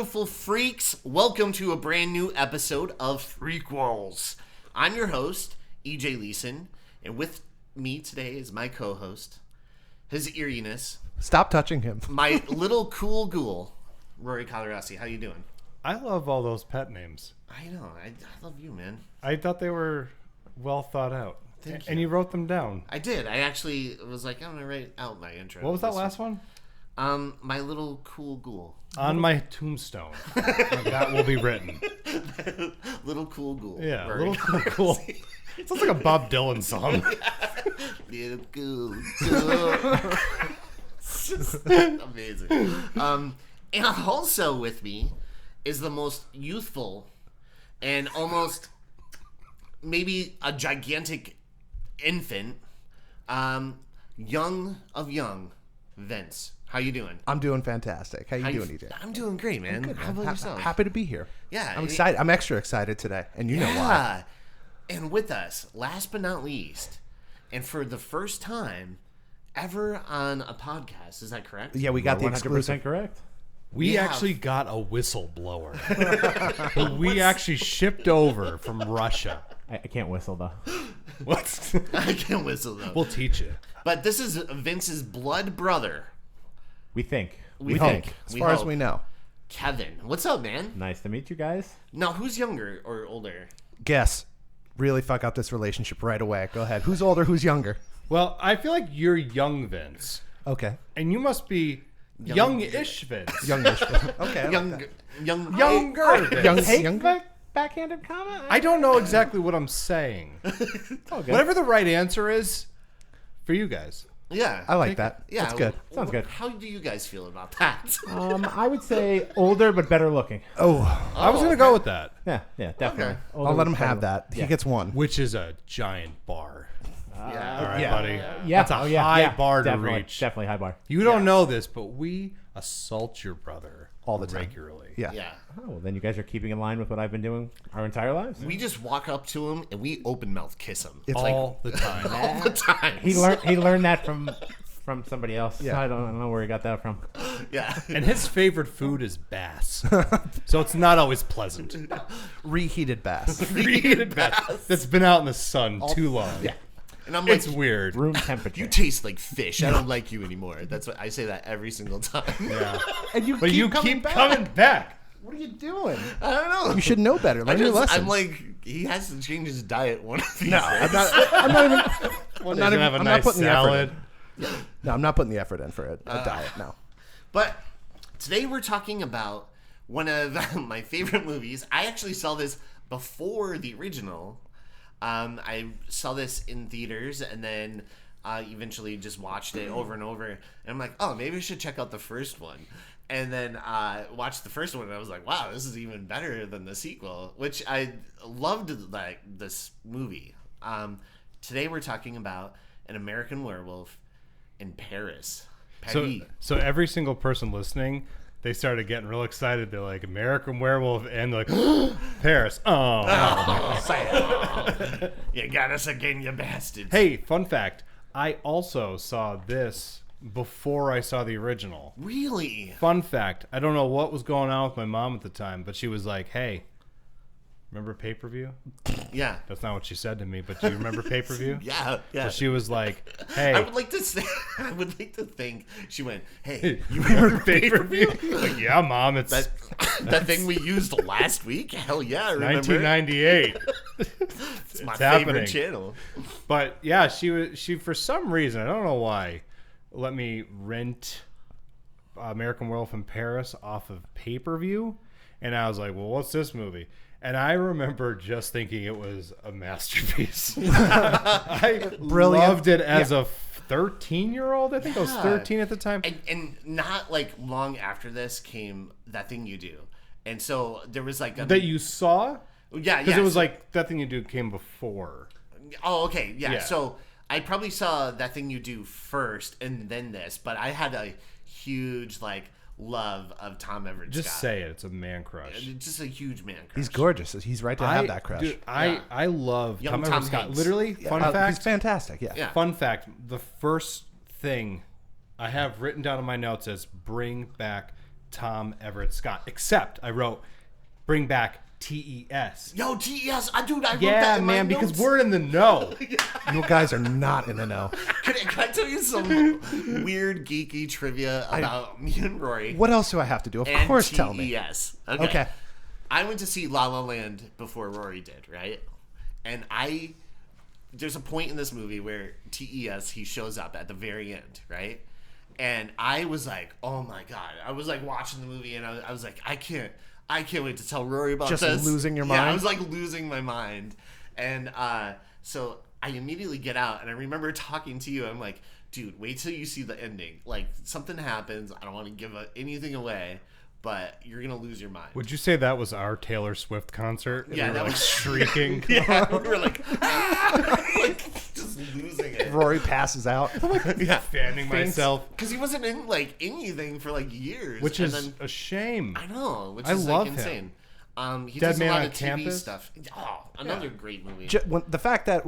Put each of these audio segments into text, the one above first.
beautiful freaks. Welcome to a brand new episode of FREAKQUELS. I'm your host, EJ Leeson, and with me today is my co-host, his eeriness. Stop touching him. My little cool ghoul, Rory Colorasi. How you doing? I love all those pet names. I know. I love you, man. I thought they were well thought out. Thank you. And you wrote them down. I did. I actually was like, I'm going to write out my intro. What was that last one? My little cool ghoul. On my tombstone. That will be written. Little cool ghoul. Yeah, Rory little cool. Sounds like a Bob Dylan song. Little cool ghoul. Just amazing. And also with me is the most youthful and almost maybe a gigantic infant, young of young, Vince. How you doing? I'm doing fantastic. How you doing, EJ? I'm doing great, man. Good, How about yourself? Happy to be here. Yeah. I'm excited. I'm extra excited today, and you know why. And with us, last but not least, and for the first time ever on a podcast, is that correct? Yeah, we got the 100% exclusive. correct. We actually got a whistleblower. Who we actually shipped over from Russia. I can't whistle though. What? I can't whistle though. We'll teach you. But this is Vince's blood brother. We think. We Hope, think. as We far as hope. we know. Kevin. What's up, man? Nice to meet you guys. Now, who's younger or older? Guess. Really fuck up this relationship right away. Go ahead. Who's older? Who's younger? Well, I feel like you're young, Vince. Okay. And you must be young-ish, Vince. Youngish. Okay. I like Younger, Vince. Young, Take younger. the backhanded comment. I don't know exactly what I'm saying. all good. Whatever the right answer is for you guys. Yeah. I like that. Yeah. That's good. Sounds good. How do you guys feel about that? I would say older but better looking. Oh, I was going to go with that, Yeah, definitely. Okay. Older I'll let but him better have that. looking. He gets one. which is a giant bar. Yeah. All right, Yeah. buddy. Yeah, That's a high bar to definitely, reach. Definitely high bar. You don't know this, but we assault your brother All the time. regularly. Yeah. Yeah. Oh, well, then you guys are keeping in line with what I've been doing our entire lives. We just walk up to him and we open mouth kiss him. It's All the time. all the time. He learned that from somebody else. Yeah. I don't know where he got that from. Yeah. And his favorite food is bass. So it's not always pleasant. Reheated bass. Reheated bass. That's been out in the sun too long. Yeah. And I'm like, It's weird. Room temperature. you taste like fish. I don't like you anymore. That's what I say that every single time. Yeah. And you But you keep coming back. What are you doing? I don't know. You should know better. Learn your lesson. I'm like, he has to change his diet one of these no, days. I'm not even. One not day even- have a I'm not nice putting the effort salad. No, I'm not putting the effort in for a diet. No. But today we're talking about one of my favorite movies. I actually saw this before the original. I saw this in theaters and then eventually just watched it over and over. And I'm like, oh, maybe I should check out the first one. And then watched the first one and I was like, wow, this is even better than the sequel, which I loved this movie. Today we're talking about An American Werewolf in Paris. So every single person listening, they started getting real excited. They're like, American Werewolf, and they're like, Paris. Oh. You got us again, you bastards. Hey, fun fact. I also saw this before I saw the original. Really? Fun fact. I don't know what was going on with my mom at the time, but she was like, hey, remember pay-per-view? Yeah. That's not what she said to me, but do you remember pay-per-view? Yeah. Yeah. So she was like, hey. I would like to say, I would like to think she went, hey, You remember pay-per-view? Like, yeah, Mom, it's that thing we used last week? Hell yeah, I remember. 1998. It's my It's favorite happening. channel. But yeah, she for some reason, I don't know why, let me rent American Werewolf in Paris off of pay-per-view. And I was like, well, what's this movie? And I remember just thinking it was a masterpiece. I Brilliant. loved it as a 13-year-old. I think I was Yeah. 13 at the time. And not like long after this came That Thing You Do. And so there was like a... That you saw? Yeah, Because yeah. it was like That Thing You Do came before. Oh, okay. Yeah. Yeah. So I probably saw That Thing You Do first and then this, but I had a huge love of Tom Everett Just Scott. say it. It's a man crush. Just a huge man crush. He's gorgeous. He's right to have that crush. Dude, Yeah. I love Young Tom Tom Everett Scott. Hanks. Literally, fun He's fact. fantastic. Yeah. Yeah. Fun fact. The first thing I have written down in my notes is bring back Tom Everett Scott. Except I wrote, bring back TES. Yo, TES, dude, I wrote that Yeah, in my man, notes. because we're in the know. You guys are not in the know. Can I tell you some weird geeky trivia about me and Rory? What else do I have to do? Of and course, tell me. TES. Okay. I went to see La La Land before Rory did, right? And there's a point in this movie where TES, he shows up at the very end, right? And I was like, oh my God. I was like watching the movie and I was like, I can't wait to tell Rory about Just this. losing your Yeah, I mind? was like losing my mind. And so I immediately get out and I remember talking to you. I'm like, dude, wait till you see the ending. Like, something happens. I don't want to give anything away, but you're going to lose your mind. Would you say that was our Taylor Swift concert? Yeah, we were that like was- shrieking. Yeah, we were like, like just losing it. Rory passes out. Yeah, Fanning myself, because he wasn't in like anything for like years, which and is then, a shame. I know, which I is love like him. insane. He Dead does a Man lot on of TV Campus? stuff. Oh, another great movie. The fact that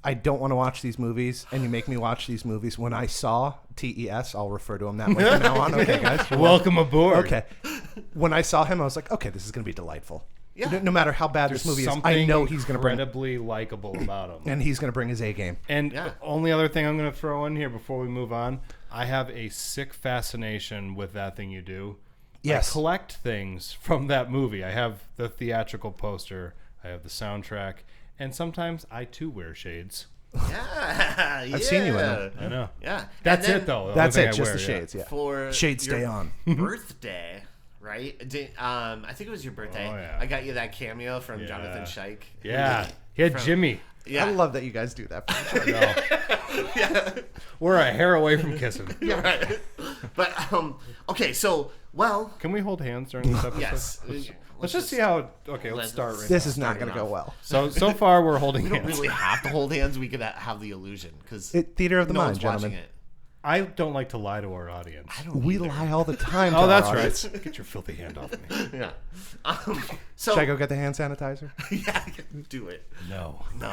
I don't want to watch these movies and you make me watch these movies, when I saw TES, I'll refer to him that way from now on. Okay, guys. you're Welcome aboard. Okay. When I saw him, I was like, okay, this is going to be delightful. Yeah. No matter how bad There's this movie is, something I know he's going to bring incredibly likable about him. and he's going to bring his A game. And Yeah. the only other thing I'm going to throw in here before we move on, I have a sick fascination with That Thing You Do. Yes. I collect things from that movie. I have the theatrical poster, I have the soundtrack, and sometimes I too wear shades. Yeah, I've seen you in them. I know. Yeah, That's And then it, though. The That's only it, thing I just wear, the shades, yeah. For Shades your stay on. birthday, right? I think it was your birthday. Oh, yeah. I got you that cameo from Jonathan Schaich. Yeah. He had Jimmy. Yeah, I love that you guys do that for each other. No. We're a hair away from kissing. Yeah, right. But okay, so Can we hold hands during this episode? yes. Let's just see how. Okay, let's Let's- start right This is not Starting going to go off. well. So far we're holding We don't hands. really have to hold hands. We could have the illusion because Theater of the no mind, one's watching gentlemen. it. I don't like to lie to our audience. We lie all the time. to Oh, our that's audience. right. Get your filthy hand off me. Yeah. So Should I go get the hand sanitizer? yeah, do it. No. No.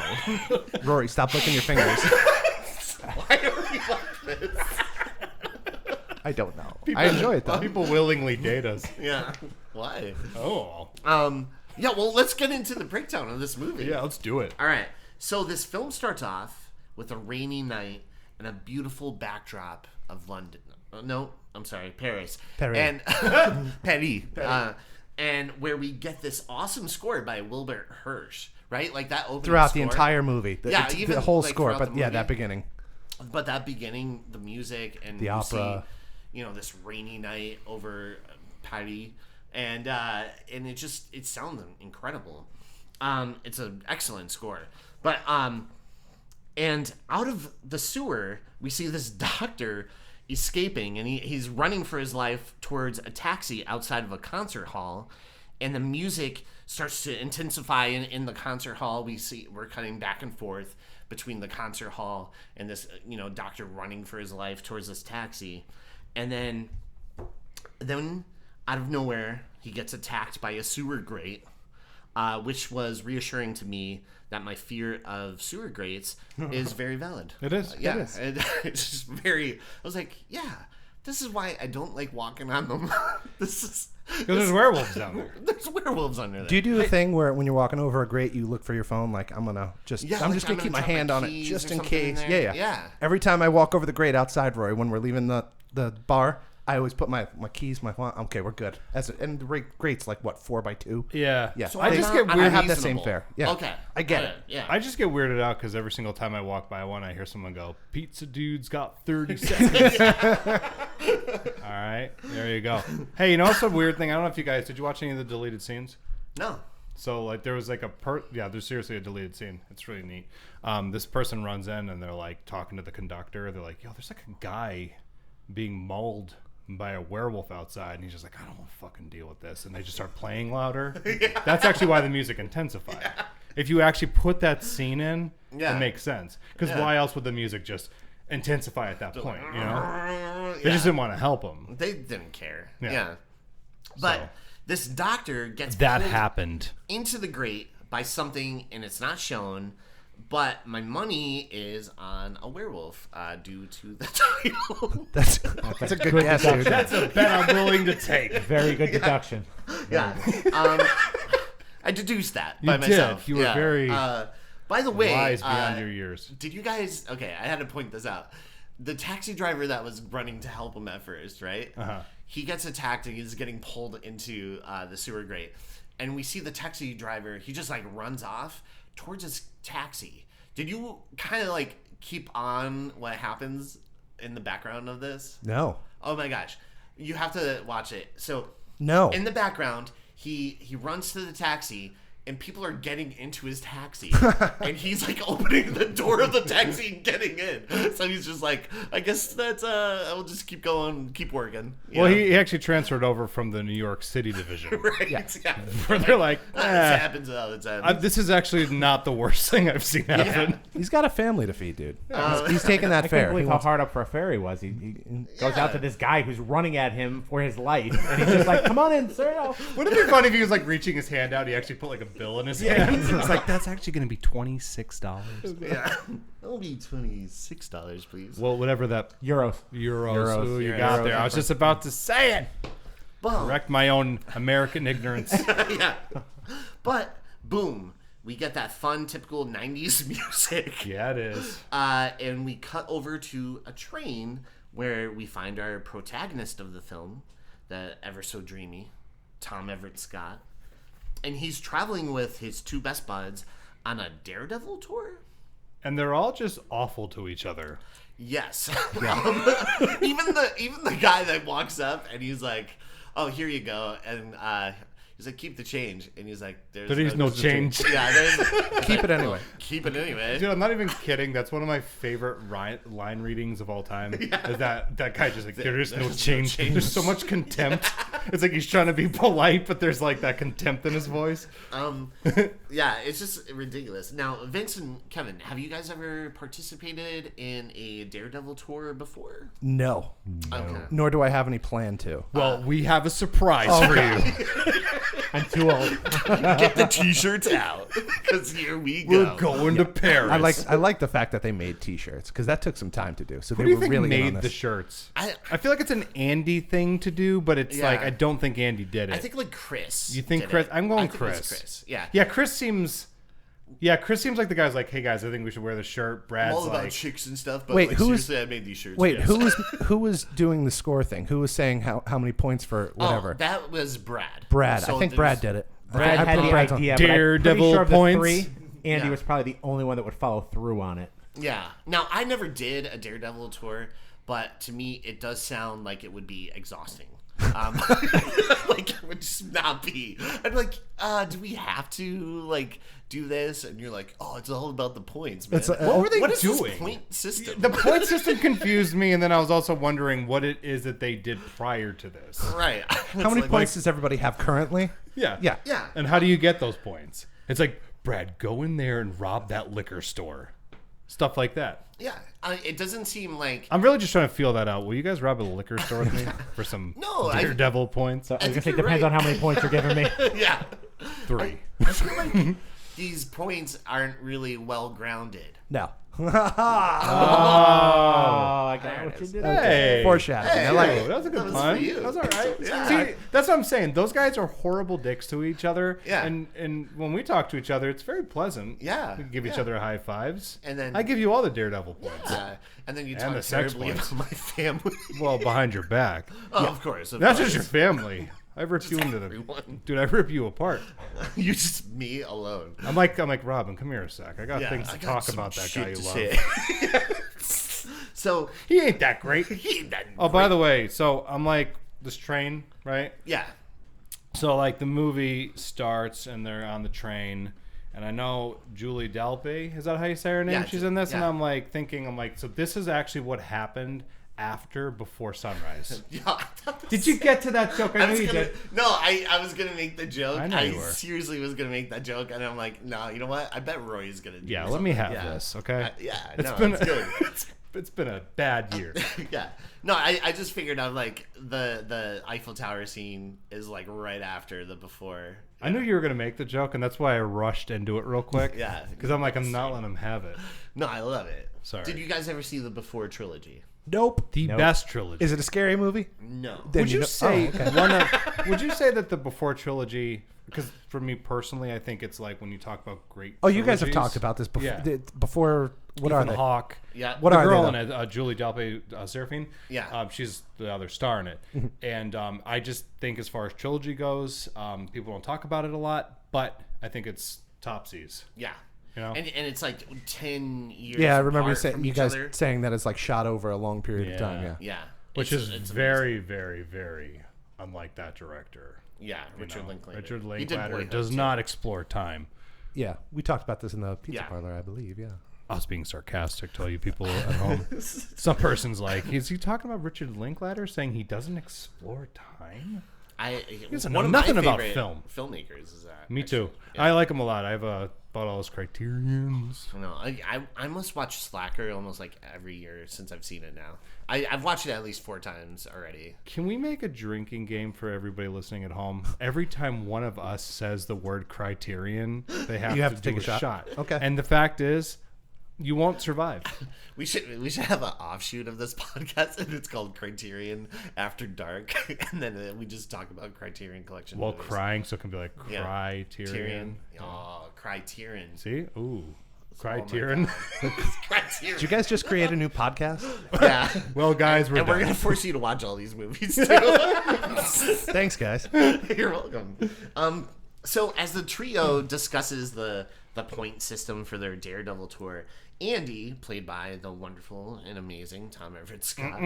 Rory, stop licking your fingers. Why are we like this? I don't know. I enjoy it though. People willingly date us. Yeah. Why? Oh. Yeah. Well, let's get into the breakdown of this movie. Yeah, let's do it. All right. So this film starts off with a rainy night and a beautiful backdrop of London. No, I'm sorry, Paris. Paris. And Paris. And where we get this awesome score by Wilbert Hirsch, right? Like that opening Throughout the score. entire movie. Yeah, The even, whole like, score. throughout But the yeah, movie. that beginning. But that beginning, the music and The you opera. see, this rainy night over Paris, and it sounds incredible. It's an excellent score, but and out of the sewer we see this doctor escaping, and he's running for his life towards a taxi outside of a concert hall, and the music starts to intensify in the concert hall. We're cutting back and forth between the concert hall and this doctor running for his life towards this taxi, and then out of nowhere he gets attacked by a sewer grate, which was reassuring to me that my fear of sewer grates is very valid. It is. Yeah, It is. and it's just very. I was like, yeah, this is why I don't like walking on them. Because there's werewolves down there. There's werewolves under there. Do you do the thing where when you're walking over a grate, you look for your phone? Like I'm just Yeah, gonna like, keep my drop hand on it keys just or in something in case. there. Yeah. Yeah. Every time I walk over the grate outside, Roy, when we're leaving the bar, I always put my keys, my phone. Okay, we're good. And the grate's like what, 4x2? Yeah. Yeah. So I I'm just not get I weird. have that same unreasonable. fare. Yeah. Okay. I get it. Yeah. I just get weirded out because every single time I walk by one, I hear someone go, "Pizza dude's got 30 seconds." All right, there you go. Hey, you know what's a weird thing? I don't know if you guys did you watch any of the deleted scenes? No. So like there was like there's seriously a deleted scene. It's really neat. This person runs in and they're like talking to the conductor. They're like, "Yo, there's like a guy being mauled by a werewolf outside," and he's just like, "I don't want to fucking deal with this," and they just start playing louder. That's actually why the music intensified. If you actually put that scene in, Yeah. it makes sense, because why else would the music just intensify at that point? You know, they just didn't want to help him. They didn't care. Yeah. Yeah. But So. this doctor gets That pulled happened. into the grate by something, and it's not shown, But my money is on a werewolf due to the title. That's a good guess, dude. That's a bet I'm willing to take. Very good deduction. Yeah. I deduced that You by did. myself. You were very by the way, wise beyond your years. did you guys? Okay, I had to point this out. The taxi driver that was running to help him at first, right? He gets attacked and he's getting pulled into the sewer grate, and we see the taxi driver. He just like runs off towards his taxi. Did you kind of like keep on what happens in the background of this? No. Oh my gosh, you have to watch it. So No. in the background, he runs to the taxi, and people are getting into his taxi, and he's like opening the door of the taxi and getting in. So he's just like, I guess that's I'll just keep going, keep working. you Well, know? he actually transferred over from the New York City division. right, yeah. Where they're like, This eh, happens all the time. this is actually not the worst thing I've seen happen. He's got a family to feed, dude. He's taking that I fare. can't believe He how wants- hard up for a fare he was. He goes Yeah. out to this guy who's running at him for his life, and he's just like, "Come on in, sir." No. Wouldn't it be funny if he was like reaching his hand out? He actually put like a bill in his hand. It's like, that's actually going to be $26. yeah, that'll be $26, please. Well, whatever that Euros. euros ooh, you Euros. got there. I was just about to say it. Well, Correct my own American ignorance. yeah, but boom, we get that fun, typical '90s music. Yeah, it is. And we cut over to a train where we find our protagonist of the film, the ever so dreamy Tom Everett Scott. And he's traveling with his two best buds on a Daredevil tour. And they're all just awful to each other. Yes. Even the guy that walks up and he's like, "Oh, here you go," and he's like, "Keep the change," and he's like, There is no change. Yeah, there's Keep it anyway. keep it anyway. Dude, I'm not even kidding. That's one of my favorite line readings of all time. Is that guy just like, there is no there's no change. change. There's so much contempt. It's like he's trying to be polite, but there's like that contempt in his voice. Yeah, it's just ridiculous. Now, Vince and Kevin, have you guys ever participated in a Daredevil tour before? No. Okay. Nor do I have any plan to. Well, we have a surprise for you. I'm too old. Get the t-shirts out, because here we go. We're going to Paris. I like the fact that they made T-shirts because that took some time to do. So Who they do you were think really in on made this. the shirts? I I feel like it's an Andy thing to do, but it's Yeah. like I don't think Andy did it. I think like Chris. You think did Chris? it. I'm going I think it was Chris. Chris. Yeah. Yeah, Chris seems. Yeah, Chris seems like the guy's like, hey guys, I think we should wear the shirt. I'm Brad's all about like, chicks and stuff, but Wait, like, who was- seriously, I made these shirts. Wait, yes. who was doing the score thing? Who was saying how many points for whatever? Oh, that was Brad. Brad. So I think there's- Brad did it. Brad I had put the Brad's on- idea, but I'm Daredevil pretty sure of the points. three, Andy Yeah. was probably the only one that would follow through on it. Yeah. Now, I never did a Daredevil tour, but to me, it does sound like it would be exhausting. Like, it would just not be. I'd be like, do we have to, like, do this? And you're like, oh, it's all about the points, man. It's, what were they What is doing? this point system? The point system confused me, and then I was also wondering what it is that they did prior to this. Right. How many points does everybody have currently? Yeah. Yeah. Yeah. And how do you get those points? It's like, Brad, go in there and rob that liquor store. Stuff like that. Yeah. It doesn't seem like. I'm really just trying to feel that out. Will you guys rob a liquor store with me for some No, I- Daredevil points? So I was gonna think say, you're depends right. on how many points you're giving me. Yeah. 3. I feel like these points aren't really well grounded. No. Oh, I got what you did. Hey. Foreshadowing. I like Hey, it. that was a good That was pun. for you. That was all right. Yeah. See, that's what I'm saying. Those guys are horrible dicks to each other. Yeah. And when we talk to each other, it's very pleasant. Yeah. We give each Yeah. other high fives. And then- I give you all the Daredevil points. And then you And talk the sex terribly points. about my family. Well, behind your back. Oh, of course. Of That's course. just your family. I rip you into the everyone. dude. I rip you apart. You just me alone. I'm like Robin. Come here a sec. I got Yeah, things I to got talk some about that shit guy you to love. say. So He ain't that great. he ain't that Oh, by great. the way, so I'm like this train, right? Yeah. So like the movie starts and they're on the train, and I know Julie Delpy, is that how you say her name? Yeah, She's in this, and yeah. I'm like thinking, so this is actually what happened before sunrise. Yeah. Did you get to that joke? I I knew was you gonna, did. no, I was gonna make the joke. I know you were. seriously was gonna make that joke, and I'm like, no, you know what? I bet Roy's gonna do Yeah, let something. me have Yeah. this, okay? Yeah, It's no, been- it's good. it's been a bad year. Yeah. No, I just figured out like the Eiffel Tower scene is like right after the before. I knew you were gonna make the joke, and that's why I rushed into it real quick. Yeah. Because I'm like, I'm not letting him have it. No, I love it. Sorry. Did you guys ever see the Before trilogy? Nope. The best trilogy. Is it a scary movie? No. Then Would you know- say oh, okay. would you say that the Before trilogy? Because for me personally, I think it's like when you talk about great. Oh, you guys have trilogies, talked about this before. Yeah. What Ethan are they? Hawke. Yeah. What the are girl they? in it, Julie Delpy Seraphine. Yeah. She's the other star in it, and I just think as far as trilogy goes, people don't talk about it a lot, but I think it's topsies. Yeah. You know? And it's like 10 years. Yeah, I remember apart from you each guys other. saying that it's like shot over a long period of time. Yeah. Yeah. Which It's- is it's very, very, very unlike that director. Yeah, Richard know? Linklater. Richard He did Linklater Boyhood, does too. not explore time. Yeah. We talked about this in the pizza Yeah. parlor, I believe. Yeah. I was being sarcastic to all you people at home. Some person's like, is he talking about Richard Linklater saying he doesn't explore time? It's know nothing about film. Filmmakers is that. Me too. Yeah. I like him a lot. I've bought all his Criterions. No, I must watch Slacker almost like every year since I've seen it now. I've watched it at least 4 times already. Can we make a drinking game for everybody listening at home? Every time one of us says the word Criterion, they have, You have to do take a shot. Okay. And the fact is, you won't survive. We should have an offshoot of this podcast, and it's called Criterion After Dark, and then we just talk about Criterion Collection. While movies. crying, so it can be like Yeah. Criterion. Oh, Criterion. See? Ooh. Oh my Criterion. God. Criterion. Did you guys just create a new podcast? Yeah. Well, guys, we're And we're done. gonna force you to watch all these movies too. Thanks, guys. You're welcome. So as the trio discusses the point system for their Daredevil tour, Andy, played by the wonderful and amazing Tom Everett Scott,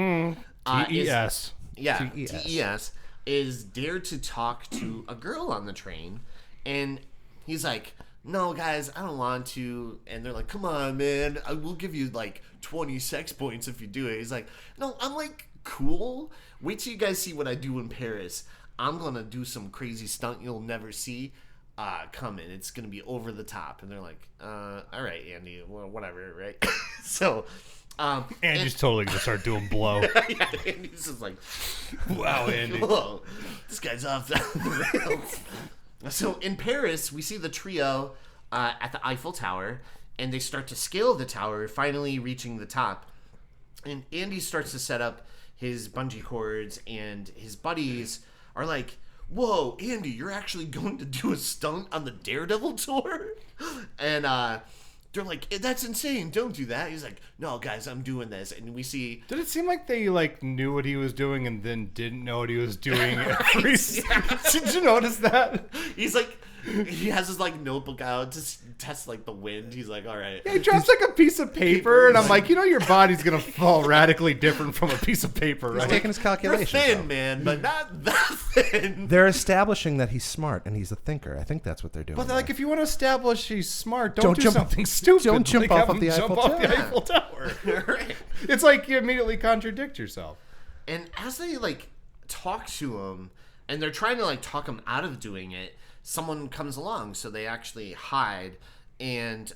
TES. TES, is dared to talk to a girl on the train, and he's like, "No, guys, I don't want to." And they're like, "Come on, man, I will give you like 20 sex points if you do it." He's like, "No, I'm like cool. Wait till you guys see what I do in Paris. I'm gonna do some crazy stunt you'll never see coming. It's gonna be over the top." And they're like, "All right, Andy, well, whatever, right?" So, Andy's totally going to start doing blow. yeah, Andy's just like, Wow, Andy. "Whoa, this guy's off the rails." So in Paris, we see the trio at the Eiffel Tower, and they start to scale the tower, finally reaching the top. And Andy starts to set up his bungee cords, and his buddies are like, "Whoa, Andy, you're actually going to do a stunt on the Daredevil tour?" And they're like, "That's insane, don't do that." He's like, "No, guys, I'm doing this." And we see... Did it seem like they like knew what he was doing and then didn't know what he was doing? Did you notice that? He's like... He has his like notebook out to test like the wind. He's like, "All right." Yeah, he drops like a piece of paper, and I'm like, you know, your body's gonna fall radically different from a piece of paper, He's right? taking his You're calculations. thin, though. man, but not that thin. They're establishing that he's smart and he's a thinker. I think that's what they're doing. But like, if you want to establish he's smart, Don't do jump- something stupid. don't jump like off have of him the jump Eiffel off the Tower. Eiffel Tower. Right. It's like you immediately contradict yourself. And as they like talk to him, and they're trying to like talk him out of doing it, someone comes along, so they actually hide. And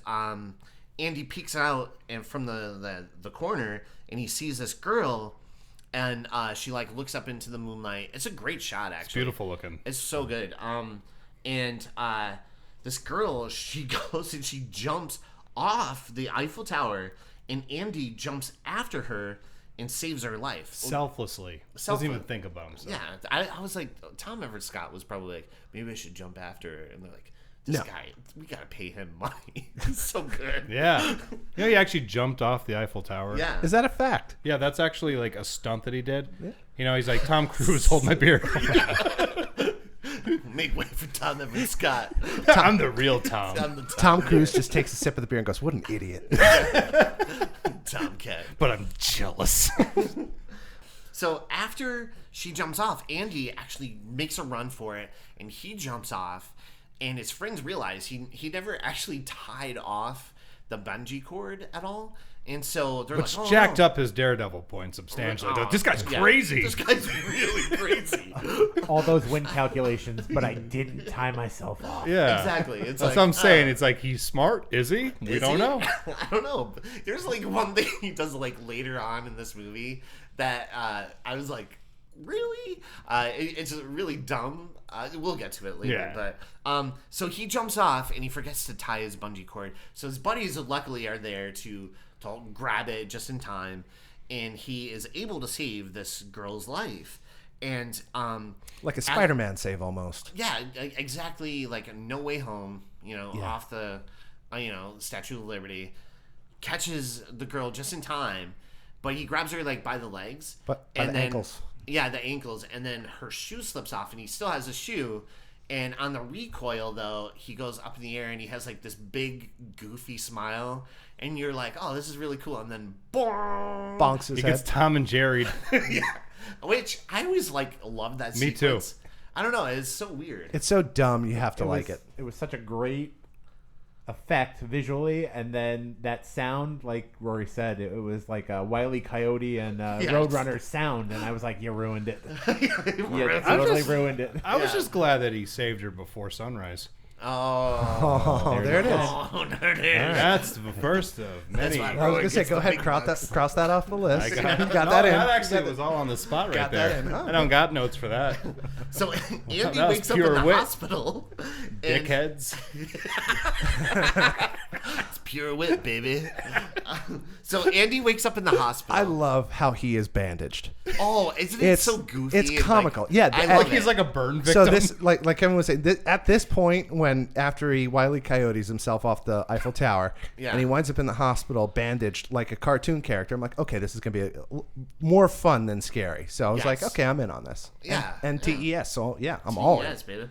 Andy peeks out and from the corner, and he sees this girl, and she like looks up into the moonlight. It's a great shot, actually. It's beautiful looking. It's so good. And this girl, she goes and she jumps off the Eiffel Tower, and Andy jumps after her and saves her life. Selflessly. Doesn't even think about himself. Yeah, I was like, Tom Everett Scott was probably like, maybe I should jump after her. And they're like, this guy, we gotta pay him money. He's so good. Yeah. You know, he actually jumped off the Eiffel Tower. Yeah. Is that a fact? Yeah, that's actually like a stunt that he did. Yeah. You know, he's like, Tom Cruise, hold my beer. Make way for Tom Everett Scott. I'm the real Tom. I'm the Tom Cruise just takes a sip of the beer and goes, "What an idiot." Tomcat. But I'm jealous. So after she jumps off, Andy actually makes a run for it, and he jumps off, and his friends realize he never actually tied off the bungee cord at all. And so they're Which like, jacked up his Daredevil point substantially. Oh, This guy's yeah. crazy. This guy's really crazy. All those wind calculations, but I didn't tie myself off. Yeah. Exactly. It's That's like, what I'm saying. It's like, he's smart, is he? We Is don't he? know. I don't know. There's like one thing he does like later on in this movie that I was like, really? It's really dumb. We'll get to it later. Yeah. But so he jumps off and he forgets to tie his bungee cord. So his buddies luckily are there to grab it just in time, and he is able to save this girl's life. And Like a Spider-Man save almost. yeah, exactly, like No Way Home, off the Statue of Liberty, catches the girl just in time, but he grabs her like by the legs, But by the ankles. Yeah, the ankles, and then her shoe slips off, and he still has a shoe. And on the recoil, though, he goes up in the air, and he has like this big, goofy smile, and you're like, "Oh, this is really cool." And then, boom, Bonks his He head. gets Tom and Jerry. yeah. Which I always love that Me too. sequence. I don't know, it's so weird. It's so dumb you have to like it. It was such a great effect visually, and then that sound, like Rory said, it was like a Wile E. Coyote and Roadrunner sound, and I was like, you ruined it. You totally ruined it. I was just glad that he saved her before sunrise. Oh, Oh, there it is. oh, there it is. That's the first of many. why I was Roy gonna say, gets go the ahead, big cross bucks. that off the list. I You got, got no, that in. That actually You got was all on the spot right got that there. in. Oh, I don't got notes for that. So Andy That was wakes up in pure the wit. hospital. And Dickheads. it's pure wit, baby. So Andy wakes up in the hospital. I love how he is bandaged. Oh, isn't it It's so goofy? It's and, comical. Like, Yeah, I like love He's it. like a burn So victim. this, like Kevin was saying, at this point, when after he Wile E. Coyotes himself off the Eiffel Tower, Yeah. and he winds up in the hospital bandaged like a cartoon character, I'm like, okay, this is gonna be more fun than scary. So I was like, Yes. okay, I'm in on this. Yeah, And TES, so yeah, I'm all in. Yes, baby.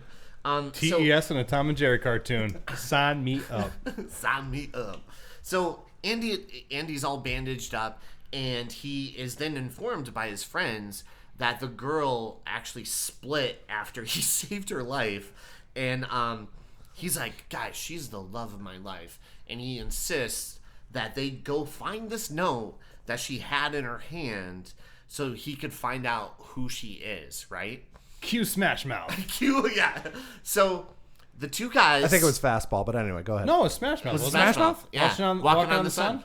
TES and a Tom and Jerry cartoon. Sign me up. Sign me up. So Andy's all bandaged up, and he is then informed by his friends that the girl actually split after he saved her life, and he's like, guys, she's the love of my life, and he insists that they go find this note that she had in her hand so he could find out who she is, right? Cue Smash Mouth. Yeah. So the two guys, I think it was fastball, but anyway, go ahead. No, it's Smash Mouth. Was it wasn't it? Smash Mouth? Yeah. Walking on the sun.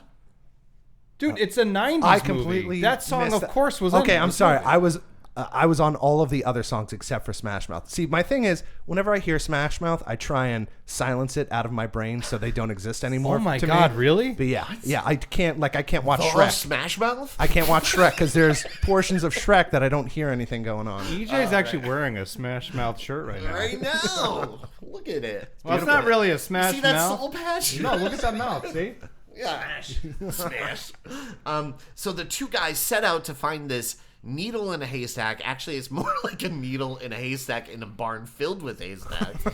Dude, it's a 90s I movie. completely That song, missed of that. course, was okay. in I'm this sorry. movie. I was on all of the other songs except for Smash Mouth. See, my thing is, whenever I hear Smash Mouth, I try and silence it out of my brain so they don't exist anymore. Oh my to God, me. really? But yeah, I can't watch Oh, Shrek. Smash Mouth? I can't watch Shrek because there's portions of Shrek that I don't hear anything going on. EJ's actually wearing a Smash Mouth shirt right now. Right now. Look at it. Well, it's not really a Smash See that Mouth. soul patch? No, look at that mouth. See? Yeah. Smash. So the two guys set out to find this needle in a haystack. Actually, it's more like a needle in a haystack in a barn filled with haystacks.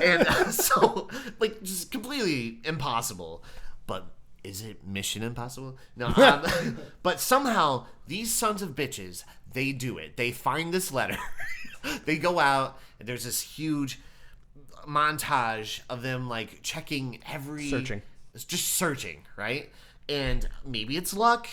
And so, like, just completely impossible. But is it Mission Impossible? No. But somehow, these sons of bitches, they do it. They find this letter. They go out, and there's this huge montage of them, like, checking every... Searching. It's just searching, right? And maybe it's luck,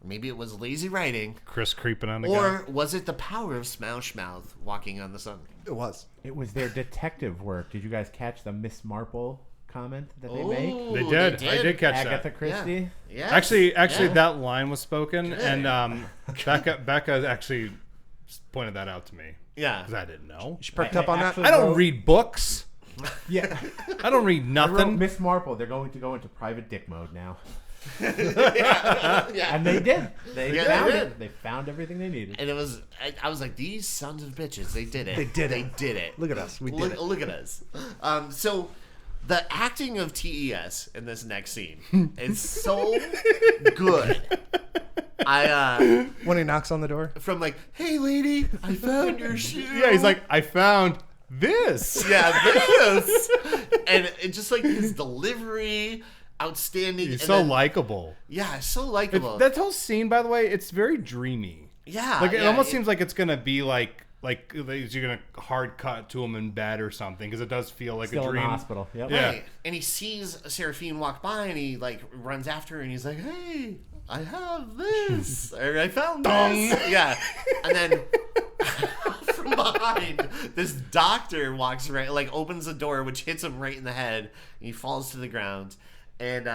or maybe it was lazy writing, Chris creeping on the guy. or was it the power of Smash Mouth walking on the sun? It was. It was their detective work. Did you guys catch the Miss Marple comment that they make? Ooh, They did. I did catch Agatha that. Christie? Yeah. Actually, Yeah. that line was spoken, and Becca actually pointed that out to me Yeah. because I didn't know. She perked up on that. actually- I don't read books. Yeah. I don't read I wrote nothing. Miss Marple. They're going to go into private dick mode now. Yeah. And they did. They Yeah, found they it. did. They found everything they needed. And it was, I was like, these sons of bitches, they did it. They did They it. did it. Look at us. We did look, it. Look at us. So the acting of TES in this next scene is so good. When he knocks on the door. From like, hey lady, I found your shoe. Yeah, he's like, I found this. yeah, this. And it just like his delivery, outstanding. He's and so then- likable. Yeah, so likable. That whole scene, by the way, it's very dreamy. Yeah. Like it yeah, almost seems like it's gonna be like like you're gonna hard cut to him in bed or something because it does feel like Still a in the dream. hospital. Yep. Yeah. Right. And he sees Seraphine walk by, and he like runs after her, and he's like, "Hey, I have this, or I found this." Yeah. And then from behind, this doctor walks right, like opens the door, which hits him right in the head, and he falls to the ground. And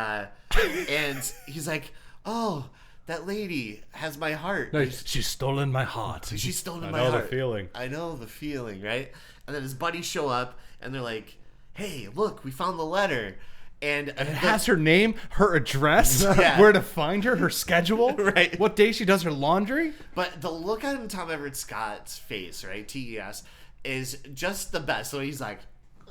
he's like, "Oh, that lady has my heart. No, she's stolen my heart. She's stolen my I know heart." the feeling. I know the feeling, right? And then his buddies show up, and they're like, "Hey, look, we found the letter." And It has her name, her address, Yeah. where to find her, her schedule, Right. what day she does her laundry. But the look on Tom Everett Scott's face, right, TES, is just the best. So he's like,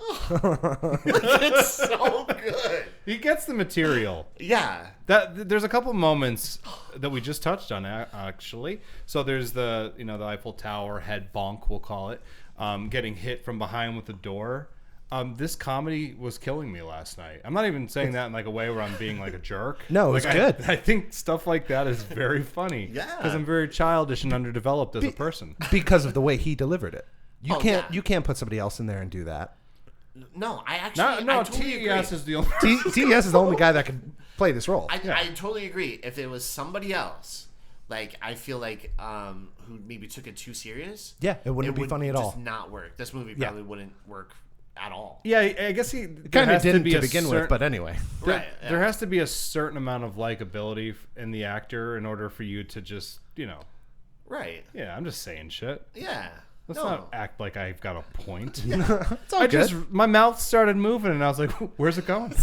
oh. It's so good. He gets the material. Yeah. There's a couple moments that we just touched on actually. So there's the the Eiffel Tower head bonk, we'll call it, getting hit from behind with the door. This comedy was killing me last night. I'm not even saying that in like a way where I'm being like a jerk. No, it's good. I think stuff like that is very funny. Yeah. Because I'm very childish and underdeveloped as a person. Because of the way he delivered it. You Oh, can't yeah. you can't put somebody else in there and do that. No, I actually No, I totally TES agree. is the only. TES is the only guy that can play this role. I totally agree. If it was somebody else, like I feel like who maybe took it too serious, Yeah, it wouldn't be funny at all. Just not work. This movie Yeah. probably wouldn't work at all. Yeah, I guess he Kind of didn't to begin with, but anyway. Right. Yeah. There has to be a certain amount of likability in the actor in order for you to just, Right. yeah, I'm just saying shit. Yeah. Let's No. not act like I've got a point. It's all I good. just, my mouth started moving and I was like, where's it going?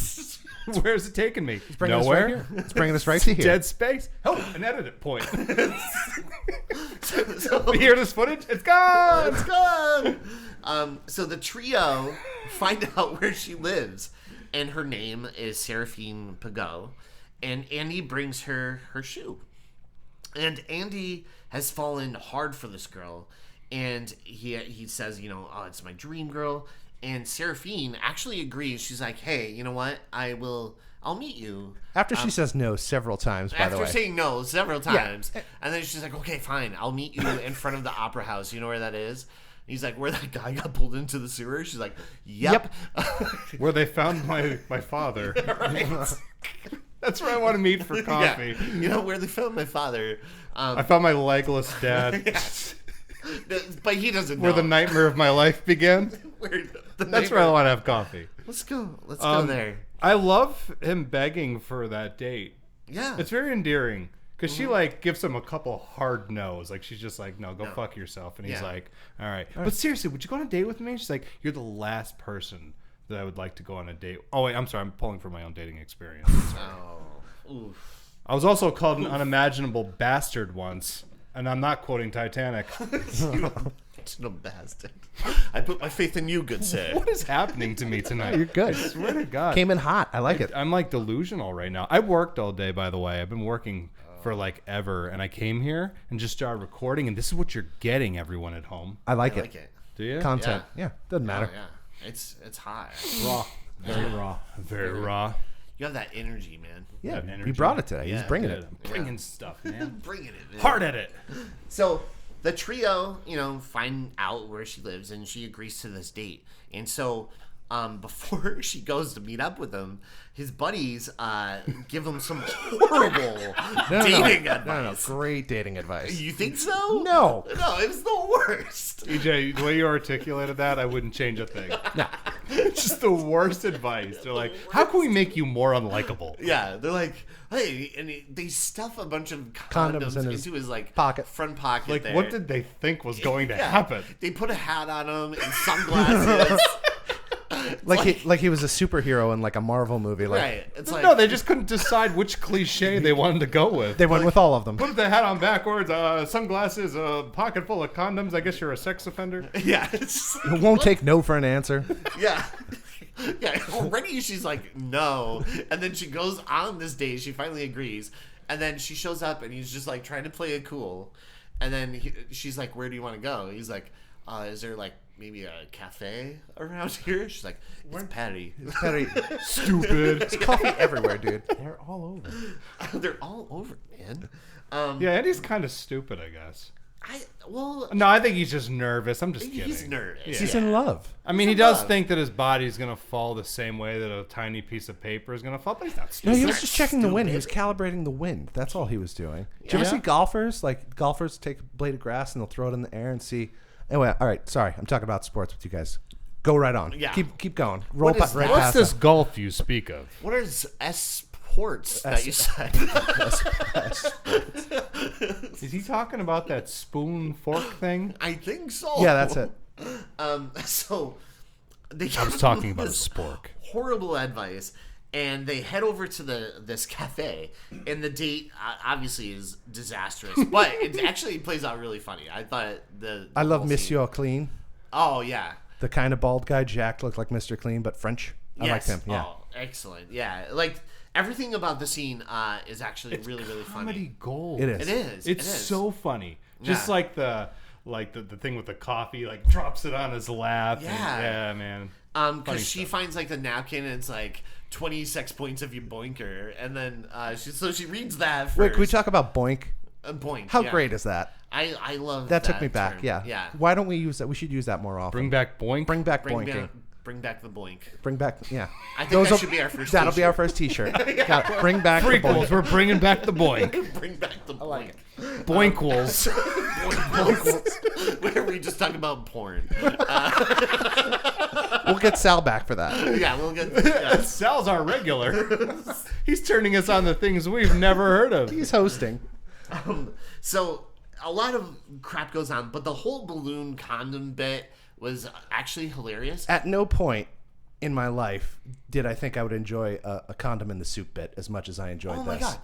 Where's it taking me? bringing us Nowhere. right here. It's bringing us right to here. Dead space. Oh, an edit point. So, You hear this footage? It's gone. it's gone. So the trio find out where she lives, and her name is Seraphine Pagot, and Andy brings her shoe. And Andy has fallen hard for this girl, and he says, oh, it's my dream girl. And Seraphine actually agrees. She's like, hey, you know what? I'll meet you. After she says no several times, by the way. After saying no several times. And then she's like, okay, fine. I'll meet you in front of the Opera House. You know where that is? And he's like, where that guy got pulled into the sewer? She's like, yep. Where they found my father. Right. That's where I want to meet for coffee. Yeah. You know where they found my father. I found my legless dad. Yes. But he doesn't know. Where the nightmare of my life began. That's where I want to have coffee. Let's go. Let's go there. I love him begging for that date. Yeah. It's very endearing because she gives him a couple hard no's. Like she's just like, no, go fuck yourself. And he's like, all right. But seriously, would you go on a date with me? She's like, you're the last person that I would like to go on a date. Oh wait, I'm sorry. I'm pulling from my own dating experience. Oh. Oof. I was also called an unimaginable bastard once. And I'm not quoting Titanic. No bastard. I put my faith in you, good sir. What is happening to me tonight? You're good. I swear to God. Came in hot. I like it. I'm like delusional right now. I worked all day, by the way. I've been working for like ever. And I came here and just started recording. And this is what you're getting, everyone at home. I like I it. like it. Do you? Content. Yeah. Doesn't Oh, matter. yeah. It's hot. Raw. Very raw. Very raw. You have that energy, man. Yeah. That He energy. brought it today. He's Yeah, bringing Good. it. I'm bringing stuff, man. Bringing it, man. Hard at it. So the trio, find out where she lives, and she agrees to this date. And so before she goes to meet up with him, his buddies give him some horrible dating advice. No. Great dating advice. You think so? No. No, it was the worst. EJ, the way you articulated that, I wouldn't change a thing. No. Just the worst advice. They're like, how can we make you more unlikable? Yeah, they're like, hey, and they stuff a bunch of condoms in his into his pocket. front pocket. Like, there. what did they think was going to Yeah. happen? They put a hat on him and sunglasses. Like he was a superhero in like a Marvel movie. Like Right. It's like, No, they just couldn't decide which cliche they wanted to go with. they went with all of them. Put the hat on backwards, sunglasses, a pocket full of condoms. I guess you're a sex offender. yeah. It's It won't take no for an answer. yeah. Yeah. Already she's like, no. And then she goes on this date. She finally agrees. And then she shows up and he's just like trying to play it cool. And then she's like, where do you want to go? He's like, is there like maybe a cafe around here? She's like, it's Patty. Very Stupid. There's coffee everywhere, dude. They're all over. They're all over, man. Yeah, Andy's kind of stupid, I guess. No, I think he's just nervous. I'm just kidding. He's nervous. Yeah. He's in love. I mean, He's he in does love. think that his body's going to fall the same way that a tiny piece of paper is going to fall, but he's not No, stupid. he was just checking the wind. He was calibrating the wind. That's all he was doing. Did you ever see golfers? Like, golfers take a blade of grass and they'll throw it in the air and see. Anyway, all right. Sorry. I'm talking about sports with you guys. Go right on. Yeah. Keep going. Roll What is right that? What's past this them. golf you speak of? What are sports that you said? Is he talking about that spoon fork thing? I think so. Yeah, that's it. So they I was talking about a spork. horrible advice, and they head over to this cafe, and the date obviously is disastrous, but it actually plays out really funny. I thought I love whole scene- Monsieur Clean. Oh yeah. The kind of bald guy. Jack looked like Mr. Clean, but French. I liked him. Yeah. Oh, excellent. Yeah, like everything about the scene is actually really funny. Comedy gold. It is. It is. It's it is. so funny. Just Yeah. like the thing with the coffee, like drops it on his lap. Yeah. Yeah, man. Funny Because she stuff. finds like the napkin and it's like 20 sex points if you boinker, and then she reads that first. Wait, can we talk about Boink? Boink? How yeah. great is that? I love That took me back. term. Yeah. Yeah. Why don't we use that? We should use that more often. Bring back boink. Bring back Bring boinking. back, bring back the boink. Bring back. Yeah. I think that should be our first. That'll be our t-shirt. first T-shirt. Got it. Bring back the Prequels. boink. We're bringing back the boink. Bring back the boink. Boinkwolves. Where we just talk about porn. We'll get Sal back for that. Yeah, we'll get. Yeah. Sal's our regular. He's turning us on the things we've never heard of. He's hosting. So a lot of crap goes on, but the whole balloon condom bit was actually hilarious. At no point in my life did I think I would enjoy a condom in the soup bit as much as I enjoyed Oh this. my god!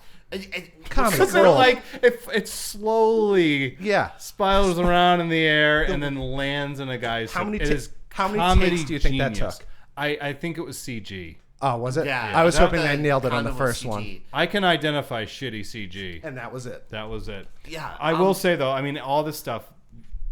Comedy Because they're gold. like, it slowly Yeah. spirals around in the air and then lands in a guy's. How many It ta- is how many comedy takes do you think that genius. took? I think it was CG. Oh, was it? Yeah, I was that- hoping the I nailed it on the condom was first one. CG. I can identify shitty CG. And that was it. That was it. Yeah, I will say though, I mean, all this stuff,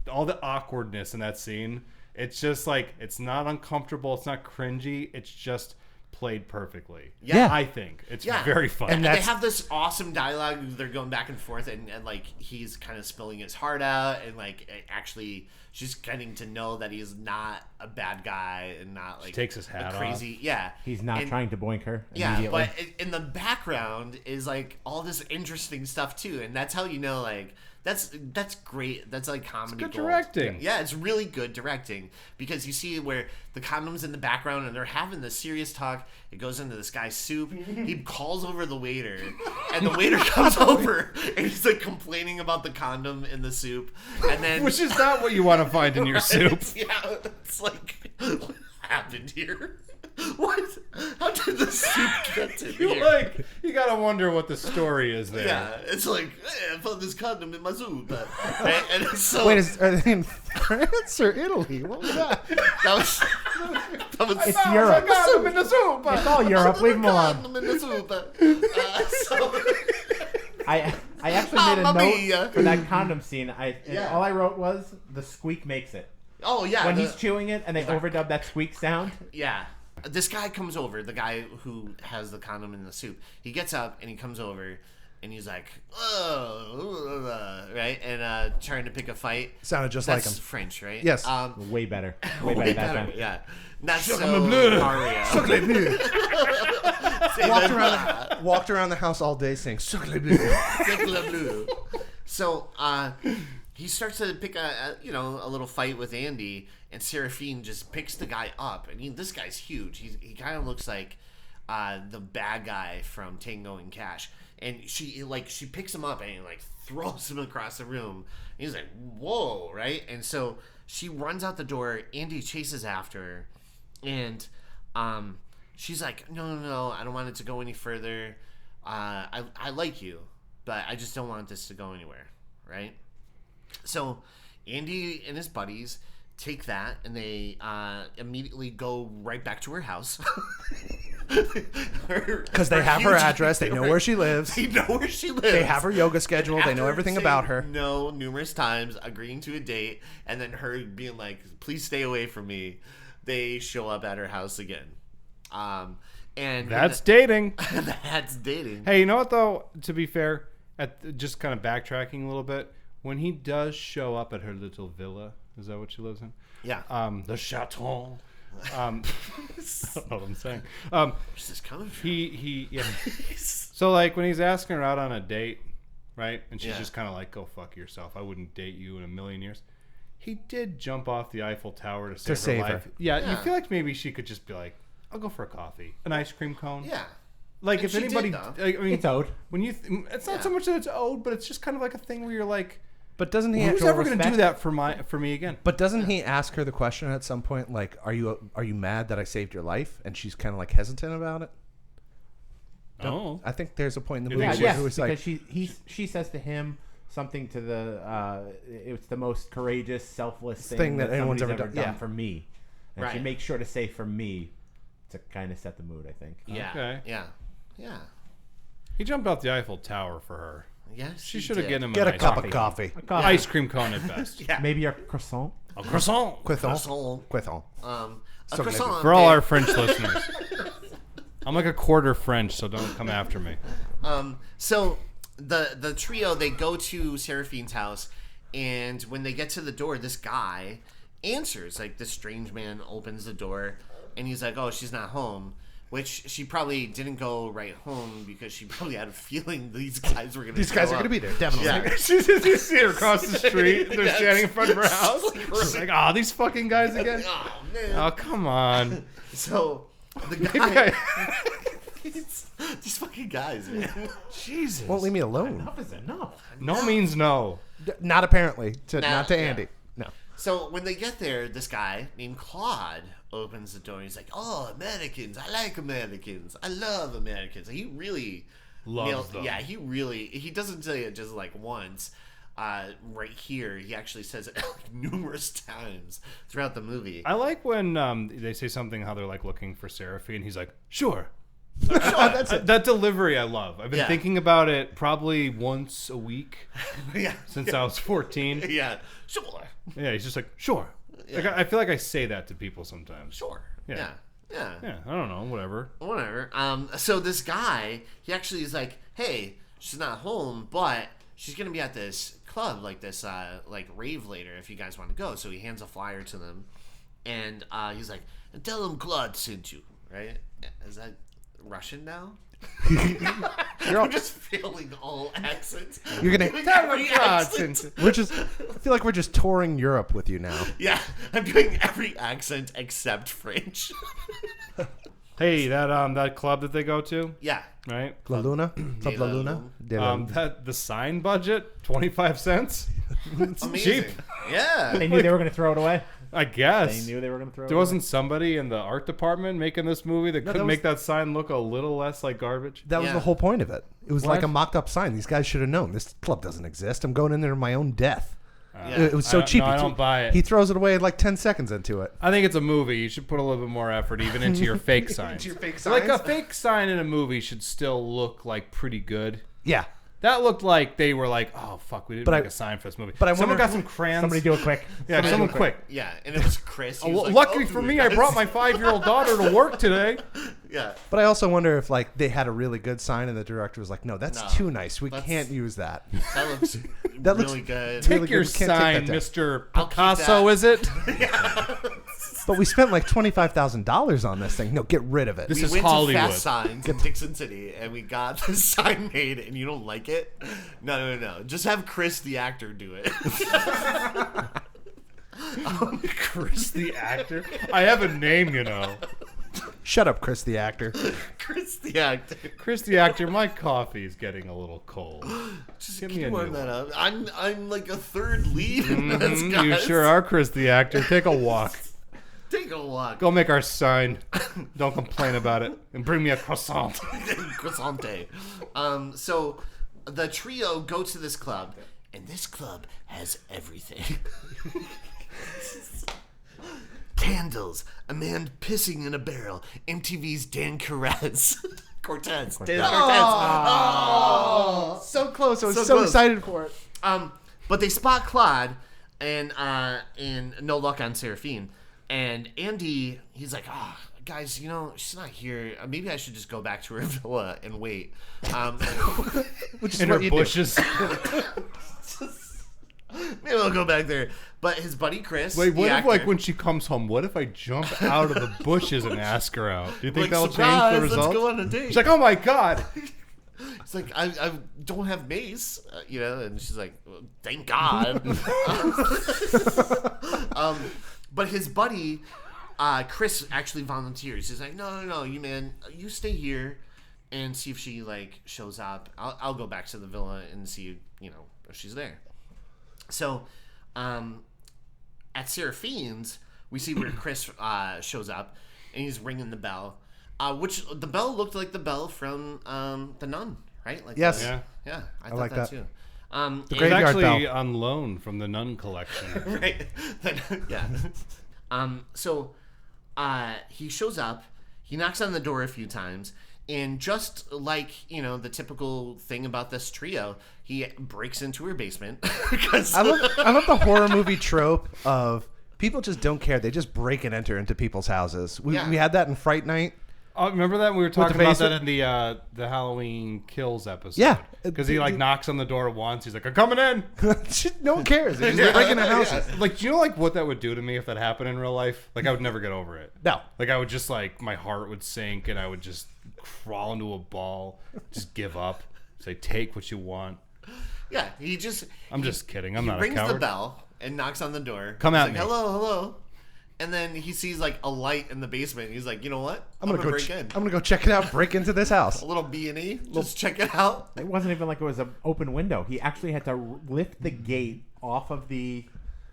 all the awkwardness in that scene, it's just like it's not uncomfortable, it's not cringy, it's just played perfectly. Yeah. I think it's Yeah. very funny. And they that's- have this awesome dialogue. They're going back and forth, and like he's kind of spilling his heart out, and like actually she's getting to know that he's not a bad guy and not like takes his hat a crazy. Yeah, He's not And- trying to boink her Yeah, immediately. but in the background is like all this interesting stuff too, and that's how you know like that's great. That's like comedy. good gold. directing. Yeah, it's really good directing because you see where the condom's in the background and they're having this serious talk. It goes into this guy's soup. He calls over the waiter, and the waiter comes over and he's like complaining about the condom in the soup, and then Which is not what you want to find in your soup. yeah, it's like what happened here? What? How did the soup get to here? You gotta wonder what the story is there. Yeah, it's like hey, I found this condom in my soup, right? And it's so Wait, are they in France or Italy? What was that? that was It's Europe. I got him in the soup. It's all Europe. Leave him alone. condom in the soup. So I actually made a Mamma note mia. for that condom scene. And Yeah. all I wrote was the squeak makes it. oh yeah, When the- he's chewing it and they overdub that squeak sound. yeah. This guy comes over, the guy who has the condom in the soup. He gets up and he comes over and he's like, oh, right? And trying to pick a fight. Sounded just That's like him. French, right? Yes. Way better. Way Way better that better, time. yeah. Not so bleu. Mario. Walked around the house all day saying "Sucre bleu." Siffle bleu. So he starts to pick a little fight with Andy, and Seraphine just picks the guy up. I mean, this guy's huge. He kind of looks like the bad guy from Tango and Cash. And she picks him up and like throws him across the room. And he's like, whoa, right? And so she runs out the door. Andy chases after her, and she's like, no, I don't want it to go any further. I like you, but I just don't want this to go anywhere, right? So Andy and his buddies take that and they immediately go right back to her house. Because they have her address. They know where she lives. They know where she lives. They have her yoga schedule. They know After everything saying about her. No, numerous times, agreeing to a date, and then her being like, "Please stay away from me." They show up at her house again, and That's dating. that's dating. Hey, you know what though? To be fair, just kind of backtracking a little bit, when he does show up at her little villa, is that what she lives in? Yeah. The chateau. I don't know what I'm saying. Where's this coming from? Yeah. So like when he's asking her out on a date, right? And she's Yeah. just kind of like, go fuck yourself. I wouldn't date you in a million years. He did jump off the Eiffel Tower to save her life. Yeah, Yeah. you feel like maybe she could just be like, I'll go for a coffee, an ice cream cone. Yeah. Like And if she anybody, did, though. I mean, It's owed. when you, it's not so much that it's owed, but it's just kind of like a thing where you're like, But doesn't he? who's ever going to do that for me again? But doesn't he ask her the question at some point, like, "Are you mad that I saved your life?" And she's kind of like hesitant about it. Oh, I think there's a point in the You movie think where Yes, he was because like, she says to him something to the it's the most courageous, selfless Thing that anyone's somebody's ever done. Yeah. for me, and she Right. makes sure to say for me to kind of set the mood. I think. Yeah. Okay. Yeah. Yeah. he jumped off the Eiffel Tower for her. Yes. She he should have did. given him "Get an a ice cup cream. of coffee, Ice cream cone at best. Yeah. Maybe a croissant. A croissant. croissant, croissant." A So croissant. For all they- our French listeners. I'm like a quarter French, so don't come after me. So the trio, they go to Seraphine's house, and when they get to the door, this guy answers. Like, this strange man opens the door, and he's like, "Oh, she's not home." Which she probably didn't go right home because she probably had a feeling these guys were going to These guys are going to be there, definitely. Yeah. You see her across the street. They're standing in front of her house. She's like, oh, these fucking guys again? Oh, man. Oh, come on. So the guy... these fucking guys, man. Jesus. Won't leave me alone. Enough is enough. No means no. Not apparently. Nah, Not to yeah. Andy. No. So when they get there, this guy named Claude opens the door. And he's like, "Oh, Americans! I like Americans. I love Americans." He really Loves them. Yeah, he doesn't say it just like once. Right here, he actually says it numerous times throughout the movie. I like when they say something how they're like looking for Seraphine. And he's like, sure. That's it. That delivery I love. I've been Yeah. thinking about it probably once a week Yeah, since I was 14. yeah, sure, Yeah, he's just like, sure. Like, I feel like I say that to people sometimes. sure, Yeah. yeah. Yeah, I don't know, whatever. Whatever. So this guy, he actually is like, "Hey, she's not home, but she's gonna be at this club, like this, like rave later. If you guys want to go." So he hands a flyer to them, and he's like, "And tell them Claude sent you." Right? Is that Russian now? I'm just failing all accents. You're gonna. Doing every accent. We're just. I feel like we're just touring Europe with you now. Yeah, I'm doing every accent except French. Hey, that club that they go to, Yeah. right? La Luna, Club La La Luna. That the sign budget, 25 cents. Amazing. cheap. Yeah. They knew they were going to throw it away. I guess. They knew they were going to throw it There away. wasn't somebody in the art department making this movie that couldn't that make that sign look a little less like garbage? That was Yeah. the whole point of it. It was like What? a mocked-up sign. These guys should have known this club doesn't exist. I'm going in there to my own death. Yeah. It was so I- cheap. no, I don't buy it. He throws it away like 10 seconds into it. I think it's a movie. You should put a little bit more effort even into your fake signs. your fake Like a signs? fake sign in a movie should still look like pretty good. Yeah. That looked like they were like, oh fuck, we didn't But make a a sign for this movie. but I Someone wonder- got some crayons. Somebody do it quick. Yeah, someone quick. Yeah, and it was Chris. He was like, Luckily "I'll for do me, it, I guys." brought my 5-year-old daughter to work today. Yeah. But I also wonder if like they had a really good sign and the director was like, "No, that's No, too nice. We that's- can't use that." That looks That looks- really good. Really Take your good. We can't take sign, that down. Mr. I'll keep Picasso, that. is it? But we spent like $25,000 on this thing. No, get rid of it. This We is went Hollywood. to Fast Signs in Dixon City, and we got the sign made, and you don't like it? No. Just have Chris, the actor, do it. Chris the actor? I have a name, you know. Shut up, Chris the actor. Chris, the actor. Chris the actor, my coffee is getting a little cold. Just Give can me you a warm new that up? I'm like a third lead in this, You guys. sure are, Chris the actor. Take a walk. Take a walk. Go make our sign. Don't complain about it. And bring me a croissant. Croissante. So the trio go to this club, and this club has everything. Candles, a man pissing in a barrel, MTV's Dan Cortez. Dan Cortez. Oh! So close. I was So so close. excited for it. But they spot Claude, and no luck on Seraphine. And Andy, he's like, guys, she's not here. Maybe I should just go back to her villa and wait. Which is In what her you bushes. Maybe I'll go back there. But his buddy Chris. Wait, what the if actor, like when she comes home? What if I jump out of the bushes and ask her out? Do you think like, that'll surprise, change the result? Let's go on a date. She's like, oh my god. It's like, I don't have mace, and she's like, well, thank God. But his buddy, Chris, actually volunteers. He's like, no, you stay here and see if she, like, shows up. I'll go back to the villa and see, if she's there. So, at Seraphine's, we see where Chris shows up, and he's ringing the bell. Which the bell looked like the bell from The Nun, right? Like Yes. Yeah, I thought like that. too. It's Graveyard actually bell. on loan from the Nun collection. Right. Yeah. So he shows up, he knocks on the door a few times, and just like, the typical thing about this trio, he breaks into her basement. I love the horror movie trope of people just don't care. They just break and enter into people's houses. We had that in Fright Night. Oh, remember that? We were the talking about that basement? in the Halloween Kills episode. Yeah. Because he like knocks on the door once. He's like, I'm coming in. No one cares. They're just breaking into houses. Like, do you know like what that would do to me if that happened in real life? Like, I would never get over it. No. Like, I would just like, my heart would sink and I would just crawl into a ball, just give up, say, take what you want. Yeah, I'm just kidding. I'm not a rings coward. the bell and knocks on the door. Come He's at like, me. Hello. And then he sees like a light in the basement. He's like, you know what? I'm gonna break in. I'm gonna go check it out. Break into this house. A little B&E. Just check it out. It wasn't even like it was an open window. He actually had to lift the gate off of the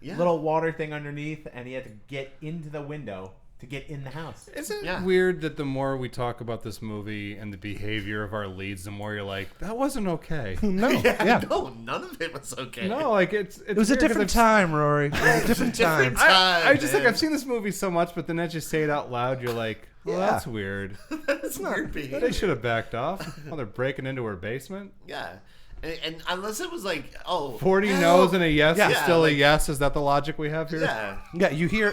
little water thing underneath, and he had to get into the window to get in the house. Isn't Yeah. it weird that the more we talk about this movie and the behavior of our leads, the more you're like, that wasn't okay. No. Yeah. No, none of it was okay. No, like it's It was a weird 'cause different I've- time, Rory. It was a different time. I just think man. I've seen this movie so much, but then as you say it out loud, you're like, well, Yeah. that's weird. That's weird behavior. They should have backed off. Oh, they're breaking into her basement. Yeah. And unless it was like, 40 help. no's and a yes Yeah. is still like- a yes. Is that the logic we have here? Yeah. Yeah, you hear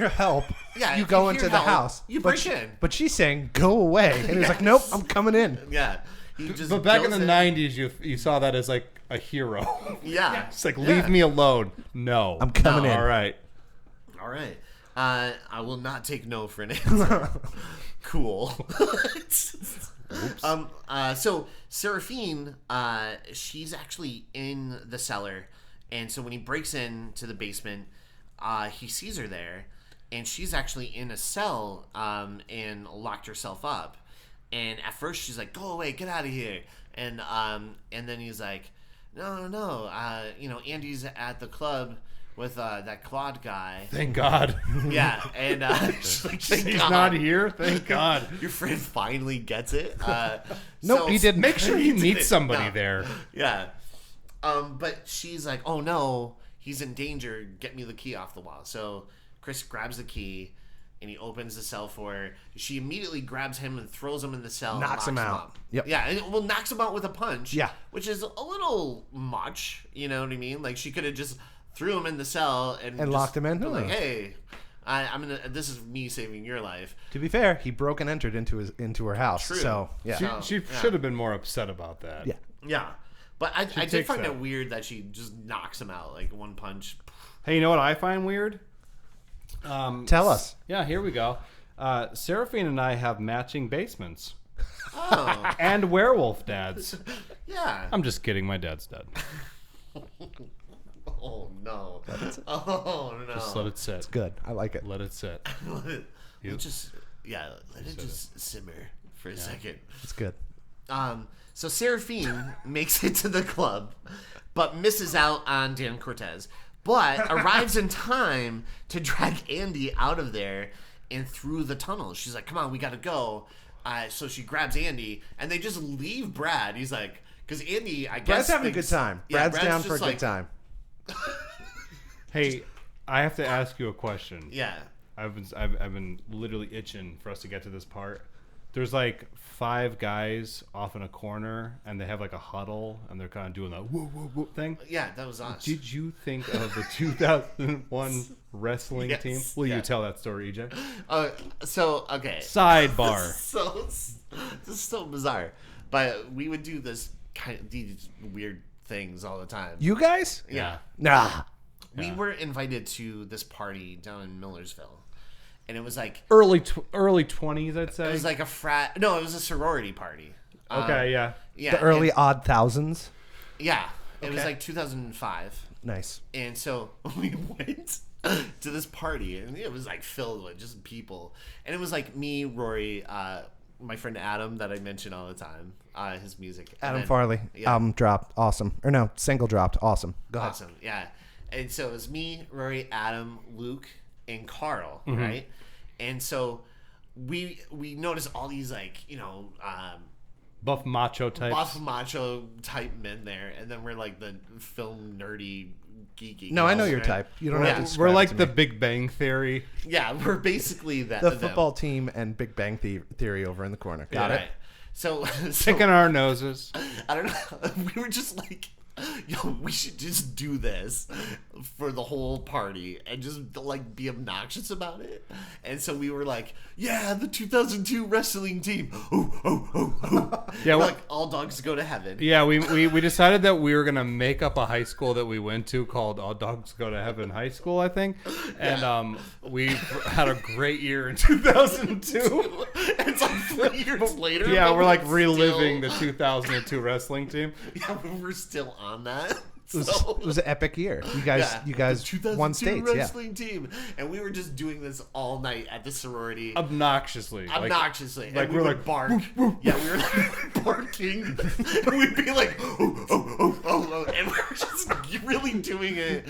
help. Yeah, you if go you into hear the help, house. you But break in. But she's saying, go away. And he's like, nope, I'm coming in. Yeah. He just But back in goes the 90s, you saw that as like a hero. Yeah. It's like, leave me alone. No. I'm coming in. All right. All right. I will not take no for an answer. Cool. So Seraphine, she's actually in the cellar, and so when he breaks into the basement, he sees her there, and she's actually in a cell, and locked herself up. And at first she's like, "Go away, get out of here," and then he's like, "No, Andy's at the club with that Claude guy." Thank God. Yeah, and she's like, "Thank He's God. not here. Thank God. Your friend finally gets it." Nope, he didn't. Make sure He you didn't. meet somebody No. there. Yeah. But she's like, "Oh no, he's in danger. Get me the key off the wall." So Chris grabs the key and he opens the cell for her. She immediately grabs him and throws him in the cell. and Knocks him locks out. up. Yep. Yeah, and knocks him out with a punch. Yeah. Which is a little much. You know what I mean? Like she could have just threw him in the cell and just locked him in? been like, Oh. "Hey, I'm gonna. This is me saving your life." To be fair, he broke and entered into her house. True. So, yeah. So- She yeah. should have been more upset about that. Yeah. Yeah. But I did takes find that. it weird that she just knocks him out like one punch. Hey, you know what I find weird? Tell us. Yeah, here we go. Seraphine and I have matching basements Oh, and werewolf dads. yeah. I'm just kidding. My dad's dead. Oh no. Oh no. Just let it sit. Good. I like it. Let it sit. Let it just simmer for a second. It's good. So Seraphine makes it to the club, but misses out on Dan Cortez, but arrives in time to drag Andy out of there and through the tunnel. She's like, "Come on, we gotta go." So she grabs Andy, and they just leave Brad. He's like, because Andy, I guess, Brad's having a thinks- good time. Yeah, Brad's down just for a good like- time. Hey, I have to ask you a question. Yeah. I've been literally itching for us to get to this part. There's like 5 guys off in a corner, and they have like a huddle, and they're kind of doing that whoop whoop whoop thing. Yeah, that was us. Did you think of the 2001 wrestling Yes, team? Will yeah. you tell that story, EJ? So okay. Sidebar. This is so bizarre, but we would do this these weird things all the time. You guys? Yeah. Nah. We were invited to this party down in Millersville, and it was like early 20s, I'd say. it was like a frat. No, it was a sorority party. Okay, Yeah, The early odd thousands. Yeah, it was Okay. like 2005. Nice. And so we went to this party, and it was like filled with just people. And it was like me, Rory, my friend Adam that I mention all the time, his music. And Adam then- Farley. yeah. Album dropped. Awesome. Or no, single dropped. Awesome. Go ahead. Awesome, yeah. And so it was me, Rory, Adam, Luke, and Carl, Mm-hmm. right? And so we noticed all these like, Buff macho types. buff macho type men there, and then we're like the film nerdy geeky. No, I know girls, your right? type. You don't have to Yeah. describe We're it like to the me. Big Bang Theory. Yeah, we're basically that. the them. football team and Big Bang Theory over in the corner. Got Yeah, it? right. So Picking our noses. I don't know. We were just like, yo, we should just do this for the whole party and just like be obnoxious about it. And so we were like, yeah, the 2002 wrestling team. Yeah, We're well- like all dogs go to heaven. Yeah, we decided that we were gonna make up a high school that we went to called All Dogs Go to Heaven High School, I think, and we had a great year in 2002. It's like 3 years later. Yeah, but we're like reliving still, the 2002 wrestling team. Yeah, we're still on that. It was an epic year. You guys the 2002 won states. Yeah. wrestling team, and we were just doing this all night at the sorority. Obnoxiously. Obnoxiously, like and we we're would like, bark. Yeah, we were like barking, and we'd be like, and we were just really doing it.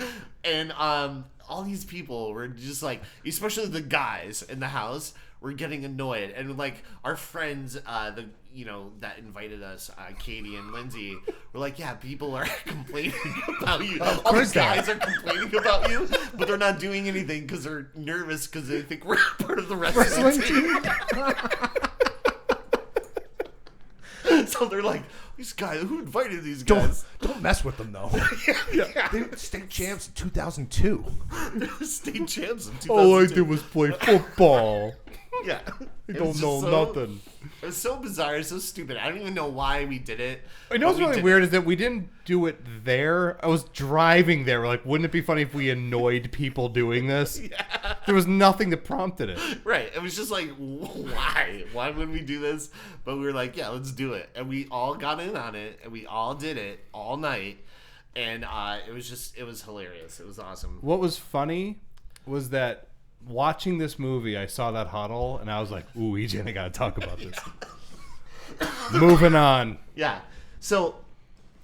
And all these people were just like, especially the guys in the house, were getting annoyed, and like our friends, that invited us, Katie and Lindsay, were like, yeah, people are complaining about you. All the course they are. guys are complaining about you, but they're not doing anything because they're nervous because they think we're part of the wrestling team. So they're like, these guys, who invited these guys? Don't mess with them though. They were state champs in 2002. State champs in 2002. all I did was play football. Yeah. I don't know nothing. It was so bizarre, so stupid. I don't even know why we did it. You know but what's we really did weird it. is that we didn't do it there. I was driving there. We're like, wouldn't it be funny if we annoyed people doing this? Yeah. There was nothing that prompted it. Right. It was just like, why? Why would we do this? But we were like, yeah, let's do it. And we all got in on it, and we all did it all night. And it was hilarious. It was awesome. What was funny was that watching this movie, I saw that huddle, and I was like, ooh, EJ and I got to talk about this. Moving on. Yeah. So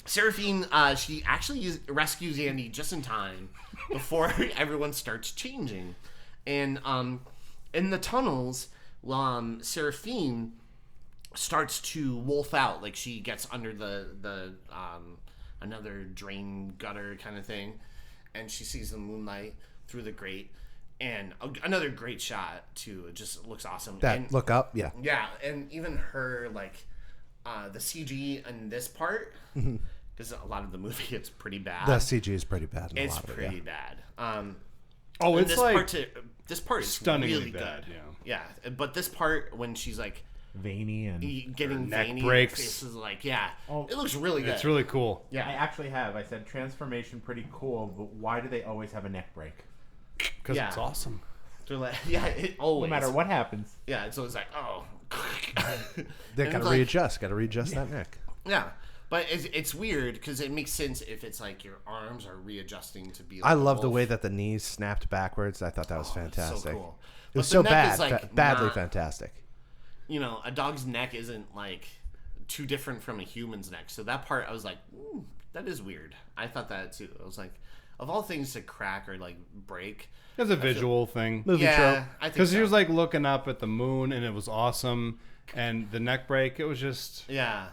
Seraphine, she actually rescues Andy just in time before everyone starts changing. And in the tunnels, Seraphine starts to wolf out. Like she gets under the another drain gutter kind of thing, and she sees the moonlight through the grate. And another great shot too. It just looks awesome. And, Look up. Yeah. yeah, and even her like the CG in this part, because a lot of the movie it's pretty bad. The CG is pretty bad. In a It's lot of it, pretty bad. Oh, and it's like this part is stunningly really bad, good. yeah. Yeah, but this part when she's like Veiny and getting neck veiny, breaks. her face is like, yeah, Oh. it looks really good. it's really cool. I yeah. actually have. I said transformation pretty cool, but why do they always have a neck break? Because Yeah. it's awesome. They're like, yeah, it No always. matter what happens. Yeah, it's always like, oh. They And gotta it's like- readjust. Gotta readjust that neck. Yeah, but it's weird because it makes sense if it's like your arms are readjusting to be. Like I a love the wolf. way that the knees snapped backwards. I thought that was Oh, it's so fantastic. cool. It was But so the neck is, bad, like, badly not- fantastic. You know, a dog's neck isn't like too different from a human's neck. So that part, I was like, that is weird. I thought that too. I was like, of all things to crack or like break. It's a visual thing. Movie Yeah, trope. I think Because so. she was like looking up at the moon, and it was awesome. And the neck break, it was just, Yeah.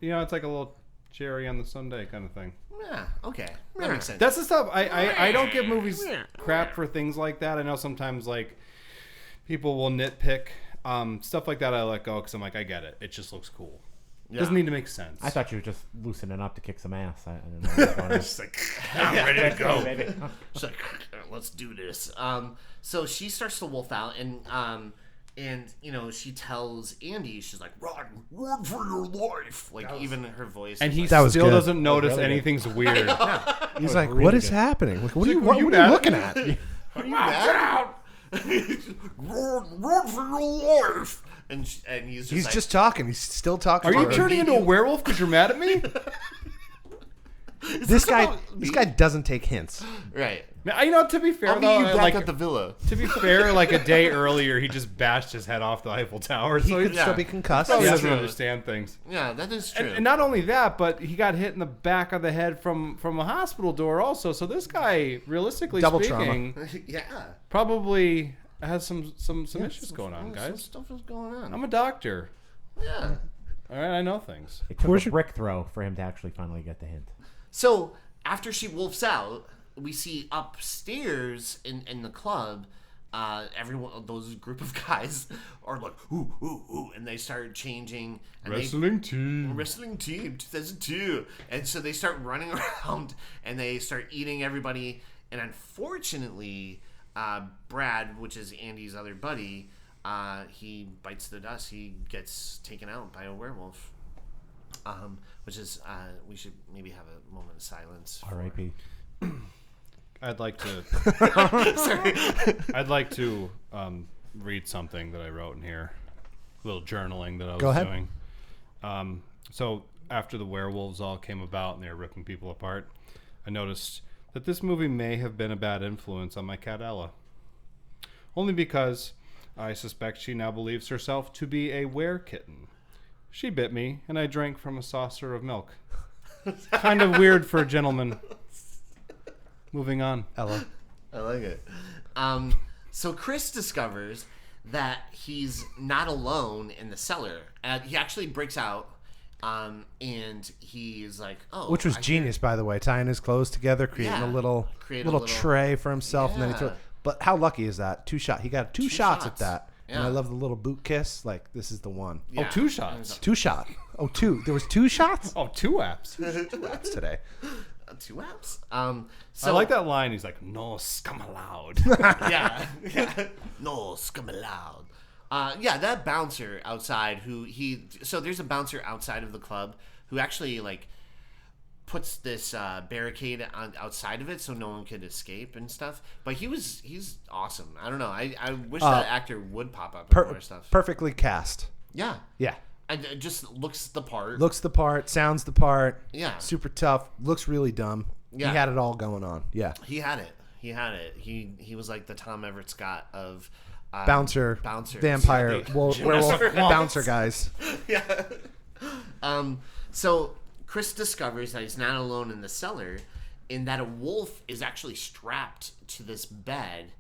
it's like a little cherry on the sundae kind of thing. Yeah. Okay. That makes sense. That's the stuff. I don't give movies crap for things like that. I know sometimes like people will nitpick stuff like that. I let go because I'm like, I get it. It just looks cool. Yeah. Doesn't need to make sense. I thought you were just loosening up to kick some ass. I didn't know what was going on. Just like, I'm ready to go. She's like, let's do this. So she starts to wolf out, and And, she tells Andy, she's like, run for your life. Like, even her voice. And he That was still good. doesn't notice really good. anything's weird. He's like, really what is good. happening? Like, what are you were you looking mad? at? Are you mad? run for your life. And he's He's like, just talking. He's still talking. Are to you her. turning into a werewolf because you're mad at me? This guy doesn't take hints. right. Now, to be fair, I'll meet though, you back like, at the villa. to be fair, like a day earlier, he just bashed his head off the Eiffel Tower, He so could he still be concussed. probably Yeah. doesn't True. understand things. Yeah, that is true. And not only that, but he got hit in the back of the head from a hospital door also. So this guy, realistically Double speaking, yeah. probably has some issues going on, Some guys. stuff is going on. I'm a doctor. Yeah. All right, I know things. It took Where's a your- brick throw for him to actually finally get the hint. So after she wolfs out, we see upstairs in the club, everyone, those group of guys are like, ooh, ooh, ooh, and they start changing. And Wrestling team. Wrestling team 2002. And so they start running around and they start eating everybody. And unfortunately, Brad, which is Andy's other buddy, he bites the dust. He gets taken out by a werewolf. Which is, we should maybe have a moment of silence. R.I.P. I'd like to. Sorry. I'd like to read something that I wrote in here. A little journaling that I was Go ahead. doing. So after the werewolves all came about and they were ripping people apart, I noticed that this movie may have been a bad influence on my cat Ella. Only because I suspect she now believes herself to be a were-kitten. She bit me, and I drank from a saucer of milk. Kind of weird for a gentleman. Moving on. Ella. I like it. So Chris discovers that he's not alone in the cellar. He actually breaks out, and he's like, "Oh," Which was I genius, by the way, tying his clothes together, creating Yeah. a little Create a little little- tray for himself, and then he threw Yeah. it. But how lucky is that? Two shot. He got two shots at shots. that. And Yeah. I love the little boot kiss. Like, this is the one. Yeah. Oh, 2 shots. Two shot. Oh, two. There was 2 shots? Oh, 2 apps. That's today. 2 apps. I like that line. He's like, "No, scum allowed." Yeah. No, scum allowed. Yeah, that bouncer outside so there's a bouncer outside of the club who actually like puts this barricade outside of it so no one could escape and stuff. But he's awesome. I don't know. I wish that actor would pop up in more stuff. Perfectly cast. Yeah. Yeah. And it just looks the part. Looks the part, sounds the part. Yeah. Super tough. Looks really dumb. Yeah. He had it all going on. Yeah. He had it. He was like the Tom Everett Scott of Bouncer. bouncers. Vampire. Yeah, Werewolf. Bouncer guys. Yeah. So Chris discovers that he's not alone in the cellar, and that a wolf is actually strapped to this bed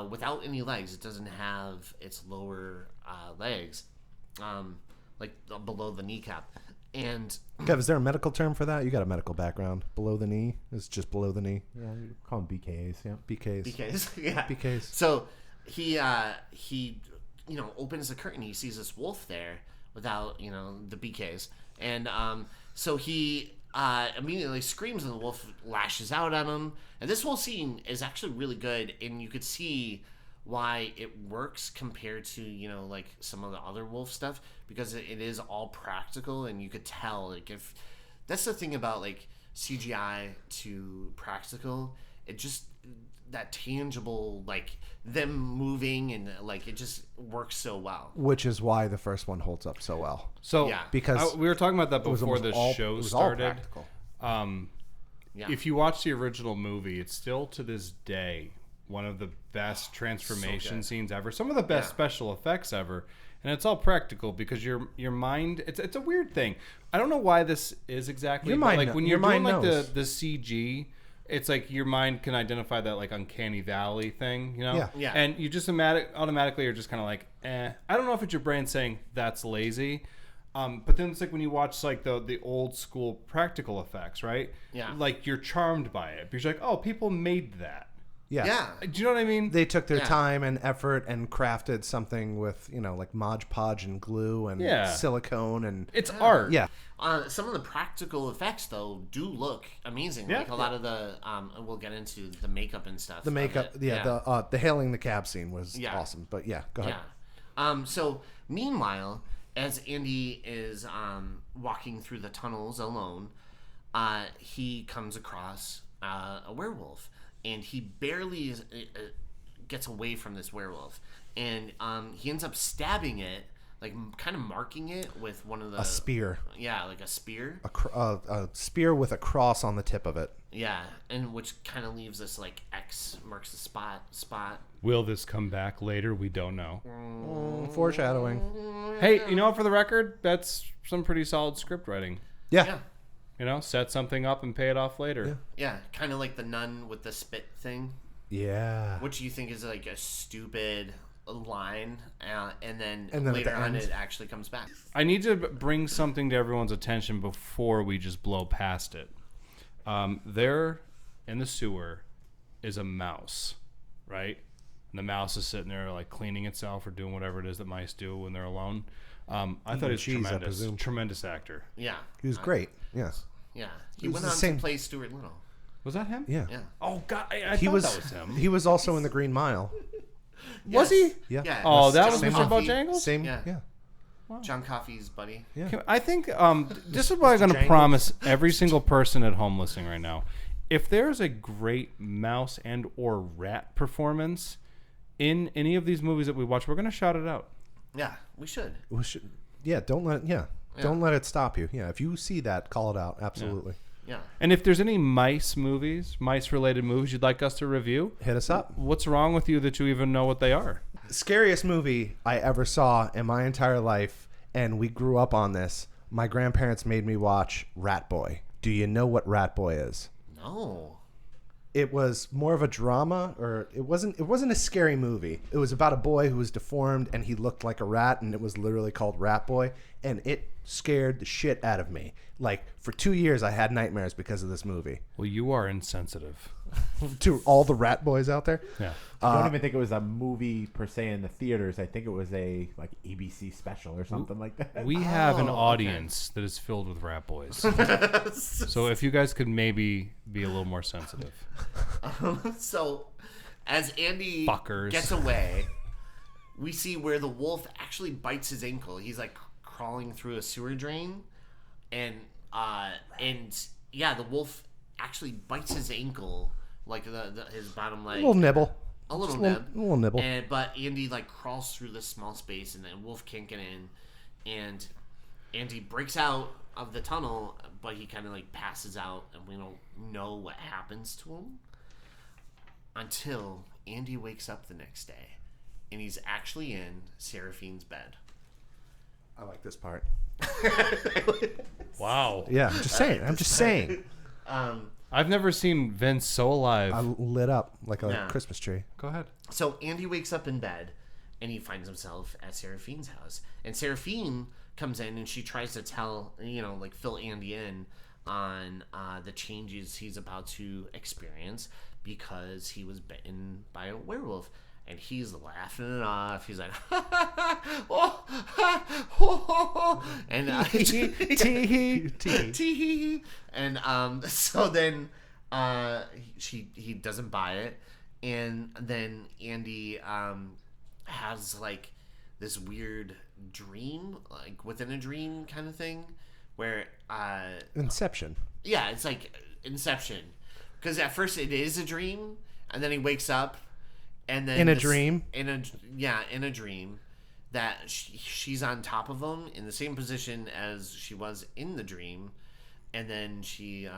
without any legs. It doesn't have its lower legs, like below the kneecap. And Kev, is there a medical term for that? You got a medical background. Below the knee? It's just below the knee. Yeah, you call them BKs. Yeah. BKs. BKs, yeah. BKs. So he opens the curtain. He sees this wolf there without the BKs, and so he immediately screams, and the wolf lashes out at him. And this whole scene is actually really good, and you could see why it works compared to like some of the other wolf stuff, because it is all practical, and you could tell like if that's the thing about like CGI to practical, it just that tangible like them moving and like it just works so well. Which is why the first one holds up so well. So Yeah. Because we were talking about that was before almost the all- show it was all started. practical. Yeah. If you watch the original movie, it's still to this day one of the best transformation good. scenes ever. Some of the best Yeah. special effects ever, and it's all practical because your mind. It's a weird thing. I don't know why this is exactly. Your but, mind like kno- when your you're doing mind like knows. the CG. It's like your mind can identify that like uncanny valley thing, Yeah. Yeah. And you just automatically are just kind of like, eh. I don't know if it's your brain saying that's lazy, but then it's like when you watch like the old school practical effects, right? Yeah. Like you're charmed by it because you're like, oh, people made that. Yeah. Yeah. Do you know what I mean? They took their Yeah. time and effort and crafted something with, like Mod Podge and glue and Yeah. silicone and It's art. yeah. Some of the practical effects though do look amazing. Yeah. Like a lot of the we'll get into the makeup and stuff. The makeup, of it. the hailing the cab scene was Yeah. awesome. But yeah, go ahead. Yeah. So meanwhile, as Andy is walking through the tunnels alone, he comes across a werewolf, and he barely gets away from this werewolf, and he ends up stabbing it, like kind of marking it with one of the... A spear. Yeah, like a spear. A spear with a cross on the tip of it. Yeah, and which kind of leaves this like X marks the spot. Will this come back later? We don't know. Foreshadowing. Hey, you know what? For the record, that's some pretty solid script writing. Yeah. You know, set something up and pay it off later. Yeah, kind of like the nun with the spit thing. Yeah. Which you think is like a stupid line, and then at later the on end, it actually comes back. I need to bring something to everyone's attention before we just blow past it. There in the sewer is a mouse, right? And the mouse is sitting there like cleaning itself or doing whatever it is that mice do when they're alone. I thought he was cheese, I tremendous. presume. Tremendous actor. Yeah. He was great. Yes. Yeah. He was went the on same- to play Stuart Little. Was that him? Yeah. Yeah. Oh God, I He thought was. that was him. He was also in the Green Mile. Was he? Yeah. Yeah. Oh, that was John Mr. Coffey. Bojangles? Same. Yeah. Yeah. John Coffey's buddy. Yeah. I think this is what I'm going to Jangles. promise every single person at home listening right now. If there's a great mouse and or rat performance in any of these movies that we watch, we're going to shout it out. Yeah, we should. We should, don't let. Don't let it stop you. Yeah. If you see that, call it out. Absolutely. Yeah. And if there's any mice-related movies you'd like us to review, Hit us up. what's wrong with you that you even know what they are? Scariest movie I ever saw in my entire life, and we grew up on this. My grandparents made me watch Rat Boy. Do you know what Rat Boy is? No. It was more of a drama, or it wasn't a scary movie. It was about a boy who was deformed and he looked like a rat, and it was literally called Rat Boy, and it scared the shit out of me. Like, for 2 years I had nightmares because of this movie. Well, you are insensitive. To all the rat boys out there. Yeah. I don't even think it was a movie per se in the theaters. I think it was a like ABC special or something like that. We have an okay. audience that is filled with rat boys. So if you guys could maybe be a little more sensitive. So, as Andy Fuckers. gets away, we see where the wolf actually bites his ankle. He's like crawling through a sewer drain, and the wolf actually bites his ankle, like his bottom leg. A little nibble. A little Just nib. a little nibble. But Andy like crawls through this small space, and then wolf can't get in, and Andy breaks out of the tunnel, but he kind of like passes out, and we don't know what happens to him until Andy wakes up the next day, and he's actually in Seraphine's bed. I like this part. Wow. Yeah, I'm just saying. I've never seen Vince so alive. I lit up like a Yeah. Christmas tree. Go ahead. So Andy wakes up in bed, and he finds himself at Seraphine's house. And Seraphine comes in, and she tries to tell, like fill Andy in on the changes he's about to experience because he was bitten by a werewolf. And he's laughing it off. He's like, and tee. And so then he doesn't buy it, and then Andy has like this weird dream, like within a dream kind of thing, where Inception. yeah, it's like Inception, because at first it is a dream, and then he wakes up. And then In a dream that she's on top of him in the same position as she was in the dream, and then she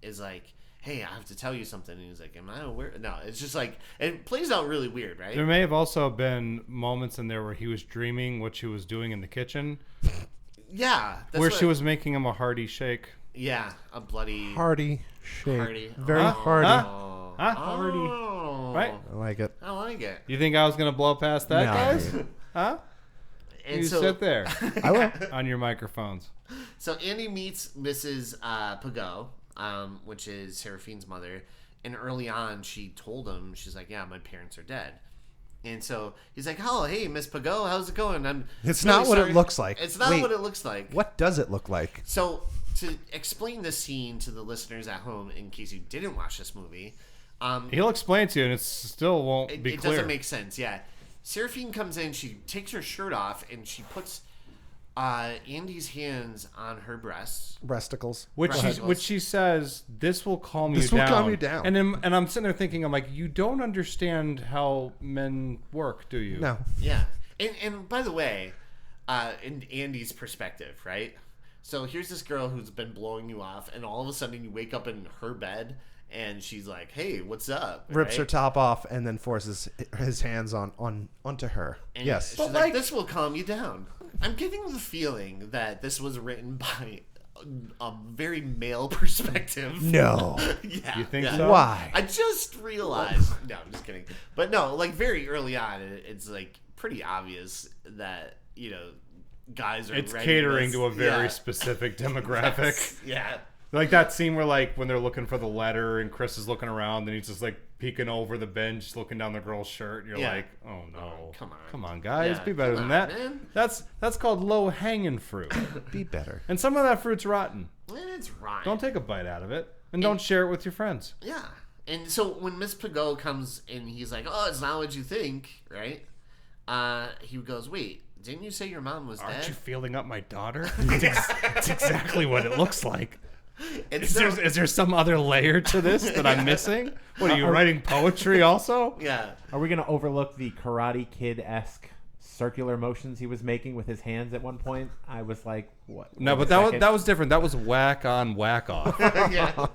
is like, hey, I have to tell you something, and he's like, am I aware? No, it's just like, it plays out really weird, right? There may have also been moments in there where he was dreaming what she was doing in the kitchen, Yeah, that's where what- she was making him a hearty shake. yeah, a bloody Hearty shake. Hearty. Very Oh. hearty. Oh, Huh? oh. Right? I like it. I like it. You think I was going to blow past that, No. guys? Huh? And You so, sit there I will. on your microphones. So Andy meets Mrs. Pagot, which is Seraphine's mother, and early on she told him, she's like, yeah, my parents are dead. And so he's like, oh, hey, Miss Pagot, how's it going? It's really not what it sorry. looks like. It's not Wait. what it looks like. What does it look like? So to explain this scene to the listeners at home, in case you didn't watch this movie, He'll explain to you, and it still won't be it clear. doesn't make sense, yeah. Seraphine comes in. She takes her shirt off and she puts Andy's hands on her breasts. Breasticles. Which she says, this will calm you down. This will calm you down. And I'm sitting there thinking, I'm like, you don't understand how men work, do you? No. Yeah. And by the way, in Andy's perspective, right? So here's this girl who's been blowing you off, and all of a sudden you wake up in her bed, and she's like, "Hey, what's up?" Rips her right? top off and then forces his hands onto her. And Yes. she's like, "This will calm you down." I'm getting the feeling that this was written by a very male perspective. No. Yeah. You think yeah. so? Why? I just realized. No, I'm just kidding. But no, like very early on, it's like pretty obvious that guys are. It's writing catering this. to a very Yeah. specific demographic. Yeah. Like that scene where, like, when they're looking for the letter and Chris is looking around and he's just like peeking over the bench, looking down the girl's shirt. And you're Yeah. like, oh no, come on. guys, Yeah, be better come than on, that. man. That's called low hanging fruit, Be better. and some of that fruit's rotten. It's right. Don't take a bite out of it, and don't share it with your friends. Yeah. And so when Miss Pagot comes and he's like, "Oh, it's not what you think," right? He goes, "Wait, didn't you say your mom was Aren't dead?" you feeling up my daughter? It's exactly what it looks like. And Is there some other layer to this that I'm missing? What are you Are- writing poetry also? yeah. Are we gonna overlook the Karate Kid-esque circular motions he was making with his hands at one point? I was like, what? No, wait but a second. that was different. That was whack on, whack off. Yeah.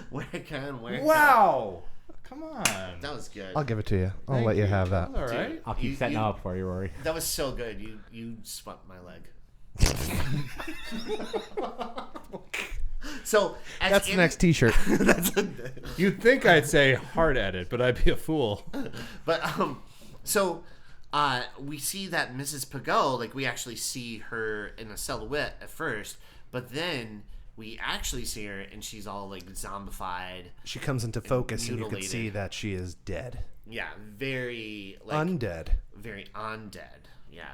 Whack on, whack on. Wow. Come on. That was good. I'll give it to you. I'll Thank let you you. have that. All right. I'll keep setting up for you, Rory. That was so good. You swept my leg. So as That's the Andy- next T-shirt. You'd think I'd say hard edit, but I'd be a fool. But so we see that Mrs. Pagot, like we actually see her in a silhouette at first, but then we actually see her and she's all like zombified. She comes into focus, and you can mutilated. see that she is dead, Yeah, very like undead. very undead. Yeah.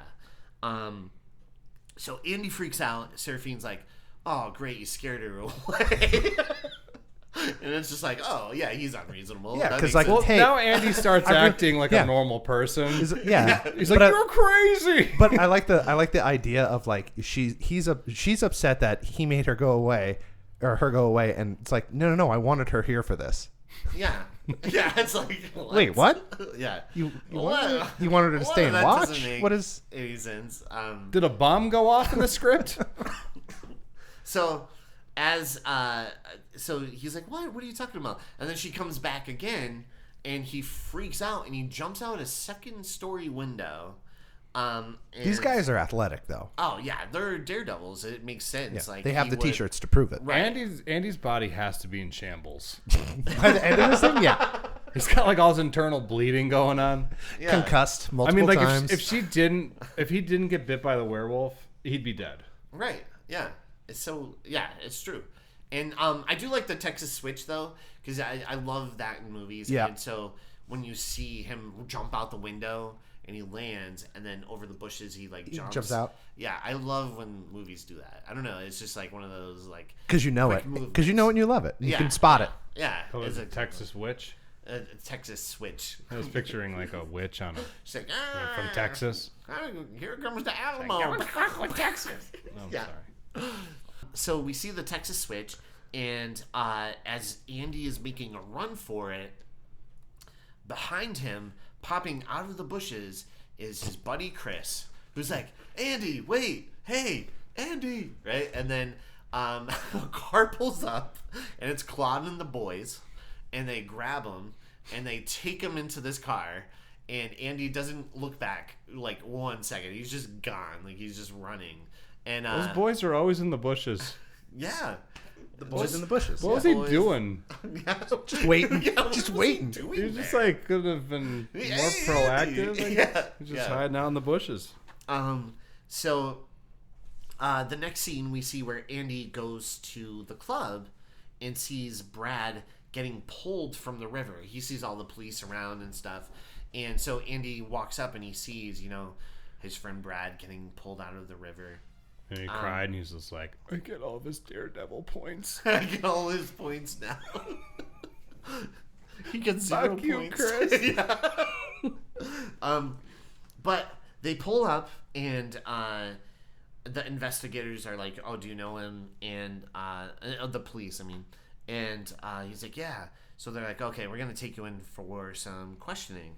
So Andy freaks out. Seraphine's like, "Oh, great, you scared her away." And it's just like, "Oh, yeah, he's unreasonable." Yeah, That 'cause, makes like, sense. Well, Hey, now Andy starts acting like yeah. a normal person. Yeah, He's like, but "You're crazy." but I like the idea of like she's upset that he made her go away, or her go away, and it's like no, I wanted her here for this. Yeah. Yeah, it's like, what? Wait, what? Yeah. You What? wanted her to stay and That watch? doesn't make What is? any sense? Did a bomb go off in the script? So so he's like, what are you talking about? And then she comes back again and he freaks out and he jumps out a second story window. And, These guys are athletic though. oh yeah, they're daredevils. It makes sense. Yeah, Like they have he the would- T-shirts to prove it. Right. Andy's body has to be in shambles. By the end of this thing, yeah, He's got like all his internal bleeding going on. Yeah. concussed I multiple mean, like times. if he didn't get bit by the werewolf, he'd be dead. Right. Yeah. It's true. And I do like the Texas switch though, because I love that in movies. Yeah. And so when you see him jump out the window and he lands, and then over the bushes he like jumps out. Yeah, I love when movies do that. I don't know. It's just like one of those like Because you know quick it. movements. Because you know it and you love it. You Yeah, can spot it. Yeah. Oh, It's is it Texas witch? a Texas switch. I was picturing like a witch on a She's like, from Texas. Here comes the Alamo. Texas. Oh, I'm Yeah. sorry. So we see the Texas switch, and as Andy is making a run for it, behind him, popping out of the bushes, is his buddy Chris, who's like, "Andy, wait, hey, Andy," right? And then a car pulls up, and it's Claude and the boys, and they grab him, and they take him into this car, and Andy doesn't look back like 1 second. He's just gone, like he's just running. And Those boys are always in the bushes. yeah. The boys in the bushes. What was he boys. doing? Just waiting. Yeah, what Just was waiting. he doing He was just there? like could have been more Hey, proactive. Andy. Like, Yeah, He's just yeah. hiding out in the bushes. So the next scene we see where Andy goes to the club and sees Brad getting pulled from the river. He sees all the police around and stuff. And so Andy walks up and he sees, his friend Brad getting pulled out of the river. And he cried, and he's just like, I get all of his daredevil points. I get all his points now. He gets 0 Fuck you, points. Chris. Yeah. But they pull up, and the investigators are like, "Oh, do you know him?" And the police, I mean, and he's like, "Yeah." So they're like, "Okay, we're gonna take you in for some questioning."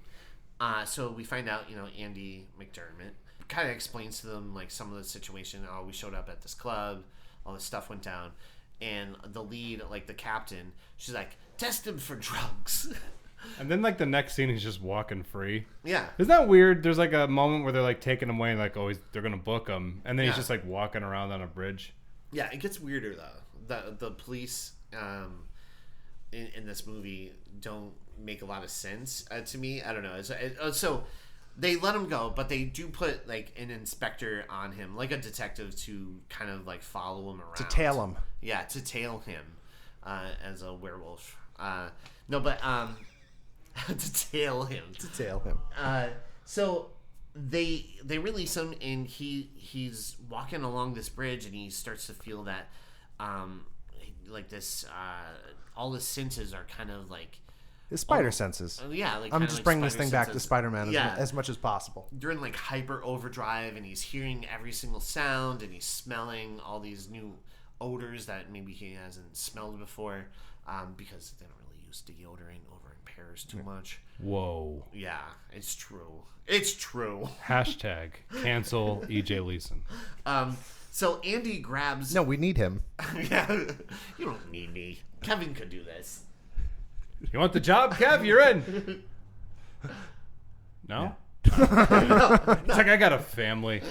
So we find out, Andy McDermott kind of explains to them like some of the situation. Oh, we showed up at this club, all this stuff went down, and the lead, like the captain, she's like, "Test him for drugs." And then like the next scene, he's just walking free. Yeah. Isn't that weird? There's like a moment where they're like taking him away, and like, oh, they're gonna book him, and then he's just like walking around on a bridge. Yeah, it gets weirder though. The police in this movie don't make a lot of sense to me. I don't know. So they let him go, but they do put like an inspector on him, like a detective, to kind of like follow him around. To tail him. Yeah, to tail him as a werewolf. No, but to tail him. To tail him. So they release him, and he's walking along this bridge, and he starts to feel that like this all his senses are kind of like His spider senses. Yeah, like I'm just bringing this thing back to Spider-Man as much as possible. You're in like hyper overdrive, and he's hearing every single sound, and he's smelling all these new odors that maybe he hasn't smelled before, because they don't really use deodorant over in Paris too much. Whoa. Yeah, it's true. It's true. Hashtag cancel E.J. Leeson. So Andy grabs... No, we need him. Yeah, you don't need me. Kevin could do this. You want the job, Kev? You're in. No? It's like, I got a family.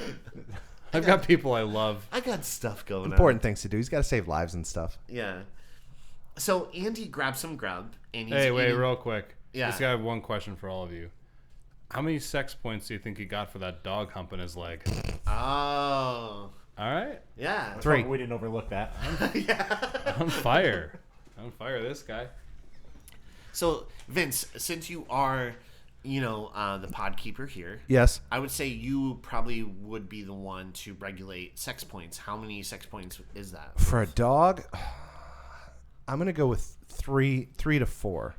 I've got people I love. I got stuff going on. Important things to do. He's got to save lives and stuff. Yeah. So Andy grabs some grub, and he's Wait, eating... real quick. Yeah. This guy have one question for all of you. How many sex points do you think he got for that dog humping his leg? Oh. All right. Yeah. 3. We didn't overlook that. Yeah. On fire. On fire, this guy. So, Vince, since you are, the pod keeper here, Yes. I would say you probably would be the one to regulate sex points. How many sex points is that? For a dog, I'm going to go with 3 to 4.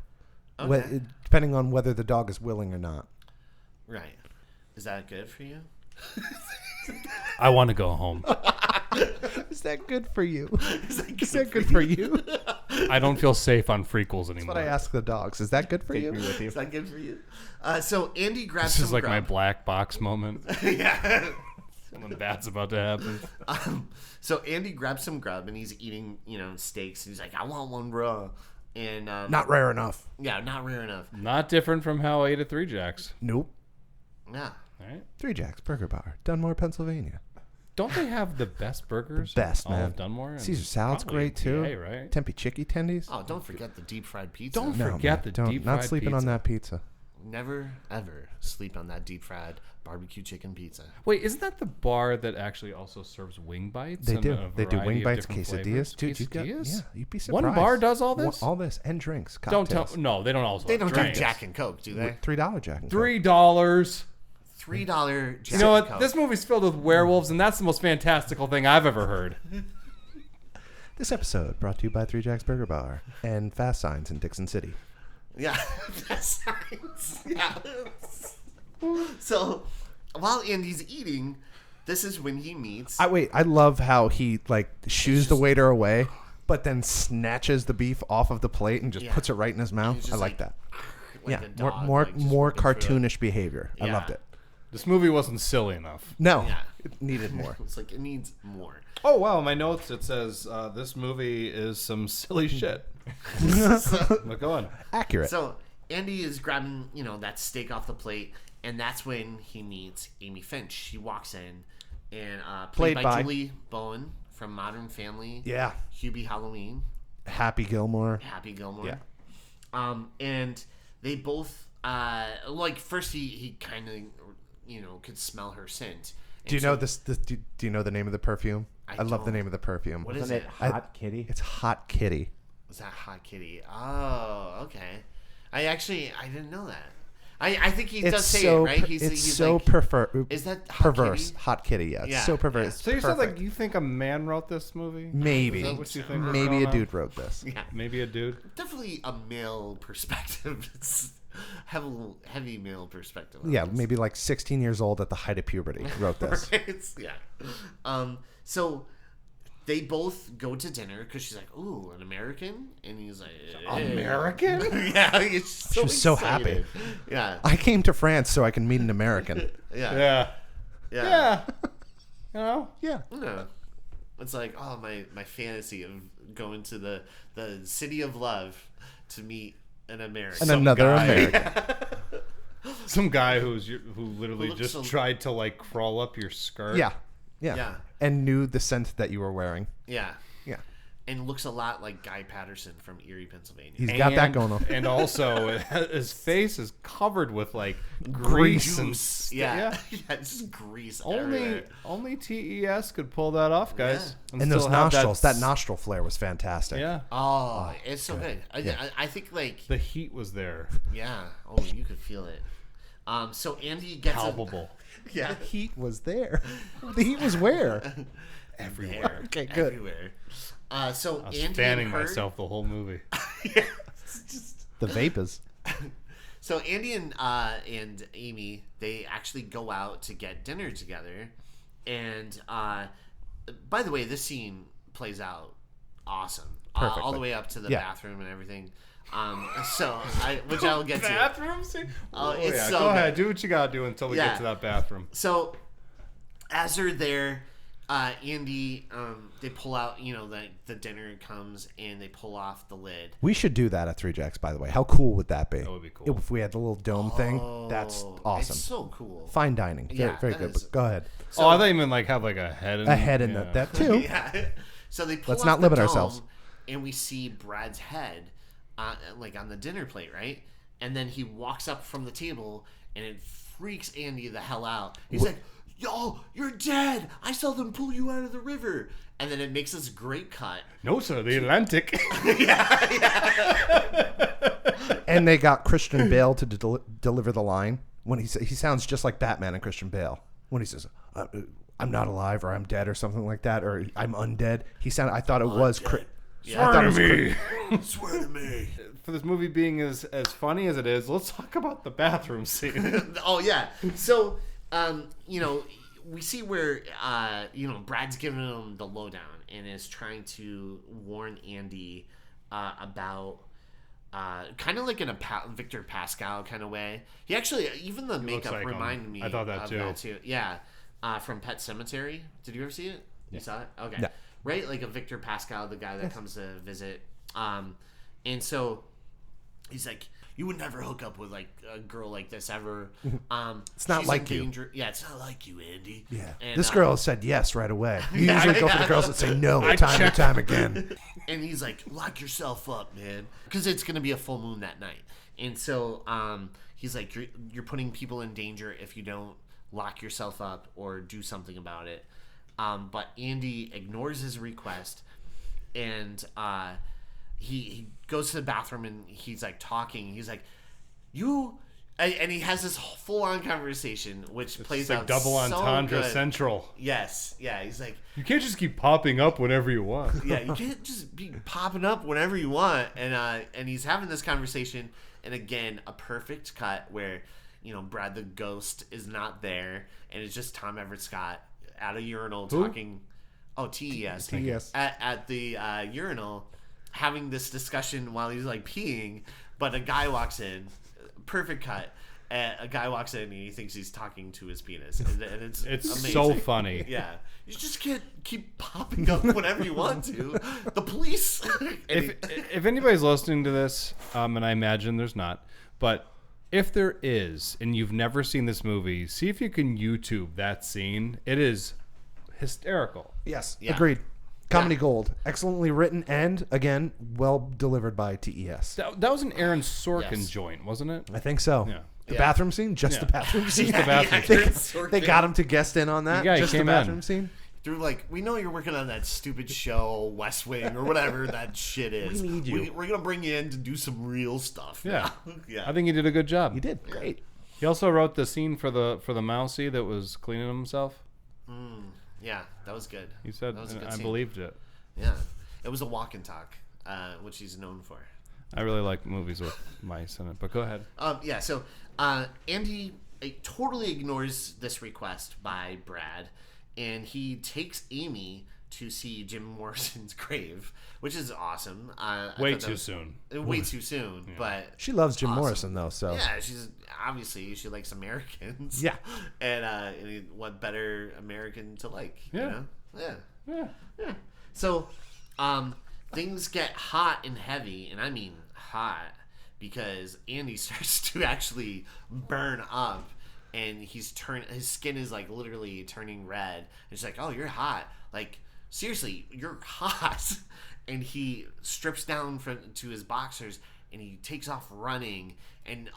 Okay. Depending on whether the dog is willing or not. Right. Is that good for you? I want to go home. Is that good for you? Is that good for you? I don't feel safe on FREAKQUELS anymore. That's what I ask the dogs. Is that good for Take you? me with you. Is that good for you? So Andy grabs This is some like my grub. black box moment. Yeah. Something bad's about to happen. So Andy grabs some grub, and he's eating, steaks. And he's like, "I want one raw." And Not rare enough. Yeah, not rare enough. Not different from how I ate at 3 Jacks. Nope. Yeah. All right. 3 Jacks Burger Bar, Dunmore, Pennsylvania. Don't they have the best burgers? The best, all man. of Dunmore? And Caesar salad's probably great too. PA, right? Tempe chicky tendies. Oh, don't forget the deep fried pizza. Don't No, forget man, the don't. deep Not fried sleeping on pizza. that pizza. Never ever sleep on that deep fried barbecue chicken pizza. Wait, isn't that the bar that actually also serves wing bites? They and do. a They do variety wing of bites, different quesadillas. flavors? Dude, you got, Quesadillas? yeah, you'd be surprised. One bar does all this? All this and drinks. Don't Cocktails. tell. No, they don't also. They have don't do drinks. Jack and Coke, do they? $3 Jack and Coke. $3. $3 Jack You know and what? Coke. This movie's filled with werewolves, and that's the most fantastical thing I've ever heard. This episode brought to you by 3 Jacks Burger Bar and Fast Signs in Dixon City. Yeah. That's nice. Yeah. So, while Andy's eating, this is when he meets... I love how he shoos the waiter away, but then snatches the beef off of the plate and just Yeah. puts it right in his mouth. He's I just like that. like Yeah, a dog, more just more looking through it. cartoonish behavior. I Yeah. loved it. This movie wasn't silly enough. No, Yeah. it needed more. It's like, it needs more. Oh, wow. In my notes, it says this movie is some silly shit. But go on. Accurate. So, Andy is grabbing, that steak off the plate, and that's when he meets Amy Finch. She walks in, and played by Julie Bowen from Modern Family. Yeah. Hubie Halloween. Happy Gilmore. Happy Gilmore. Yeah. And they both, first he kind of, could smell her scent. And Do you so- know this? Do you know the name of the perfume? I love the don't. name of the perfume. What is Isn't it? it Hot Kitty? It's Hot Kitty. Was that Hot Kitty? Oh, okay. I didn't know that. I think he does say it, right? It's so like, is that Hot perverse. Kitty? Hot Kitty, yeah. It's Yeah, so perverse. So you said Perfect. you think a man wrote this movie? Maybe. Is that what you think was Maybe going a on? dude wrote this. Yeah. Maybe a dude. Definitely a male perspective. heavy male perspective. On Yeah, this. maybe like 16 years old at the height of puberty wrote this. Right? Yeah. So they both go to dinner because she's like, "Ooh, an American," and he's like, "Hey." American? Yeah, he's so She was so excited. happy. Yeah, I came to France so I can meet an American. yeah, Yeah. yeah. Yeah. You know? Yeah. Yeah. It's like, oh, my fantasy of going to the city of love to meet an American. And another guy. American. Some guy who literally looks just so- tried to like crawl up your skirt. Yeah. Yeah. Yeah. And knew the scent that you were wearing. Yeah, Yeah. and looks a lot like Guy Patterson from Erie, Pennsylvania. He's got that going on. And also, his face is covered with like Grease. grease and Juice. Yeah, yeah, it's just grease everywhere. Only TES could pull that off, guys. And those still have nostrils, that nostril flare was fantastic. Yeah, Oh, it's so good. Yeah. I think like the heat was there, yeah. Oh, you could feel it. So Andy gets palpable. Yeah, The heat was there. The heat was where? everywhere. Okay, good. Everywhere. So I was Andy fanning and her, myself the whole movie. Yeah, it's just The vapors. so Andy and Amy, they actually go out to get dinner together, and by the way, this scene plays out awesome, all Perfectly. the way up to the Yeah. bathroom and everything. Which I will get to. Bathroom scene. Oh, Oh, it's yeah. so Go ahead, good. do what you gotta do until we Yeah. get to that bathroom. So as they're there, Andy, they pull out, the dinner comes and they pull off the lid. We should do that at Three Jacks, by the way. How cool would that be? That would be cool. If we had the little dome thing, that's Oh, awesome. It's so cool. Fine dining. Very, Yeah, very that good. is- But go ahead. So, Oh, I thought you meant like have like a head in A head in yeah. that too. Yeah. So they pull Let's off not the limit dome, ourselves. and we see Brad's head, like on the dinner plate, right? And then he walks up from the table, and it freaks Andy the hell out. He's like, "Yo, you're dead! I saw them pull you out of the river." And then it makes this great cut. No, sir, the Atlantic. And they got Christian Bale to deliver the line when he sounds just like Batman and Christian Bale when he says, "I'm not alive," or "I'm dead," or something like that, or "I'm undead." I thought it was. Yeah. I thought it was me. Swear to me. For this movie being as funny as it is, let's talk about the bathroom scene. Oh yeah. So, we see where Brad's giving him the lowdown and is trying to warn Andy about kind of like in a Victor Pascal kind of way. He actually, even the makeup like him. reminded me. I thought that of too. That too. Yeah. From Pet Sematary. Did you ever see it? You saw it? Okay. Yeah. Right, like a Victor Pascal, the guy that comes to visit. And so he's like, "You would never hook up with like a girl like this ever. It's not she's like in you." danger." Yeah, it's not like you, Andy. Yeah. And, This girl said yes right away. You Yeah, usually go for the yeah. girls that say no I time and checked. time again. And he's like, "Lock yourself up, man," because it's gonna be a full moon that night. And so he's like, "You're putting people in danger if you don't lock yourself up or do something about it." But Andy ignores his request, and he goes to the bathroom and he's like talking. He's like, and he has this full-on conversation, which plays It's like out double so entendre good. central. Yes, yeah. He's like, You can't just keep popping up whenever you want. yeah, you can't just be popping up whenever you want. And he's having this conversation, and again, a perfect cut where Brad the ghost is not there, and it's just Tom Everett Scott at a urinal talking. Oh, TES. TES. At the urinal, having this discussion while he's like peeing, but a guy walks in. Perfect cut. A guy walks in and he thinks he's talking to his penis, and it's amazing. so funny. Yeah, you just can't keep popping up whenever you want to. The police. If anybody's listening to this, and I imagine there's not, but if there is, and you've never seen this movie, see if you can YouTube that scene. It is hysterical. Yes, Yeah. agreed. Comedy Yeah. gold. Excellently written and, again, well delivered by TES. That was an Aaron Sorkin Yes. joint, wasn't it? I think so. Yeah. The Yeah. bathroom scene? Just the Yeah. bathroom scene? Just the bathroom Yeah, They got him to guest in on that? Yeah, he Just the came bathroom in. scene? They're like, "We know you're working on that stupid show, West Wing, or whatever that shit is. We need you." We're gonna bring you in to do some real stuff." Yeah. now." Yeah. I think he did a good job. You did. Great. He also wrote the scene for the mousey that was cleaning himself. Yeah, that was good. He said, that was a good I scene. believed it. Yeah, it was a walk and talk, which he's known for. I really like movies with mice in it, but go ahead. Yeah, so Andy totally ignores this request by Brad, and he takes Amy to see Jim Morrison's grave, which is awesome. Way too soon. Way too soon, but She loves Jim awesome. Morrison though, so Yeah, she's obviously she likes Americans. Yeah. And what better American to like? Yeah. You know? Yeah. So, things get hot and heavy, and I mean hot, because Andy starts to actually burn up, and his skin is like literally turning red. And she's like, "Oh, you're hot! Like seriously, you're hot!" And he strips down to his boxers, and he takes off running. And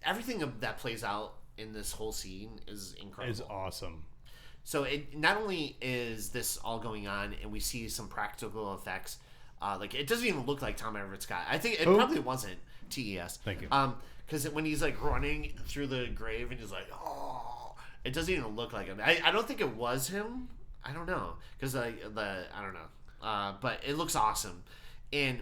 everything that plays out in this whole scene is incredible. It's awesome. So it not only is this all going on, and we see some practical effects, like it doesn't even look like Tom Everett Scott. I think it probably wasn't TES. Thank you. Because when he's like running through the grave and he's like, oh, it doesn't even look like him. I don't think it was him. I don't know, because I don't know. But it looks awesome. And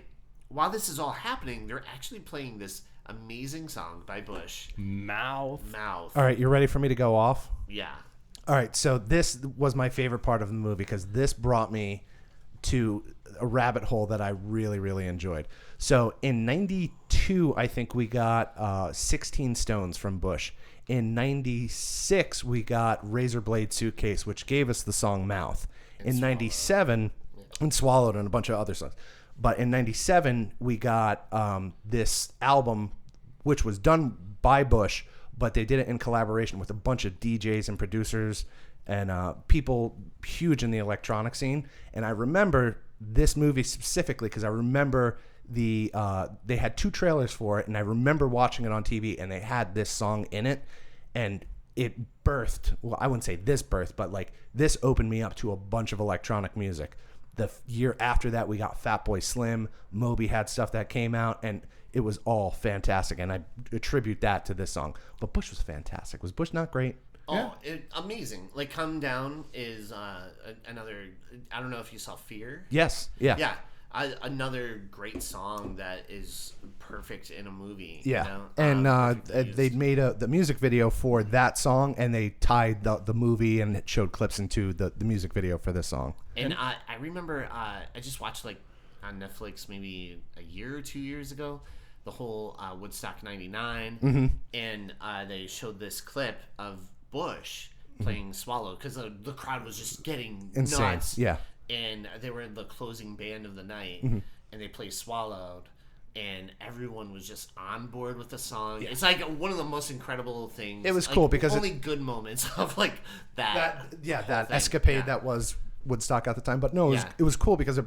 while this is all happening, they're actually playing this amazing song by Bush. Mouth. All right, you ready for me to go off? Yeah. All right, so this was my favorite part of the movie because this brought me to a rabbit hole that I really, really enjoyed. So in 92, I think we got 16 Stones from Bush. In 96, we got Razor Blade Suitcase, which gave us the song Mouth. In 97, and Swallowed and a bunch of other songs. But in 97, we got this album, which was done by Bush, but they did it in collaboration with a bunch of DJs and producers and people huge in the electronic scene. And I remember this movie specifically because I remember they had 2 trailers for it, and I remember watching it on TV, and they had this song in it, and it birthed. Well, I wouldn't say this birthed, but like this opened me up to a bunch of electronic music. The year after that, we got Fatboy Slim. Moby had stuff that came out, and it was all fantastic, and I attribute that to this song. But Bush was fantastic. Was Bush not great? Oh, amazing. Like, Come Down is another, I don't know if you saw Fear. Yes. Yeah. Yeah. Another great song that is perfect in a movie. Yeah. You know? And they made the music video for that song, and they tied the movie and it showed clips into the music video for this song. And I remember I just watched, like, on Netflix maybe a year or 2 years ago, the whole Woodstock 99, and they showed this clip of Bush playing Swallow, because the crowd was just getting Insane. nuts. Yeah. And they were in the closing band of the night, and they played Swallowed, and everyone was just on board with the song. It's like one of the most incredible things. It was like, cool because only good moments of like that escapade that was Woodstock at the time. But no, it was cool because it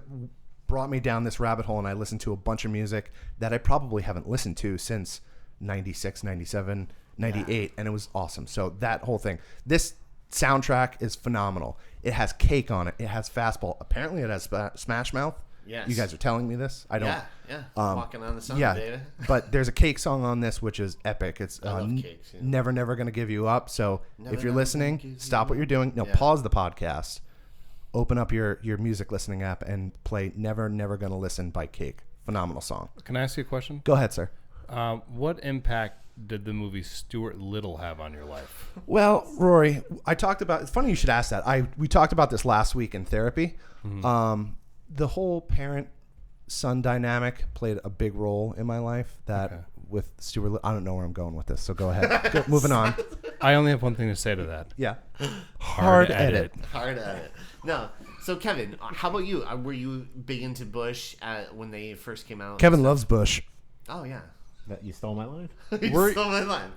brought me down this rabbit hole, and I listened to a bunch of music that I probably haven't listened to since 96, 97, 98, and it was awesome. So that whole thing, this soundtrack is phenomenal. It has Cake on it. It has Fastball. Apparently, it has Smash Mouth. Yes. You guys are telling me this. I don't. Yeah. Walking on the sun, baby. But there's a Cake song on this, which is epic. It's I love Cakes, yeah. Never, Never Gonna Give You Up. So if you're listening, stop what you're doing. No, Yeah. pause the podcast. Open up your music listening app and play Never, Never Gonna Listen by Cake. Phenomenal song. Can I ask you a question? Go ahead, sir. What impact did the movie Stuart Little have on your life? Well, Rory, I talked about. It's funny you should ask that. We talked about this last week in therapy. The whole parent-son dynamic played a big role in my life. With Stuart Little, I don't know where I'm going with this, so go ahead. Moving on. I only have one thing to say to that. Yeah. Hard edit. Hard edit. No. So Kevin, how about you? Were you big into Bush when they first came out? Kevin loves Bush. Oh yeah. That you stole my line? You stole my line.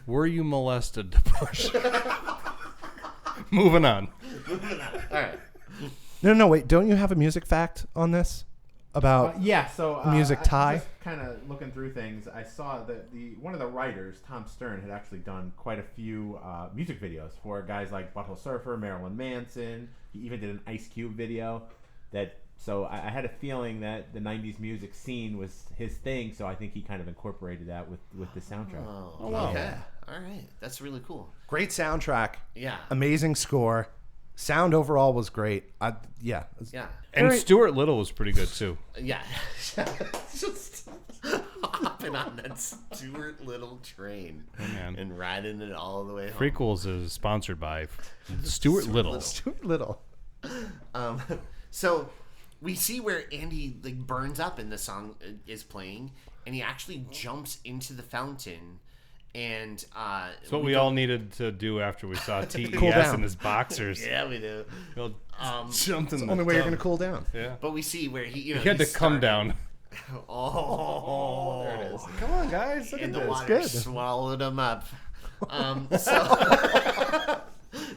Were you molested to Bush? Moving on. All right. No, wait. Don't you have a music fact on this about So music tie? Just kind of looking through things, I saw that one of the writers, Tom Stern, had actually done quite a few music videos for guys like Butthole Surfer, Marilyn Manson. He even did an Ice Cube video. So I had a feeling that the 90s music scene was his thing, so I think he kind of incorporated that with the soundtrack. Oh, wow. Okay. All right. That's really cool. Great soundtrack. Yeah. Amazing score. Sound overall was great. Yeah. Yeah. And Stuart Little was pretty good too. Yeah. Just hopping on that Stuart Little train and riding it all the way home. Freakquels is sponsored by Stuart Little. Stuart Little. So we see where Andy like burns up and the song is playing, and he actually jumps into the fountain. And That's what we all needed to do after we saw TES down. in his boxers. Yeah, we do. Jumped in the Only way you're tub. going to cool down. Yeah. But we see where he He had to come down. Oh, there it is. Come on, guys. Look And at the this. water good. swallowed him up.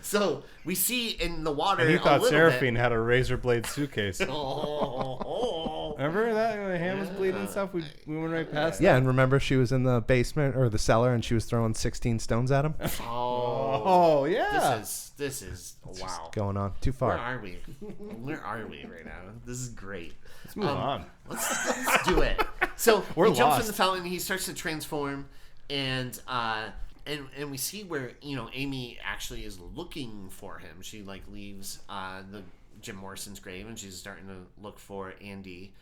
So we see in the water. And he thought a little Seraphine bit. had a razor blade suitcase. Oh. Remember that when the hand was bleeding and stuff? We went right past Yeah, and remember she was in the basement or the cellar and she was throwing 16 stones at him? Oh, yeah. This is wow. Going on too Where far. are we? Where are we right now? This is great. Let's move on. Let's do it. So We're he jumps in lost. the fountain. He starts to transform, and we see where Amy actually is looking for him. She like leaves the Jim Morrison's grave, and she's starting to look for Andy.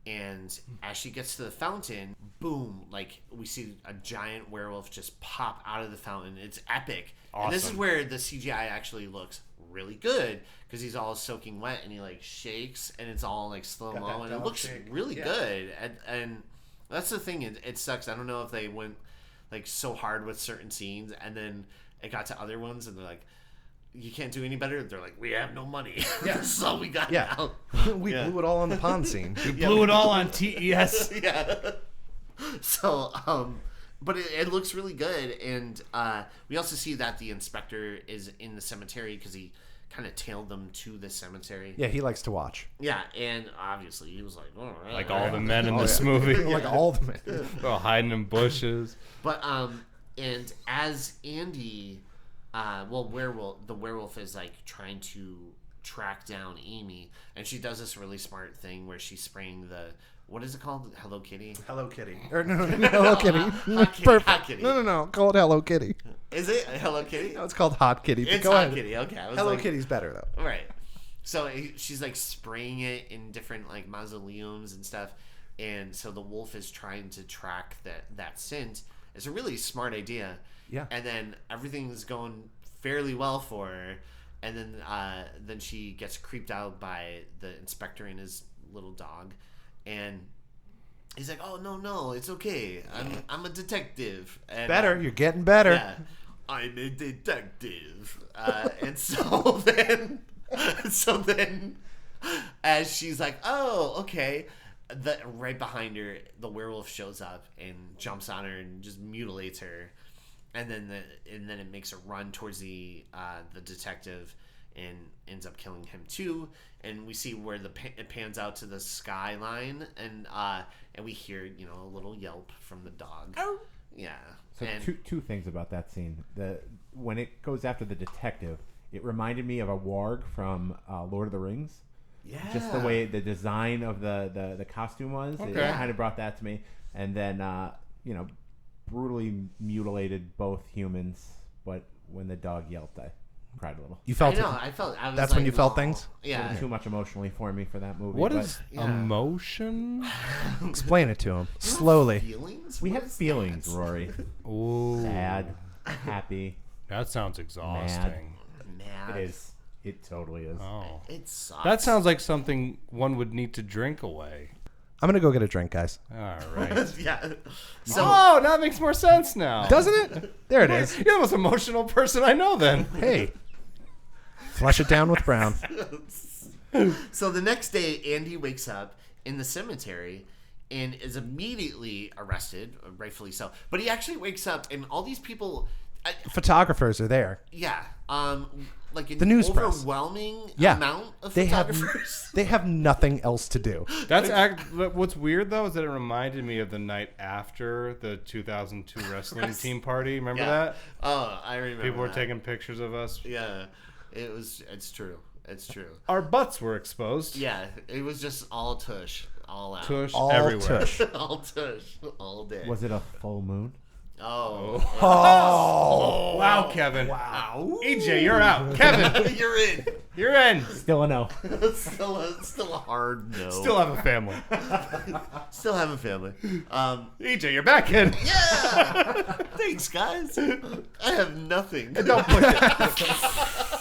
And as she gets to the fountain, boom! Like we see a giant werewolf just pop out of the fountain. It's epic. And this is Awesome. where the CGI actually looks really good because he's all soaking wet and he like shakes and it's all like slow mo and it looks really good. And that's the thing. It sucks. I don't know if they went like so hard with certain scenes and then it got to other ones and they're like, you can't do any better. They're like, we have no money. Yeah, so we got Yeah. We blew it all on the pond scene. Blew it all on TES. yeah. So, but it looks really good, and we also see that the inspector is in the cemetery because he kind of tailed them to the cemetery. Yeah, he likes to watch. Yeah, and obviously he was like, all right, Like all the men in this movie. Like all the men. All hiding in bushes. But and as Andy, the werewolf is like trying to track down Amy, and she does this really smart thing where she's spraying the. What is it called? Hello Kitty? Hello Kitty. Or no, Hello Kitty. Hot Kitty. Perfect. Hot Kitty. No. Call it Hello Kitty. Is it Hello Kitty? No, it's called Hot Kitty. but It's go Hot ahead. Kitty. Okay. I was Hello like, Kitty's better though. Right. So she's like spraying it in different like mausoleums and stuff, and so the wolf is trying to track that scent. It's a really smart idea. Yeah. And then everything's going fairly well for her, and then she gets creeped out by the inspector and his little dog, and he's like, "Oh no, it's okay. I'm a detective." And, Better. You're getting better. Yeah, I'm a detective. And so then, as she's like, "Oh, okay," right behind her, the werewolf shows up and jumps on her and just mutilates her, and then it makes a run towards the detective and ends up killing him too. And we see where it pans out to the skyline, and we hear a little yelp from the dog. Oh, yeah. So And two things about that scene. When it goes after the detective, it reminded me of a warg from Lord of the Rings. yeah, Just the way the design of the costume was, it Okay. kind of brought that to me. And then brutally mutilated both humans. But when the dog yelped, I cried a little. You I felt know. it. I felt. I was That's like, when you felt "Oh." things? Yeah. Too much emotionally for me for that movie. What but is yeah. emotion? Explain it to him slowly. Feelings? we What have is feelings, that? Rory. Ooh. Sad, happy. That sounds exhausting. Mad. It is. It totally is. Oh. It sucks. That sounds like something one would need to drink away. I'm gonna go get a drink, guys. All right. yeah. So Oh, that makes more sense now. Doesn't it? There it is. You're the most emotional person I know then. Hey. Flush it down with brown. so the next day, Andy wakes up in the cemetery and is immediately arrested, rightfully so. But he actually wakes up, and all these people, Photographers are there. like an The news press. overwhelming Yeah. amount of They have photographers. they have nothing else to do. What's weird though is that it reminded me of the night after the 2002 wrestling team party. Remember Yeah. that? Oh, I remember. People were that. taking pictures of us. Yeah, it's true. It's true. Our butts were exposed. Yeah, it was just all tush, all out. Tush All everywhere. tush. all tush, all day. Was it a full moon? Oh. Oh. Wow, Kevin. Wow. AJ, you're out. Kevin, You're in. you're in. Still a no. Still a hard no. Still have a family. Still have a family. AJ, you're back in. Yeah. Thanks, guys. I have nothing. Don't push it.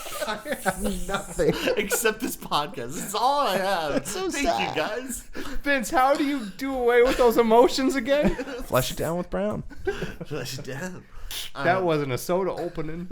Nothing. Except this podcast. It's all I have. so Thank sad. you, guys. Vince, how do you do away with those emotions again? Flush it down with brown. Flush it down. That wasn't a soda opening.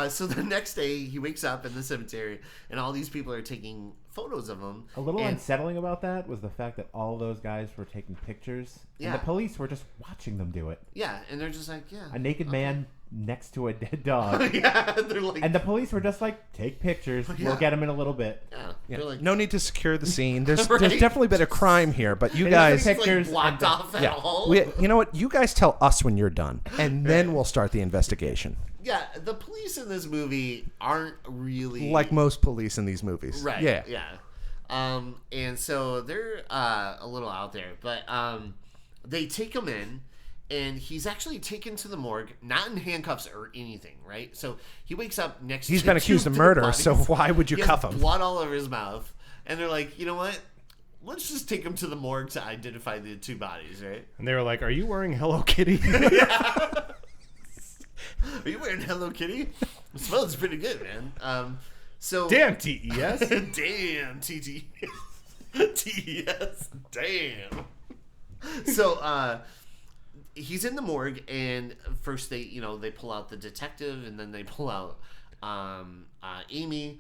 So the next day, he wakes up in the cemetery, and all these people are taking photos of him. A little and, unsettling about that was the fact that all those guys were taking pictures, Yeah. and the police were just watching them do it. Yeah, and they're just like, yeah. A naked man next to a dead dog. Yeah, they're like, And the police were just like, take pictures. Yeah. We'll get them in a little bit. yeah, Yeah. they're like, No need to secure the scene. There's Right. definitely been a crime here, but you They guys, just it's pictures like blocked and- off at yeah, all. you know what? You guys tell us when you're done, and then we'll start the investigation. Yeah, the police in this movie aren't really Like most police in these movies, right. Yeah. And so they're a little out there, but they take him in. And he's actually taken to the morgue, not in handcuffs or anything, right? So he wakes up next. He's to been accused two of dead murder, bodies. so why would you He cuff has him? blood all over his mouth, and they're like, you know what? Let's just take him to the morgue to identify the two bodies, right? And they were like, "Are you wearing Hello Kitty?" Are you wearing Hello Kitty? It smells pretty good, man. So Damn TES. damn TT, TES, damn. So he's in the morgue, and first they pull out the detective, and then they pull out Amy,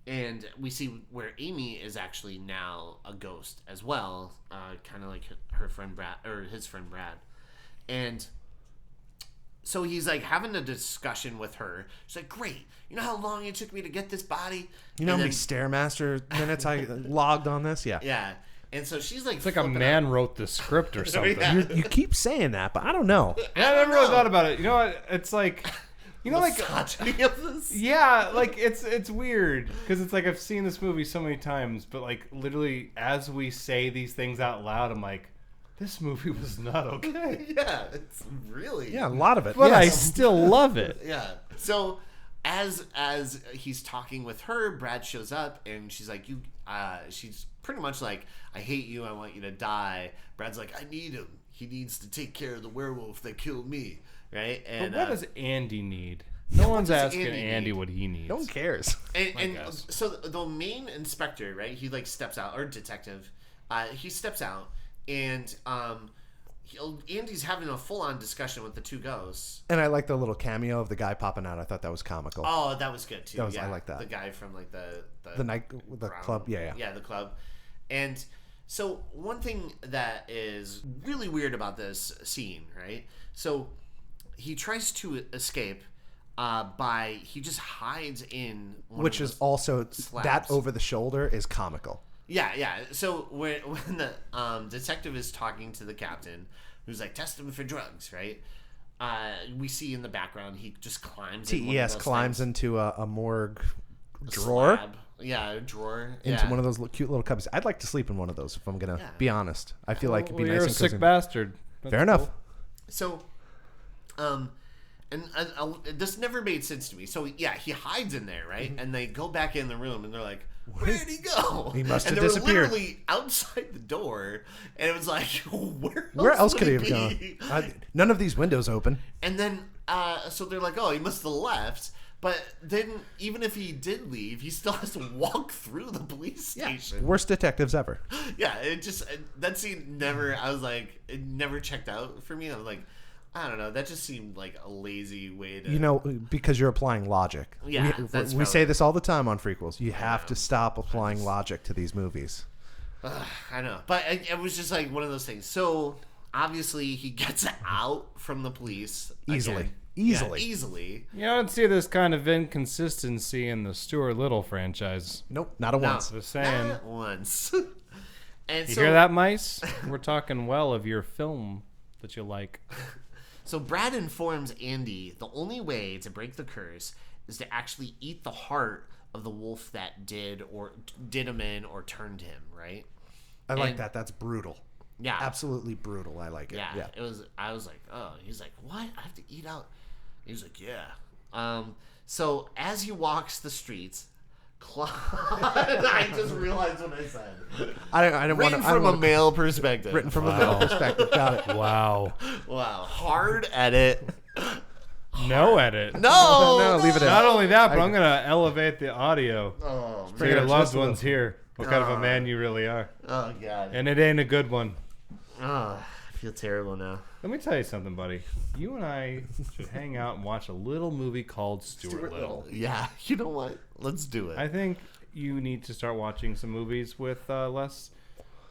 and we see where Amy is actually now a ghost as well, kind of like her friend Brad, or his friend Brad, and so he's like having a discussion with her. She's like, "Great, you know how long it took me to get this body? You know how And many then- Stairmaster minutes I logged on this? Yeah. yeah." And so she's like, It's like a man wrote the script or something. Yeah. You keep saying that, but I don't know. Yeah, I never really thought about it. You know what? It's like, you know, like, misogyny of this. yeah, like it's weird because it's like I've seen this movie so many times, but like literally as we say these things out loud, I'm like, this movie was not okay. Yeah, it's really Yeah, a lot of it. But I yes. still love it. Yeah. So as he's talking with her, Brad shows up, and she's like, she's pretty much like, I hate you, I want you to die. Brad's like, I need him. He needs to take care of the werewolf that killed me. Right? But And what does Andy need? No one's does asking Andy Andy need? what he needs. No one cares. and guess. so the main inspector, right? He like steps out, or detective. He steps out, and Andy's having a full-on discussion with the two ghosts. And I like the little cameo of the guy popping out. I thought that was comical. Oh, that was good too. I like that. The guy from like the The club, yeah. Yeah, the club. And so one thing that is really weird about this scene, right? So he tries to escape he just hides in one Which of is those also slabs. that over the shoulder is comical. Yeah. So when the detective is talking to the captain, who's like, test him for drugs, right? We see in the background he just climbs. in one of TES those climbs things. into a morgue drawer. Slab. Yeah, a drawer. Into one of those cute little cubbies. I'd like to sleep in one of those if I'm gonna be honest. I feel like it'd be Well, nice you're a and sick cozy. bastard. That's Fair enough. cool. So, and this never made sense to me. So yeah, he hides in there, right? And they go back in the room, and they're like, "Where'd he go? He must and have they disappeared. Were literally outside the door, and it was like, Where else could he would have be? gone? None of these windows open. And then, so they're like, "Oh, he must have left." But then, even if he did leave, he still has to walk through the police station. Worst detectives ever. Yeah, it just that scene never. I was like, it never checked out for me. I was like, I don't know. That just seemed like a lazy way to. You know, because you're applying logic. Yeah, we that's say probably- this all the time on Freakquels. You have to stop applying logic to these movies. I know, but it was just like one of those things. So obviously, he gets out from the police Easily. again. Easily. Yeah, easily. You don't see this kind of inconsistency in the Stuart Little franchise. Nope, not a once. Just saying. Not once. And You so, hear that, mice? We're talking well of your film that you like. So Brad informs Andy the only way to break the curse is to actually eat the heart of the wolf that did him in or turned him, right? I like And- that. That's brutal. Yeah. Absolutely brutal. I like it. Yeah. It was. I was like, oh. He's like, what? I have to eat out. He's like, yeah. So as he walks the streets, Claude. I just realized what I said. I don't want Written from a male perspective. Written from a male perspective. Got it. Wow. Wow. Hard edit. No edit. No. No, leave it in. Not only that, but I'm gonna elevate the audio Oh, for man. your loved ones here. What kind of a man you really are, Oh, God. and it ain't a good one. Oh, I feel terrible now. Let me tell you something, buddy. You and I should hang out and watch a little movie called Stuart Little. Yeah. You know what? Let's do it. I think you need to start watching some movies with less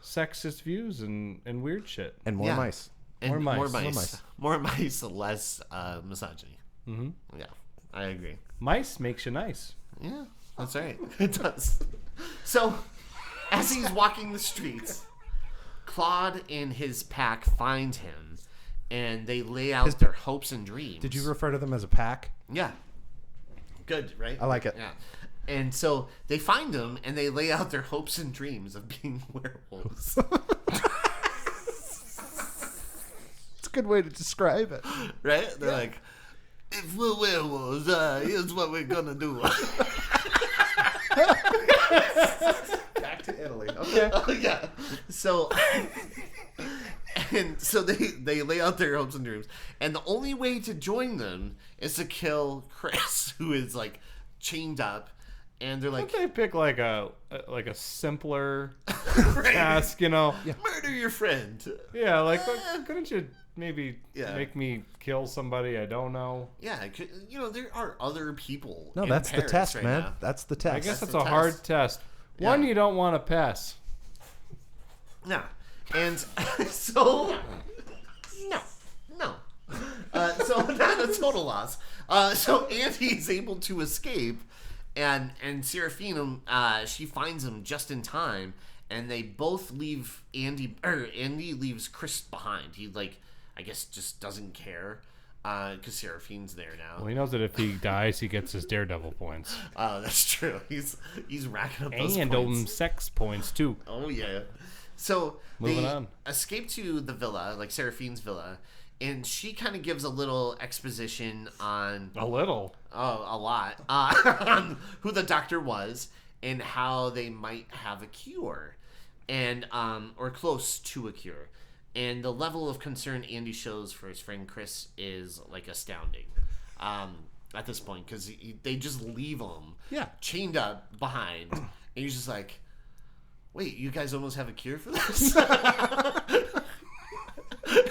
sexist views and weird shit. And more mice. And more mice. More More mice. More mice, less misogyny. Mm-hmm. Yeah. I agree. Mice makes you nice. Yeah. That's right. It does. So, as he's walking the streets, Claude and his pack find him, and they lay out their hopes and dreams. Did you refer to them as a pack? Yeah. Good, right? I like it. Yeah. And so they find him, and they lay out their hopes and dreams of being werewolves. It's a good way to describe it. Right? They're like, if we're werewolves, here's what we're gonna do. Back to Italy. Okay. Yeah. So, and so they lay out their hopes and dreams, and the only way to join them is to kill Chris, who is like chained up, and they're like, Don't they pick like a simpler right? task, you know? Murder your friend. Yeah, like couldn't you maybe Yeah. make me kill somebody I don't know? Yeah, you know there are other people. No, in that's the Paris test, right man. now. That's the test. I guess That's it's the a hard test. test. One Yeah. you don't want to pass. Yeah, and so no. So not a total loss. So Andy is able to escape, and Seraphina, she finds him just in time, and they both leave Andy leaves Chris behind. He I guess just doesn't care, because Seraphine's there now. Well, he knows that if he dies, he gets his Daredevil points. Oh, that's true. He's racking up those And points. sex points, too. Oh yeah. So Moving they on. escape to the villa, like Seraphine's villa, and she kind of gives a little exposition on A little. a lot on who the doctor was and how they might have a cure, and or close to a cure, and the level of concern Andy shows for his friend Chris is like astounding. At this point, because they just leave him chained up behind, and he's just like, wait, you guys almost have a cure for this?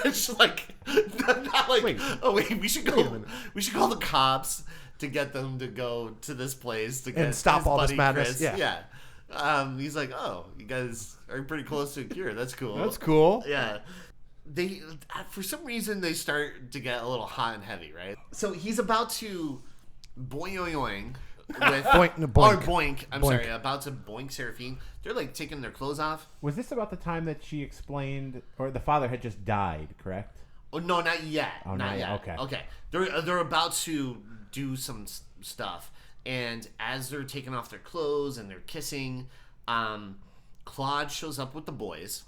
It's like, not like, oh wait, we should call the cops to get them to go to this place to get And stop his all this buddy madness. Chris. Yeah. He's like, oh, you guys are pretty close to a cure. That's cool. That's cool. Yeah. They, for some reason, they start to get a little hot and heavy, right? So he's about to boing with Boink, no, or boink. boink. I'm Boink. sorry, about to boink Seraphine. They're like taking their clothes off. Was this about the time that she explained, or the father had just died, correct? Oh no, not yet. Oh, not yet. Okay. Okay. They're about to do some stuff, and as they're taking off their clothes and they're kissing, Claude shows up with the boys.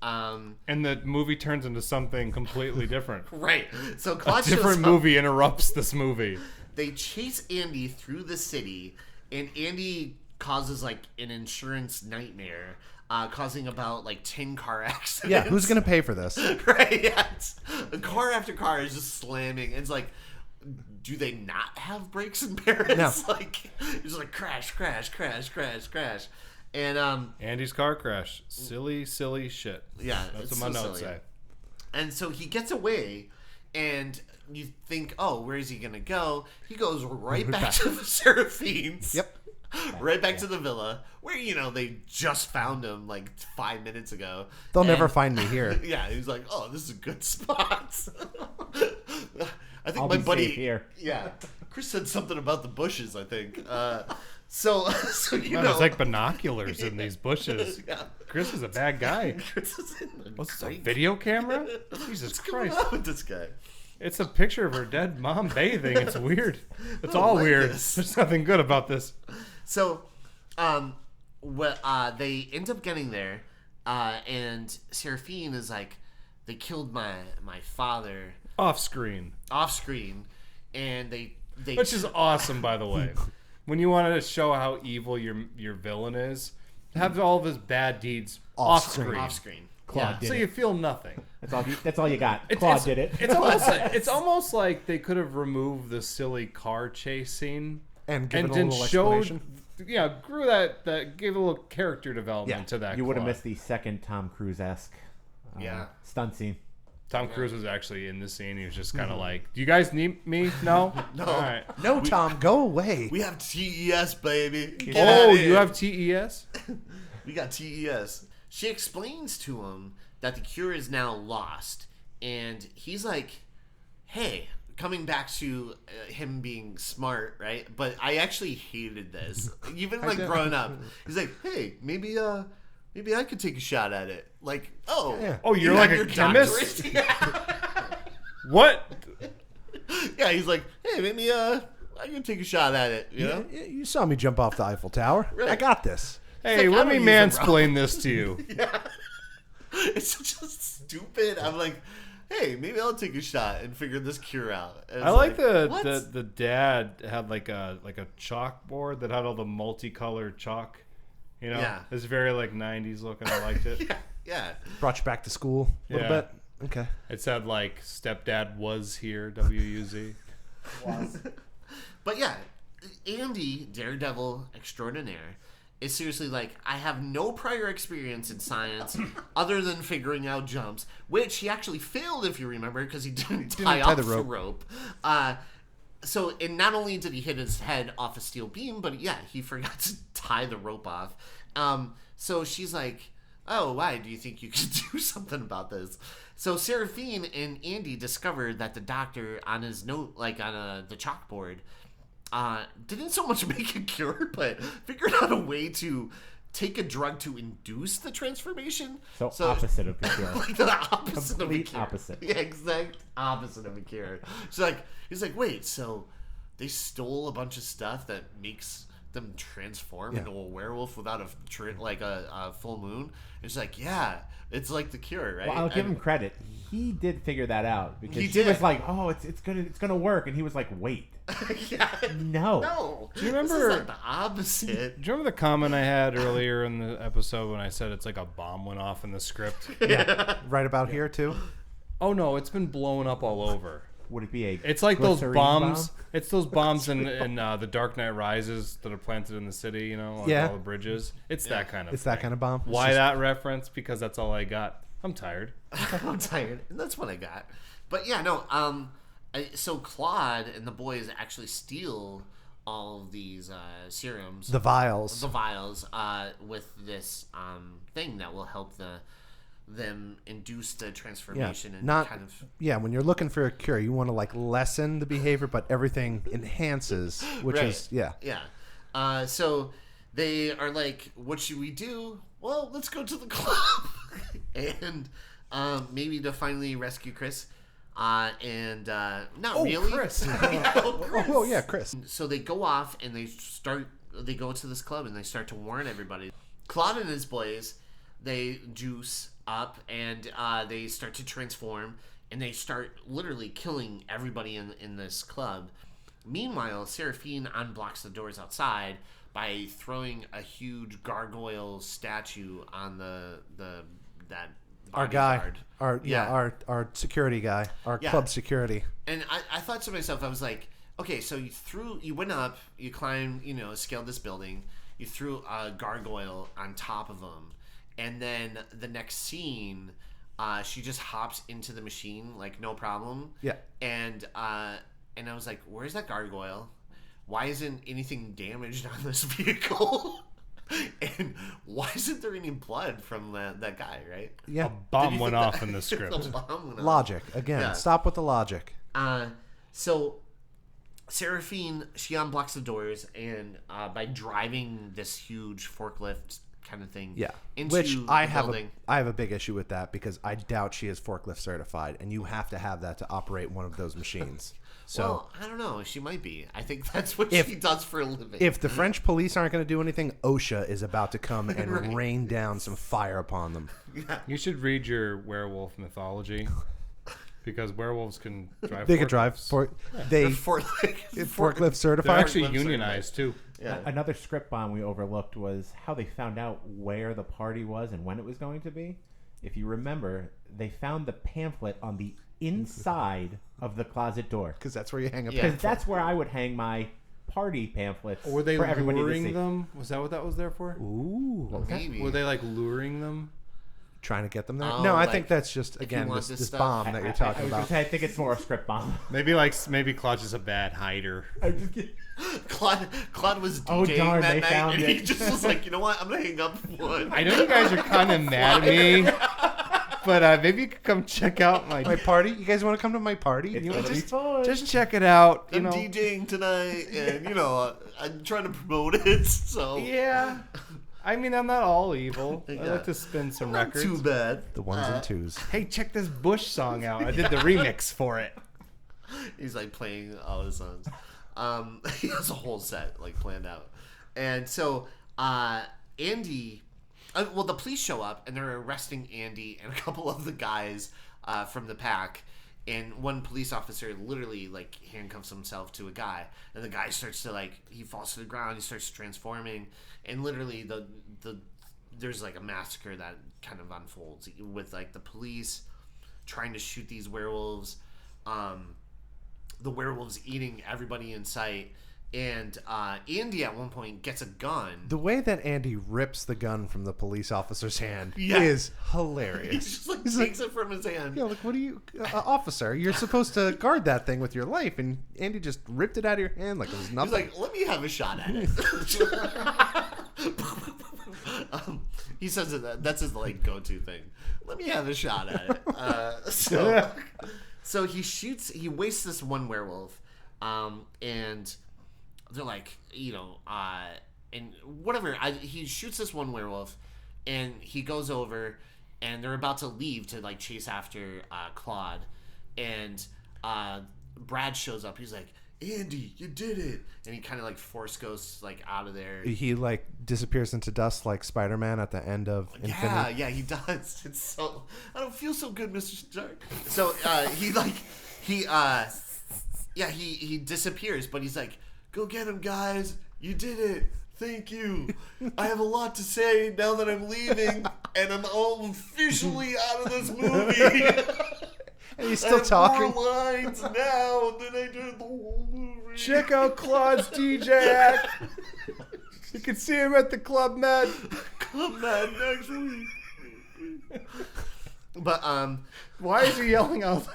And the movie turns into something completely different. Right. So A Claude different shows up. movie interrupts this movie. They chase Andy through the city, and Andy causes like an insurance nightmare, causing about like 10 car accidents. Yeah, who's gonna pay for this? Right? Yeah. Car after car is just slamming. It's like, do they not have brakes in Paris? No. Like, it's just like crash, crash, crash, crash, crash. And Andy's car crash. Silly, silly shit. yeah, That's it's what my so notes silly. say. And so he gets away, and you think, oh, where is he gonna go? He goes right back to the Seraphines. Yep. Right back to the villa, where they just found him like 5 minutes ago. They'll And- never find me here. Yeah, he's like, oh, this is a good spot. I think I'll my be buddy safe here. Yeah, Chris said something about the bushes. I think. So you Man, know, it's like binoculars in these bushes. yeah. Chris is a bad guy. Chris is in the What's this, a grate. video camera? Jesus What's going Christ. on with this guy? It's a picture of her dead mom bathing. It's weird. It's I don't all like weird. this. There's nothing good about this. So, they end up getting there, And Seraphine is like, they killed my father Off screen. off screen, and they Which is awesome, by the way. When you wanted to show how evil your villain is, have all of his bad deeds off screen. off screen. Claude did So it. you feel nothing. That's all you got. Claude did it. It's almost like they could have removed the silly car chase scene And give it a then little showed, explanation. grew that gave a little character development to that. You would have Claude. missed the second Tom Cruise-esque Yeah. stunt scene. Tom Cruise was actually in the scene. He was just kind of like, "Do you guys need me? No, No. All right. No, Tom, go away. We have TES, baby. Get Oh, outta you here. have TES? We got TES. She explains to him that the cure is now lost, and he's like, "Hey." Coming back to him being smart, right? But I actually hated this. Even like growing up, he's like, "Hey, maybe I could take a shot at it." Like, oh, Yeah. Oh, you're you like have a your chemist? doctorate? Yeah. What? Yeah, he's like, "Hey, maybe I can take a shot at it." You know? You saw me jump off the Eiffel Tower. Right. I got this. Hey, like, I let me don't use a mansplain this to you. It's just stupid. I'm like, "Hey, maybe I'll take a shot and figure this cure out." And I it's like what? the dad had like a chalkboard that had all the multicolored chalk. You know, Yeah. it's very like 90s looking. I liked it. Yeah. Brought you back to school a little Yeah. bit. Okay. It said like stepdad was here, WUZ. But yeah, Andy, Daredevil extraordinaire, is seriously like, I have no prior experience in science other than figuring out jumps, which he actually failed, if you remember, because he didn't tie tie off the the rope. rope. So, and not only did he hit his head off a steel beam, but yeah, he forgot to tie the rope off. So she's like, "Oh, why? Do you think you could do something about this?" So Seraphine and Andy discovered that the doctor on his note, like on the chalkboard, didn't so much make a cure, but figured out a way to take a drug to induce the transformation. So opposite of the cure. Like the opposite of a Complete cure. opposite. Yeah, exact opposite of a cure. So he's like, wait, so they stole a bunch of stuff that makes them transform into a werewolf without a full moon? And she's like, yeah, it's like the cure, right? Well, I'll give him credit. He did figure that out because He she did. was like, "Oh, it's gonna work," and he was like, "Wait, Yeah. no." No. Do you This remember- is like the opposite. Do you remember the comment I had earlier in the episode when I said it's like a bomb went off in the script? Yeah. Right about here too. Oh no, it's been blown up all over. Would it be a? It's like those glycerine bombs. bomb? It's those bombs in The Dark Knight Rises that are planted in the city. You know, like Yeah. all the bridges. It's that kind of. It's that thing. kind of bomb. It's Why just- that reference? Because that's all I got. I'm tired. I'm tired, and that's what I got. But yeah, no. So Claude and the boys actually steal all of these serums, The vials. the vials, with this thing that will help them induce the transformation and not kind of. yeah. When you're looking for a cure, you want to like lessen the behavior, but everything enhances, which Right. is yeah. Yeah. So they are like, what should we do? Well, let's go to the club. And maybe to finally rescue Chris. Not really. Chris. Oh yeah, Chris. So they go off and they go to this club and they start to warn everybody. Claude and his boys, they juice up and they start to transform and they start literally killing everybody in this club. Meanwhile, Seraphine unblocks the doors outside by throwing a huge gargoyle statue on that Our guy, bodyguard. our security guy, our Yeah. club security. And I thought to myself, I was like, okay, so you went up, you climbed, scaled this building, you threw a gargoyle on top of him, and then the next scene, she just hops into the machine like no problem. Yeah. And I was like, where's that gargoyle? Why isn't anything damaged on this vehicle? And why isn't there any blood from that guy, right? Yeah. Bomb Did you went think off that- in the script. The bomb went off. Logic again. Yeah. Stop with the logic. So Seraphine, she unblocks the doors, and by driving this huge forklift kind of thing. Yeah, into which the I have building. I have a big issue with that because I doubt she is forklift certified, and you have to have that to operate one of those machines. So Well, I don't know. She might be. I think that's what If- she does for a living. if the French police aren't going to do anything, OSHA is about to come and Right. rain down some fire upon them. You should read your werewolf mythology because werewolves can drive. They could drive forklifts. they forklift forklift certified. They're actually Forklifts are unionized too. Yeah. Another script bomb we overlooked was how they found out where the party was and when it was going to be. If you remember, they found the pamphlet on the inside of the closet door. Because that's where you hang a Yeah. Because that's where I would hang my party pamphlets Were they for everybody to luring see. them? Was that what that was there for? Ooh, Maybe. Were they like luring them? trying to get them there. Oh, no, I like, think that's just you again want this, this this stuff. bomb that you're talking I was about. gonna say, I think it's more a script bomb. Maybe Claude's just a bad hider. I'm just kidding. Claude was DJing Oh, darn, that they night, found and he it. just was like, you know what? I'm gonna hang up one. I know you guys are kind of mad at me, but maybe you could come check out My my. party? You guys want to come to my party? It's You gonna know, be just fun. Just check it out. You I'm know. DJing tonight, and I'm trying to promote it. So Yeah. I mean, I'm not all evil. I Yeah. like to spin some not records. too bad. the ones and twos. Hey, check this Bush song out. I did the remix for it. He's like playing all his songs. He has a whole set like planned out, and so Andy. Well, the police show up and they're arresting Andy and a couple of the guys from the pack. And one police officer literally like handcuffs himself to a guy, and the guy starts to he falls to the ground. He starts transforming, and literally there's like a massacre that kind of unfolds with like the police trying to shoot these werewolves, the werewolves eating everybody in sight, and Andy at one point gets a gun. The way that Andy rips the gun from the police officer's hand Yeah. is He hilarious. just like He's takes it from his hand. Like, what do you, officer? You're supposed to guard that thing with your life, and Andy just ripped it out of your hand like it was He's nothing. like, let me have a shot at it. He says it. That's his like go-to thing. Let me have a shot at it. So he shoots. He wastes this one werewolf, and they're like, and whatever. He shoots this one werewolf, and he goes over, and they're about to leave to like chase after Claude, and Brad shows up. He's like, Andy, you did it, and he kind of like force ghosts like out of there. He like disappears into dust like Spider-Man at the end of Infinity. Yeah, he does. It's so I don't feel so good, Mr. Stark. So he disappears, but he's like, go get him, guys. You did it. Thank you. I have a lot to say now that I'm leaving, and I'm all officially out of this movie. And he's I still have talking. more lines now than I did the whole movie. Check out Claude's DJ act. You can see him at the Club Med. Come back next week. But Why is he yelling out?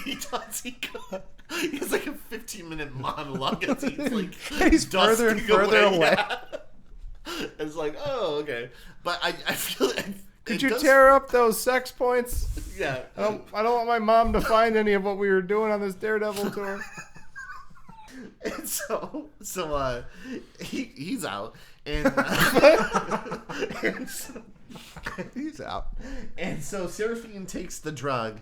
he does. He has like a 15-minute monologue as he's like He's further and dusting further away. Yeah. It's like, oh, okay. But I feel like Could you tear up those sex points? Yeah. I don't want my mom to find any of what we were doing on this Daredevil tour. And so he's out, and, and so, He's out. and so Seraphine takes the drug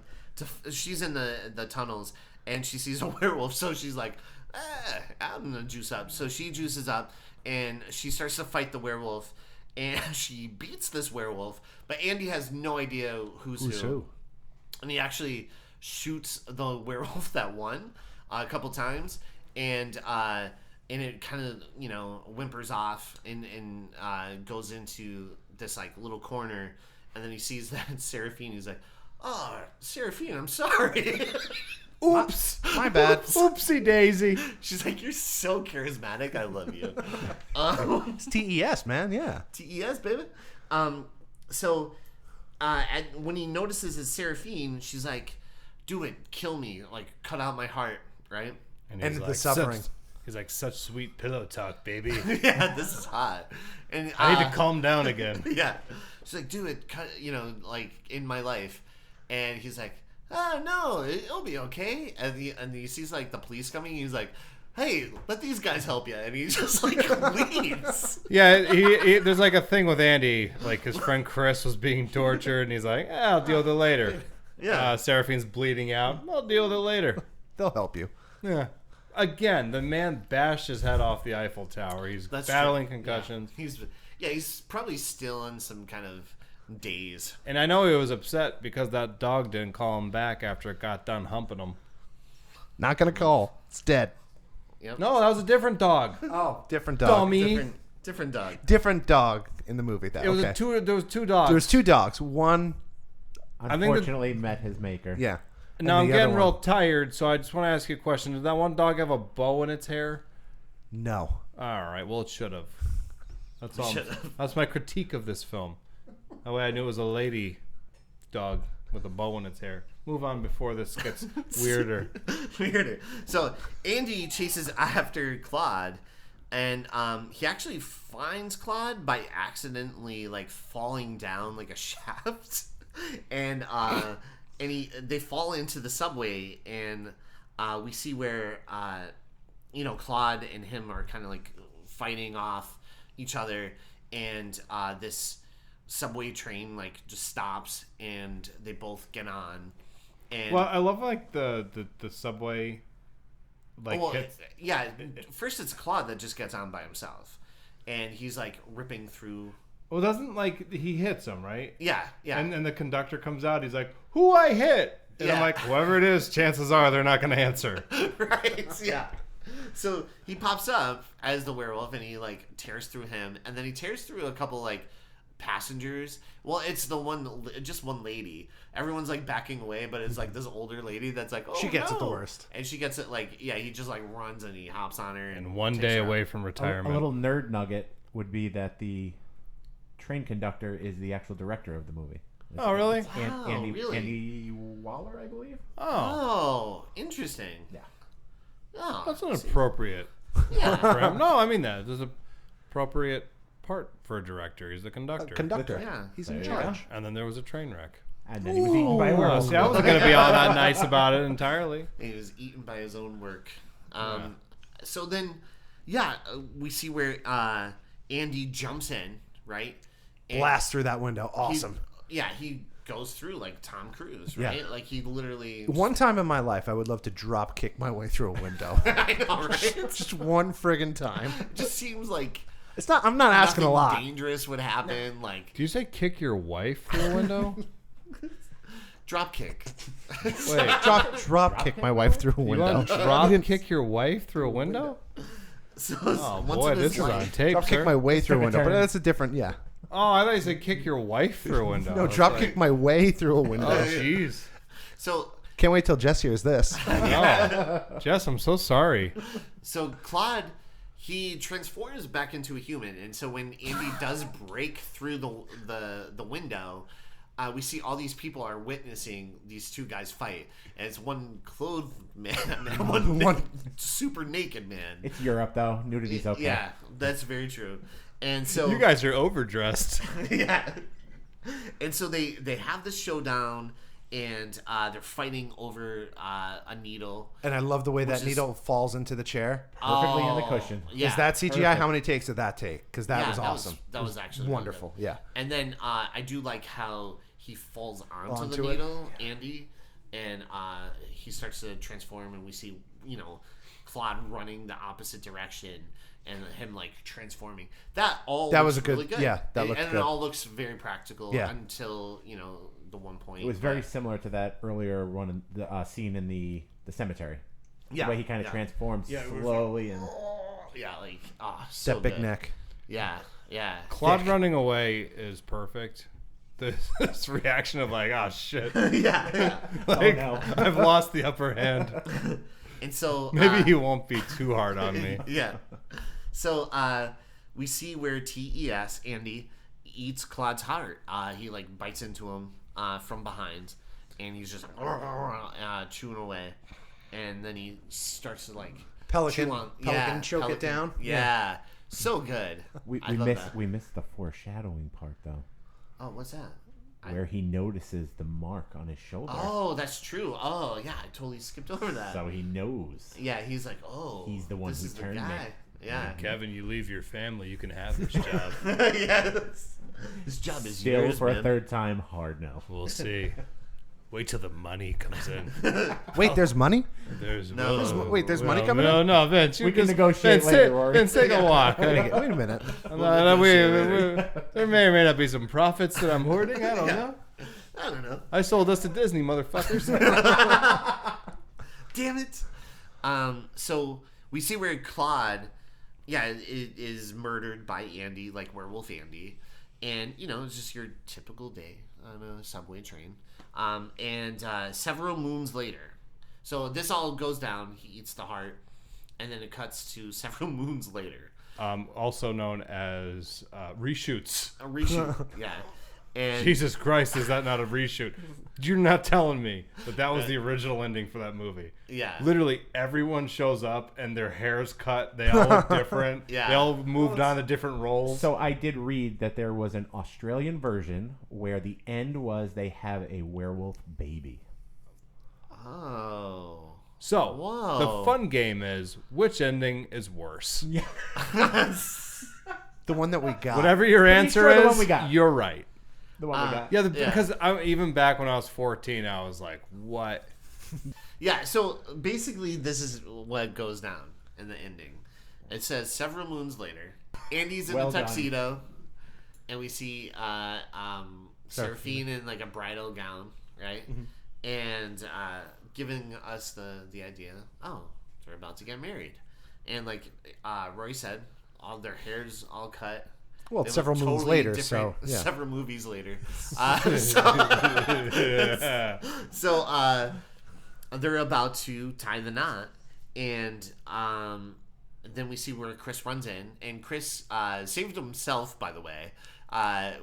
she's in the tunnels, and she sees a werewolf, so she's like, I'm gonna juice up. So she juices up, and she starts to fight the werewolf, and she beats this werewolf, but Andy has no idea who's who. And he actually shoots the werewolf that won a couple times, and it kind of whimpers off and goes into this like little corner, and then he sees that Seraphine. He's like, "Oh, Seraphine, I'm sorry." Oops. My bad. Oopsie daisy. She's like, "You're so charismatic. I love you." It's TES, man. Yeah. TES, baby. When he notices it's Seraphine, she's like, "Do it, kill me, like cut out my heart," right? End the suffering. He's like, such sweet pillow talk, baby. Yeah, this is hot. And I need to calm down again. Yeah, she's like, "Do it, cut, like in my life," and he's like, "Oh no, it'll be okay." And he sees like the police coming. He's like, hey, let these guys help you. And he just like leaves. Yeah, he there's like a thing with Andy. Like his friend Chris was being tortured, and he's like, I'll deal with it later. Yeah. Seraphine's bleeding out. I'll deal with it later. They'll help you. Yeah. Again, the man bashed his head off the Eiffel Tower. He's battling concussions. Yeah. He's probably still in some kind of daze. And I know he was upset because that dog didn't call him back after it got done humping him. Not gonna call. It's dead. Yep. No, that was a different dog. Oh, different dog. Dummy. Different dog. Different dog in the movie. It was there was two dogs. There was 2 dogs. One, Unfortunately, met his maker. yeah. Now I'm And the other getting real one- tired, so I just want to ask you a question. Did that one dog have a bow in its hair? No. All right. Well, it should have. That's all. Should've. That's my critique of this film. That way I knew it was a lady dog with a bow in its hair. Move on before this gets weirder. So Andy chases after Claude, and he actually finds Claude by accidentally like falling down like a shaft, and they fall into the subway, and we see where Claude and him are kind of like fighting off each other, and this subway train like just stops, and they both get on. And Well, I love like the subway like hits. yeah, first it's Claude that just gets on by himself, and he's like ripping through. Well, doesn't like he hits him, right? Yeah. And the conductor comes out. He's like, "Who I hit?" And I'm Yeah. like, "Whoever it is, chances are they're not going to answer." Right. Yeah. So he pops up as the werewolf, and he like tears through him, and then he tears through a couple like passengers. Well, it's just one lady. Everyone's like backing away, but it's like this older lady that's like, oh, She gets no. it the worst. And she gets it like, yeah, he just like runs and he hops on her. And one takes day her out. away from A retirement. little nerd nugget would be that the train conductor is the actual director of the movie. Oh, really? It's Wow, Andy, really? Andy Waller, I believe. Oh, Oh, interesting. Yeah. Oh, that's an appropriate yeah. for him. No, I mean that. There's an appropriate part for a director. He's the conductor. Conductor. Yeah. He's in There you go. charge. And then there was a train wreck. And then he was eaten by a Oh, werewolf. see, I wasn't going to be all that nice about it entirely. He was eaten by his own work. So then, yeah, we see where Andy jumps in, right? And Blast through that window. Awesome. He goes through like Tom Cruise, Yeah. right? Like he literally. One time in my life, I would love to drop kick my way through a window. I know, right? Just one friggin' time. It just seems like It's not. I'm not asking a nothing lot. dangerous would happen. Like Do you say kick your wife through a window? drop kick. Wait, Drop kick my wife through a you window. want to drop kick your wife through a window? So Oh once boy, in this his is on life, tape, Drop kick sir. my way through a took a window, but turn. that's a different. Yeah. Oh, I thought you said kick your wife through a window. No, It's drop like- kick my way through a window. Oh, jeez. So Can't wait till Jess hears this. No. Jess, I'm so sorry. So Claude, he transforms back into a human, and so when Andy does break through the window, we see all these people are witnessing these two guys fight, and it's one clothed man and one super naked man. It's Europe, though. Nudity's okay. Yeah, that's very true. And so You guys are overdressed. yeah, and so they have this showdown. And they're fighting over a needle. And I love the way that is- needle falls into the chair. Perfectly in the cushion. Yeah. Is that CGI? Perfect. How many takes did that take? Because that Yeah, was awesome. That was actually really wonderful. good. Yeah. And then I do like how he falls onto the Onto it. needle, Andy, and he starts to transform, and we see Claude running the opposite direction, and him like transforming. That That looks was a good- really good. yeah, that looked and good. it all looks very practical Yeah. until the one point. It was very similar to that earlier one, the scene in the cemetery. Yeah, The way he kind of yeah. transforms Yeah, it was slowly and yeah, like so That big good. neck. Yeah, yeah. Claude running away is perfect. This reaction of like, oh shit. yeah. Like, no. I've lost the upper hand. And so Maybe he won't be too hard on me. Yeah. So we see where TES, Andy, eats Claude's heart. He like bites into him from behind, and he's just chewing away. And then he starts to like Pelican. chew on, Pelican choke it down. Yeah. So good. we I love missed that. we missed the foreshadowing part though. Oh, what's that? where he notices the mark on his shoulder. Oh, that's true. Oh, yeah, I totally skipped over that. So he knows. Yeah, he's like, oh, He's the one this who is the turned guy. me. Yeah. Kevin, you leave your family, you can have this job. Yes. This job is Still, yours, for man. a third time, hard no. We'll see. Wait till the money comes in. Wait, there's money? There's No. Wait, there's money coming no, in? No, Vince. We can negotiate Vince, later, Rory. Vince, take a walk. Wait a minute. There may or may not be some profits that I'm hoarding. I don't know. I don't know. I sold us to Disney, motherfuckers. Damn it. So we see where Claude, is murdered by Andy, like Werewolf Andy. And, it's just your typical day on a subway train. And several moons later. So this all goes down. He eats the heart. And then it cuts to several moons later. Also known as reshoots. A reshoot. Yeah. And Jesus Christ, is that not a reshoot? You're not telling me that was the original ending for that movie. Yeah. Literally, everyone shows up and their hair's cut. They all look different. Yeah. They all moved on to different roles. So I did read that there was an Australian version where the end was they have a werewolf baby. Oh. So, Whoa. the fun game is, which ending is worse? The one that we got. Whatever your answer sure the one is, we got. you're right. The one we got. Yeah, Yeah. because even back when I was 14, I was like, what? Yeah, so basically this is what goes down in the ending. It says several moons later, Andy's in Well a done. tuxedo, and we see Seraphine in like a bridal gown, right? And giving us the idea, oh, they're about to get married. And like Roy said, all their hair's all cut. Well, They it's look several moons totally later, different- so yeah. several movies later. Yeah. So they're about to tie the knot, and then we see where Chris runs in, and Chris saved himself, by the way.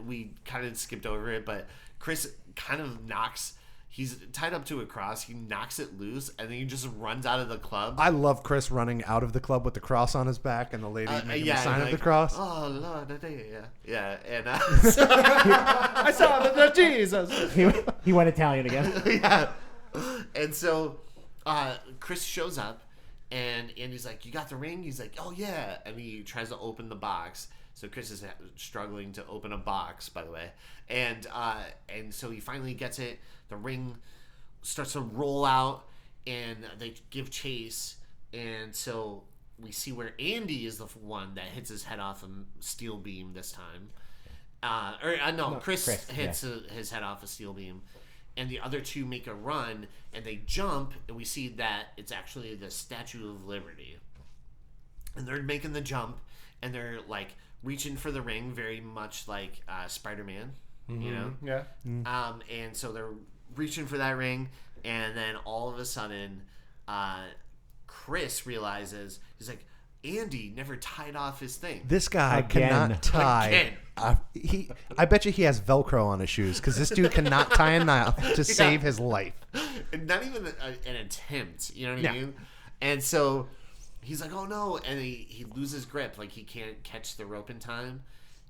We kind of skipped over it, but Chris kind of knocks. He's tied up to a cross. He knocks it loose, and then he just runs out of the club. I love Chris running out of the club with the cross on his back and the lady making the sign of the cross. Oh Lord, yeah, and I saw the Jesus. He went Italian again. yeah, and so Chris shows up, and Andy's like, "You got the ring?" He's like, "Oh yeah," and he tries to open the box. So Chris is struggling to open a box, by the way, and so he finally gets it. The ring starts to roll out, and they give chase, and so we see where Andy is the one that hits his head off a steel beam this time. Chris hits his head off a steel beam, and the other two make a run, and they jump, and we see that it's actually the Statue of Liberty. And they're making the jump, and they're like reaching for the ring, very much like Spider-Man, you know? Yeah. And so they're reaching for that ring, and then all of a sudden, Chris realizes, he's like, Andy never tied off his thing. This guy Again. cannot tie. I bet you he has Velcro on his shoes because this dude cannot tie a knot to save his life. And not even an attempt, you know what I Yeah. mean? And so he's like, oh no, and he loses grip, like he can't catch the rope in time,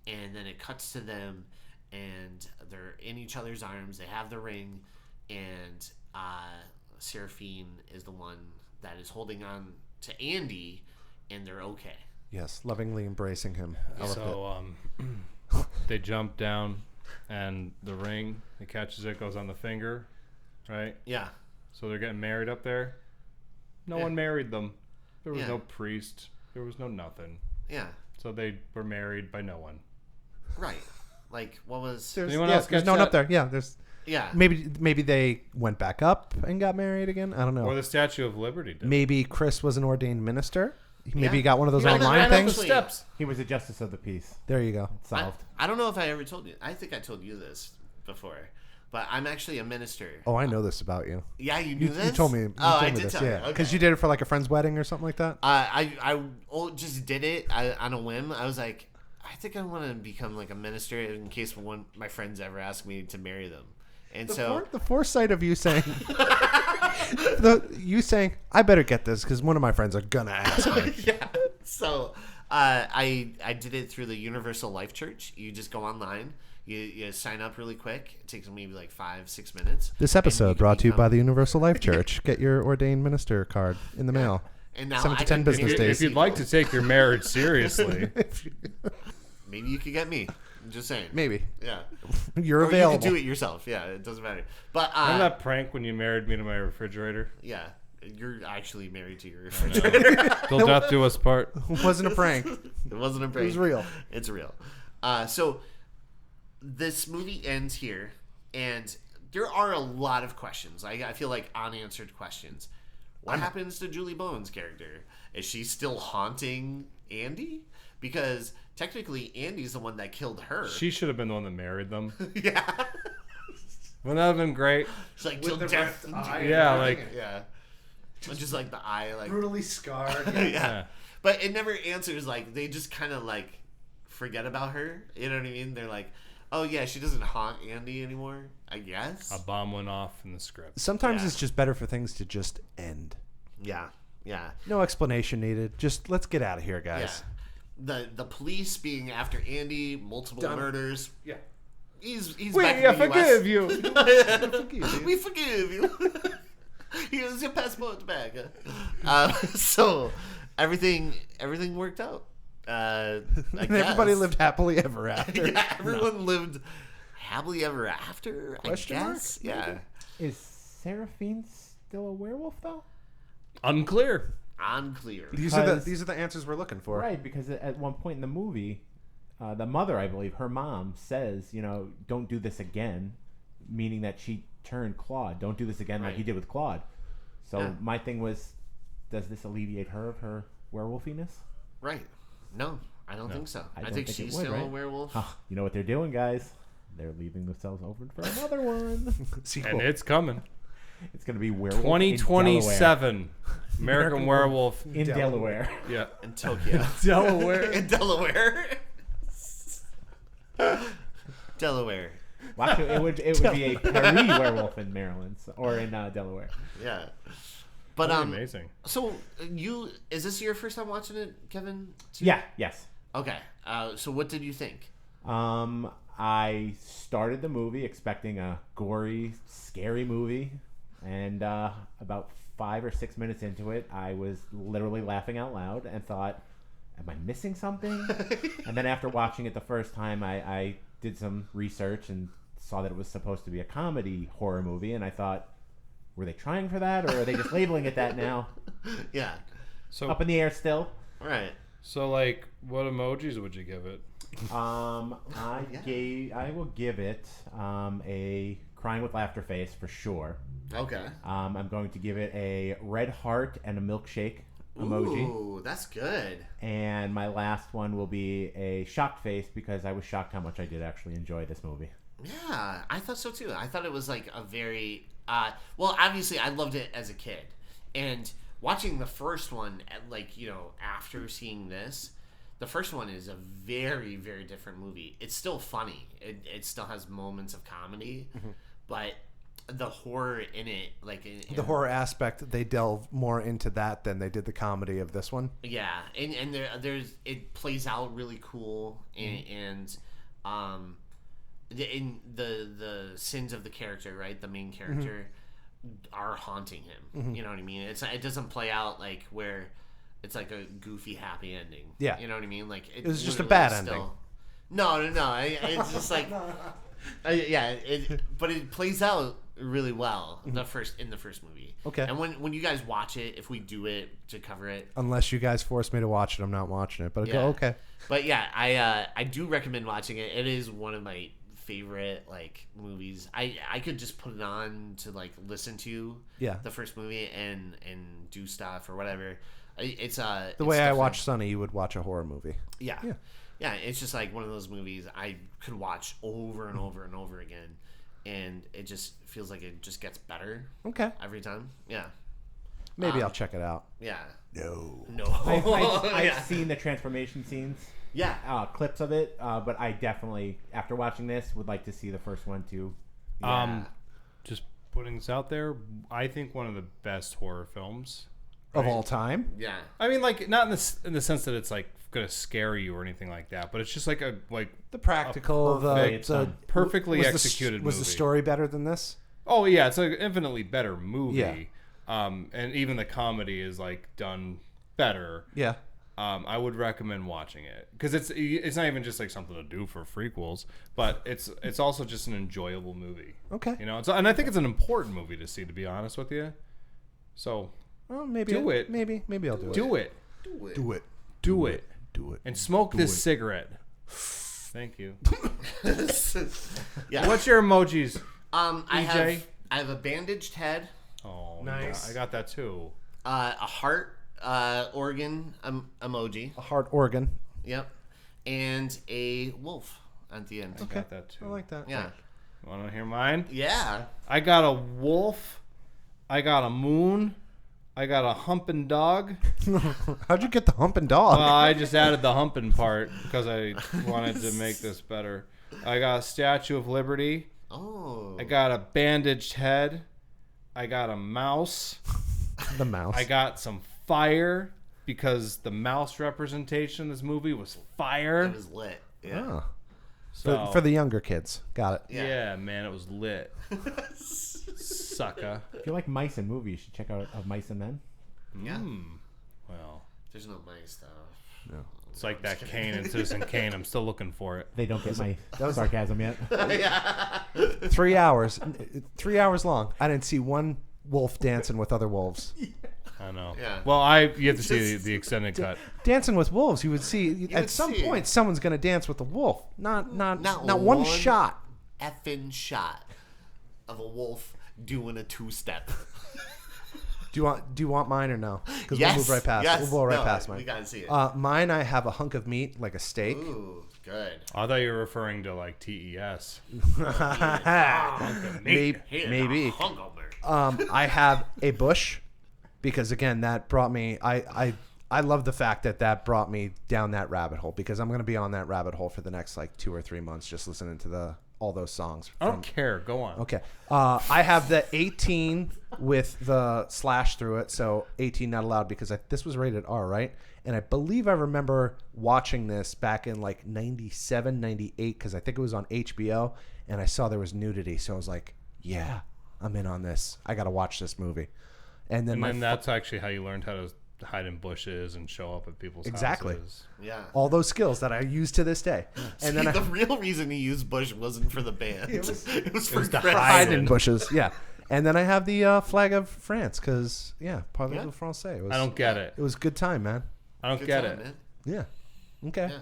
and then it cuts to them, and they're in each other's arms, they have the ring, and Seraphine is the one that is holding on to Andy, and they're okay. Yes, lovingly embracing him. I love So they jump down, and the ring, he catches it, goes on the finger, right? Yeah. So they're getting married up there. No Yeah. one married them. There was Yeah. no priest. There was no nothing. Yeah. So they were married by no one. Right. Like, what was... There's, Anyone yeah, else there's catch no one that? up there. Yeah, there's Yeah. maybe they went back up and got married again. I don't know. Or the Statue of Liberty did. Maybe Chris was an ordained minister. Maybe Yeah. he got one of those He online ran up things. the Steps. He was a justice of the peace. There you go. Solved. I don't know if I ever told you. I think I told you this before. But I'm actually a minister. Oh, I know this about you. Yeah, you knew You this? told me. You Oh, told I me did this, tell you. yeah. Okay. Because you did it for like a friend's wedding or something like that. I just did it on a whim. I was like, I think I want to become like a minister in case one my friends ever ask me to marry them. And The foresight of you saying, you saying, I better get this because one of my friends are gonna ask me. yeah. So I did it through the Universal Life Church. You just go online, You sign up really quick. It takes maybe like 5-6 minutes. This episode brought to you by the Universal Life Church. Get your ordained minister card in the mail. And now 7 to 10 business days. If you'd like to take your marriage seriously, maybe you could get me. I'm just saying. Maybe. Yeah. You're or available. you can do it yourself. Yeah, it doesn't matter. But remember that prank when you married me to my refrigerator? yeah, you're actually married to your refrigerator. Till death do us part. It wasn't a prank. It wasn't a prank. It was real. It's real. So this movie ends here, and there are a lot of questions. I feel like unanswered questions. What happens to Julie Bowen's character? Is she still haunting Andy? Because technically, Andy's the one that killed her. She should have been the one that married them. Yeah. Wouldn't that have been great? It's like till death. Yeah, like Yeah. Just like the eye, like Brutally scarred. yeah. But it never answers. Like they just kind of like forget about her. You know what I mean? They're like, oh yeah, she doesn't haunt Andy anymore. I guess. a bomb went off in the script. Sometimes Yeah. it's just better for things to just end. Yeah. Yeah. No explanation needed. Just let's get out of here, guys. Yeah. The police being after Andy, multiple murders. Yeah. He's We back in the forgive US. you. We forgive you. Here's your passport back. So everything worked out. I And everybody guess. lived happily ever after. Yeah, everyone lived happily ever after. Question I mark? guess. Yeah. Is Seraphine still a werewolf though? Unclear. Unclear. These are the answers we're looking for. Right, because at one point in the movie, the mother, I believe, her mom says, don't do this again, meaning that she turned Claude. Don't do this again like Right. he did with Claude. So Yeah. my thing was, does this alleviate her of her werewolfiness? Right. No, I don't think so. I don't think think it she's would, still a right? werewolf. You know what they're doing, guys? They're leaving themselves open for another one. Sequel. And it's coming. It's going to be werewolf 2027. American Werewolf. in Delaware. Yeah. In Tokyo. Delaware. In Delaware. Delaware. Well, actually, it would be a Paris werewolf in Maryland or in Delaware. Yeah. But That'd be amazing. So is this your first time watching it, Kevin? too? Yeah. Yes. Okay. So what did you think? I started the movie expecting a gory, scary movie, and about 5 or 6 minutes into it, I was literally laughing out loud and thought, am I missing something? And then after watching it the first time, I did some research and saw that it was supposed to be a comedy horror movie, and I thought, were they trying for that, or are they just labeling it that now? Yeah. So, Up in the air still. Right. so like, what emojis would you give it? I will give it a crying with laughter face for sure. Okay. I'm going to give it a red heart and a milkshake emoji. Ooh, that's good. And my last one will be a shocked face because I was shocked how much I did actually enjoy this movie. Yeah, I thought so too. I thought it was like a very well, obviously I loved it as a kid. And watching the first one after seeing this, the first one is a very, very different movie. It's still funny. It still has moments of comedy, but the horror in it, The horror aspect, they delve more into that than they did the comedy of this one. yeah, and there's it plays out really cool, and the sins of the character, right, the main character, are haunting him. You know what I mean? It doesn't play out like where it's like a goofy happy ending. Yeah. You know what I mean? Like It was just a literally bad still- ending. No. It's just like, but it plays out really well in the first movie. Okay. And when you guys watch it, if we do it to cover it, Unless you guys force me to watch it, I'm not watching it. But I go, okay. But yeah, I do recommend watching it. It is one of my favorite movies. I could just put it on to listen to the first movie and do stuff or whatever. It's The way I watch Sunny, you would watch a horror movie. Yeah. It's just like one of those movies I could watch over and over and over again, and it just feels like it just gets better Okay. every time. Yeah. Maybe I'll check it out. Yeah. No. I've seen the transformation scenes. Yeah. Clips of it, but I definitely, after watching this, would like to see the first one too. Yeah. Just putting this out there, I think one of the best horror films of all time. Yeah. I mean, like, not in the sense that it's like gonna scare you or anything like that, but it's just like The practical, perfectly was executed Was the movie. story better than this? Oh yeah, it's an infinitely better movie. Yeah. And even the comedy is like done better. Yeah. I would recommend watching it because it's not even just like something to do for frequels, but it's also just an enjoyable movie. Okay. You know, and I think it's an important movie to see, to be honest with you. So, Well, maybe do it. Maybe I'll do it. do it, Do it. do it, Do it. and smoke this cigarette. Thank you. Yeah. What's your emojis? I EJ? have a bandaged head, Oh, Nice. I got that too. a heart organ emoji. A heart organ. Yep. And a wolf at the end. I got that too. I like that. Yeah. Want to hear mine? Yeah. I got a wolf. I got a moon. I got a humping dog. How'd you get the humping dog? Well, I just added the humping part because I wanted to make this better. I got a Statue of Liberty. Oh. I got a bandaged head. I got a mouse. The mouse. I got some fire because the mouse representation in this movie was fire. It was lit. Yeah. Oh. So, For the younger kids. Got it. yeah, man, it was lit. Sucker. If you like mice in movies, you should check out Of Mice and Men. Yeah. Well, There's no mice though. No. it's like that Kane and Citizen Kane. I'm still looking for it. They don't get my sarcasm yet. 3 hours. 3 hours long. I didn't see one wolf dancing with other wolves. I know. Yeah. Well, you have to see the extended cut. Dancing with wolves, you would see at would some see. point someone's going to dance with a wolf. Not one one shot. Effing shot of a wolf doing a two-step. Do you want mine or no? Because Yes. we'll move right past. Yes. We'll blow right No, past we mine. gotta see it. Mine, I have a hunk of meat, like a steak. Ooh, good. I thought you were referring to like TES. Maybe. Hungover. I have a bush, because again, that brought me. I love the fact that brought me down that rabbit hole, because I'm going to be on that rabbit hole for the next like 2 or 3 months, just listening to all those songs. I don't care. Go on. Okay. I have the 18 with the slash through it, so 18 not allowed, because this was rated R, right? And I believe I remember watching this back in like 97, 98, because I think it was on HBO, and I saw there was nudity, so I was like, yeah, I'm in on this. I got to watch this movie. And then, that's actually how you learned how to hide in bushes and show up at people's Exactly. houses. Yeah. all those skills that I use to this day. And then the real reason he used Bush wasn't for the band. It was for to Chris. hide in bushes, yeah. And then I have the flag of France, because, Parlez-vous Yeah. français. I don't get it. It was a good time, man. I don't Good get time, it. man. Yeah. Okay. Yeah.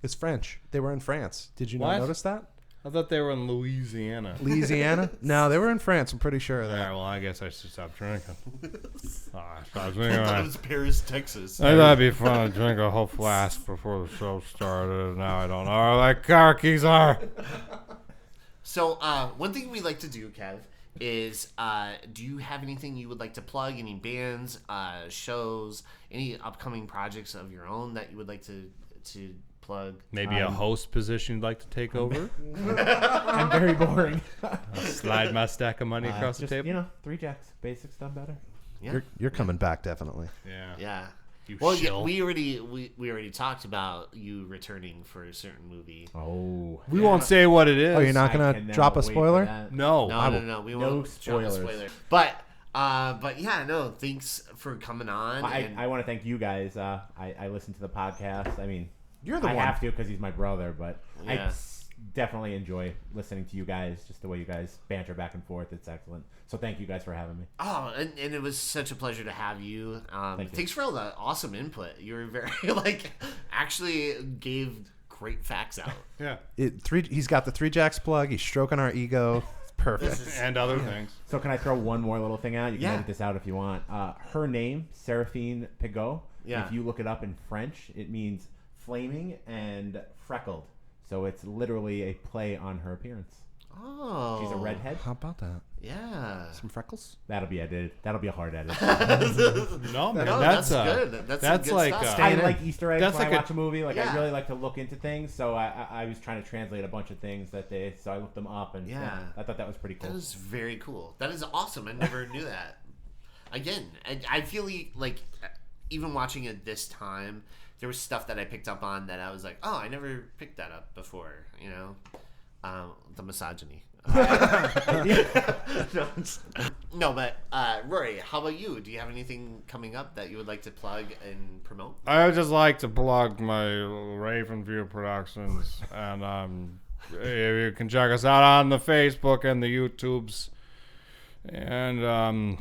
It's French. They were in France. Did you not What? notice that? I thought they were in Louisiana. Louisiana? No, they were in France. I'm pretty sure of All that. right, well, I guess I should stop drinking. I stopped I drinking. thought it was Paris, Texas. I thought it'd be fun to drink a whole flask before the show started. Now I don't know where like car keys are. So, one thing we like to do, Kev, is do you have anything you would like to plug? Any bands, shows, any upcoming projects of your own that you would like to plug? Maybe a host position you'd like to take over? I'm very boring. Slide my stack of money across the Just, table? 3 jacks. Basics done better. Yeah. You're coming back, definitely. Yeah. Yeah. You Well, yeah, shill. we already talked about you returning for a certain movie. Oh. We won't say what it is. Oh, you're not going to cannot drop a wait for spoiler? that. No. No. We no won't drop a spoilers. spoiler. But yeah, no. Thanks for coming on. I want to thank you guys. I listen to the podcast. I mean, You're the I one. have to because he's my brother, but I Yeah. definitely enjoy listening to you guys. Just the way you guys banter back and forth. It's excellent. So thank you guys for having me. Oh, and it was such a pleasure to have you. Thank you. Thanks for all the awesome input. You were very actually gave great facts out. Yeah. He's got the 3 Jacks plug. He's stroking our ego. It's perfect. And other things. So can I throw one more little thing out? You can Yeah. edit this out if you want. Her name, Seraphine Pigot. Yeah. If you look it up in French, it means flaming and freckled. So it's literally a play on her appearance. Oh, She's a redhead. How about that? Yeah. Some freckles? That'll be edited. That'll be a hard edit. No, man. No, that's good. That's some good like stuff. I in. like Easter eggs That's when like I a- watch a movie. Like Yeah. I really like to look into things. So I was trying to translate a bunch of things so I looked them up and Yeah. I thought that was pretty cool. That is very cool. That is awesome. I never knew that. again, I feel like even watching it this time, there was stuff that I picked up on that I was like, oh, I never picked that up before. You know, the misogyny. No, but Rory, how about you? Do you have anything coming up that you would like to plug and promote? I would just like to plug my Raven View Productions, and you can check us out on the Facebook and the YouTubes, and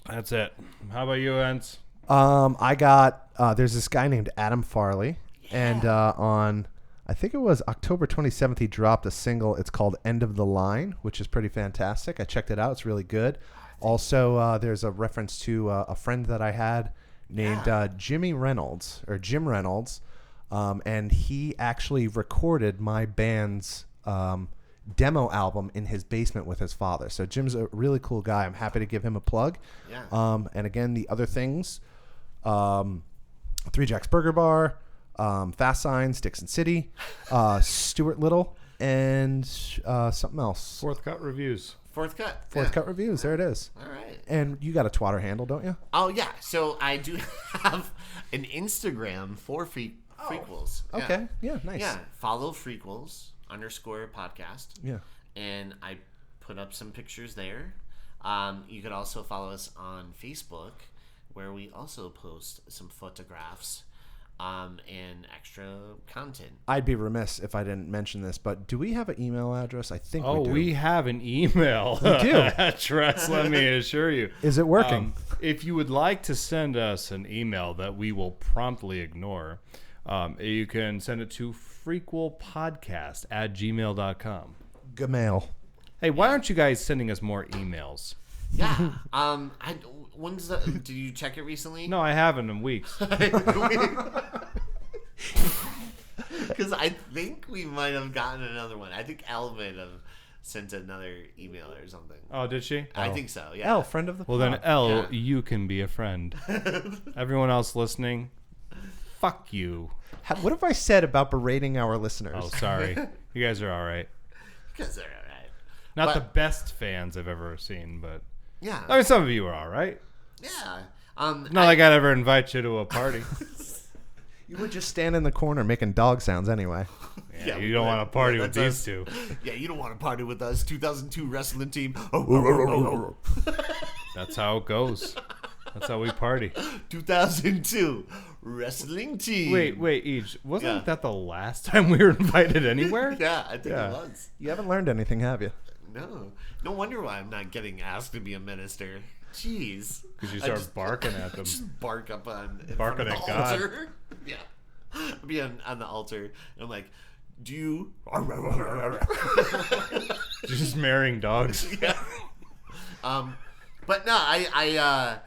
that's it. How about you, Ents? I got there's this guy named Adam Farley, and on I think it was October 27th, he dropped a single. It's called End of the Line, which is pretty fantastic. I checked it out. It's really good. Also, there's a reference to a friend that I had named Jim Reynolds, and he actually recorded my band's demo album in his basement with his father. So Jim's a really cool guy. I'm happy to give him a plug. Yeah. And again, the other things, Three Jacks Burger Bar, Fast Signs, Dixon City, Stuart Little, and something else. Fourth Cut Reviews. Fourth Cut. Fourth Cut Reviews. There it is. All right. And you got a Twitter handle, don't you? Oh, yeah. So I do have an Instagram for Freakquels. Okay. Yeah, nice. Yeah. Follow Freakquels_podcast. Yeah. And I put up some pictures there. You could also follow us on Facebook, where we also post some photographs and extra content. I'd be remiss if I didn't mention this, but do we have an email address? I think Oh, we do. we have an email We do. address, let me assure you. Is it working? If you would like to send us an email that we will promptly ignore, you can send it to freakquelpodcast@gmail.com. Gmail. Hey, why aren't you guys sending us more emails? Yeah. When's the? Did you check it recently? No, I haven't in weeks. Because I think we might have gotten another one. I think Elle might have sent another email or something. Oh, did she? I think so. Yeah. Elle, friend of the Well, pod. then, Elle, Yeah. you can be a friend. Everyone else listening, fuck you. What have I said about berating our listeners? Oh, sorry. You guys are all right. Because they're all right. Not the But- best fans I've ever seen, but Yeah. I mean, some of you are all right. Yeah. Not like I'd ever invite you to a party. You would just stand in the corner making dog sounds anyway. Yeah, you don't want to party with that's these us. two. Yeah, you don't want to party with us. 2002 wrestling team. That's how it goes. That's how we party. 2002 wrestling team. Wait, Each. Wasn't Yeah. that the last time we were invited anywhere? Yeah, I think Yeah. it was. You haven't learned anything, have you? No. No wonder why I'm not getting asked to be a minister. Jeez. Because you I start just- barking at them. Just bark up on in Barking front of at the God. altar. Yeah. I'll be on the altar and I'm like, do you Just marrying dogs. yeah. But no, I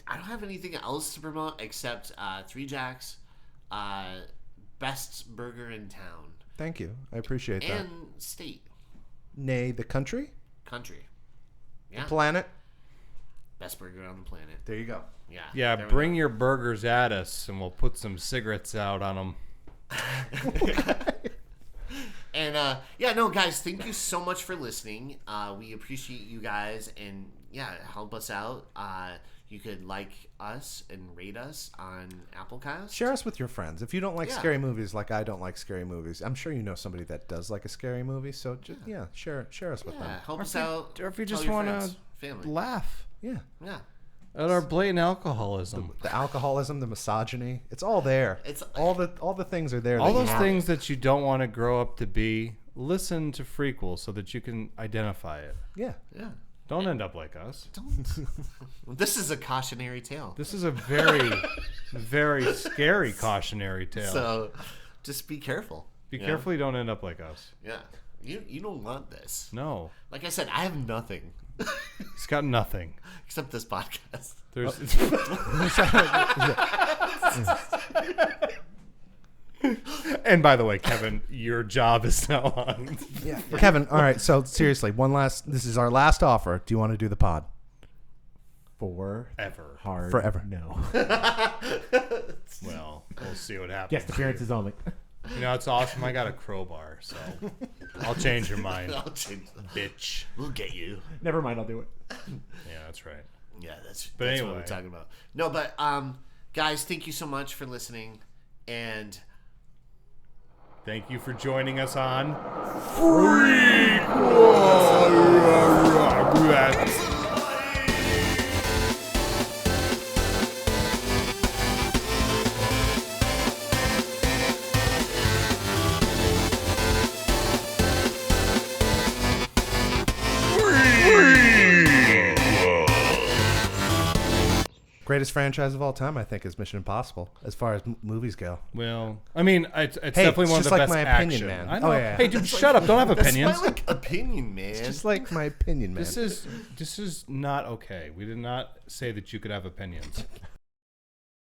don't have anything else to promote except Three Jacks, best burger in town Thank you. I appreciate that. and state Nay, the country? country. Yeah, Planet? best burger on the planet. There you go. Yeah, Yeah, there we bring go. your burgers at us and we'll put some cigarettes out on them. And yeah, no, guys, thank you so much for listening. We appreciate you guys, and yeah, help us out. You could like us and rate us on Applecast. Share us with your friends. If you don't like Yeah. scary movies like I don't like scary movies, I'm sure you know somebody that does like a scary movie. So just, share us with Yeah, them. help us if you- out. or if you tell just your wanna friends, family. Laugh Yeah. Yeah, at our blatant alcoholism. The alcoholism, the misogyny, it's all there. It's- all the things are there. All that you those want. things that you don't want to grow up to be, listen to Freakquels so that you can identify it. Yeah. yeah. Don't end up like us. This is a cautionary tale. This is a very, very scary cautionary tale. So just be careful. Be Yeah. careful you don't end up like us. Yeah. You don't want this. No. Like I said, I have nothing He's got nothing. except this podcast. There's And by the way, Kevin, your job is now on. Yeah. Kevin, all right. So seriously, this is our last offer. Do you want to do the pod? Ever. Hard. Forever. No. Well, we'll see what happens. Guest appearances only. You know, it's awesome. I got a crowbar, so I'll change your mind, I'll change bitch. We'll get you. Never mind, I'll do it. Yeah, that's right. Yeah, that's anyway. what we're talking about. No, but guys, thank you so much for listening, and Thank you for joining us on Greatest franchise of all time, I think, is Mission Impossible, as far as movies go. Well, I mean, it's definitely it's one of just the like best my action. opinion, man. I know. Oh, yeah. Hey, dude, shut up! Don't have that's opinions. my opinion, man. Just like my opinion, man. This is not okay. We did not say that you could have opinions.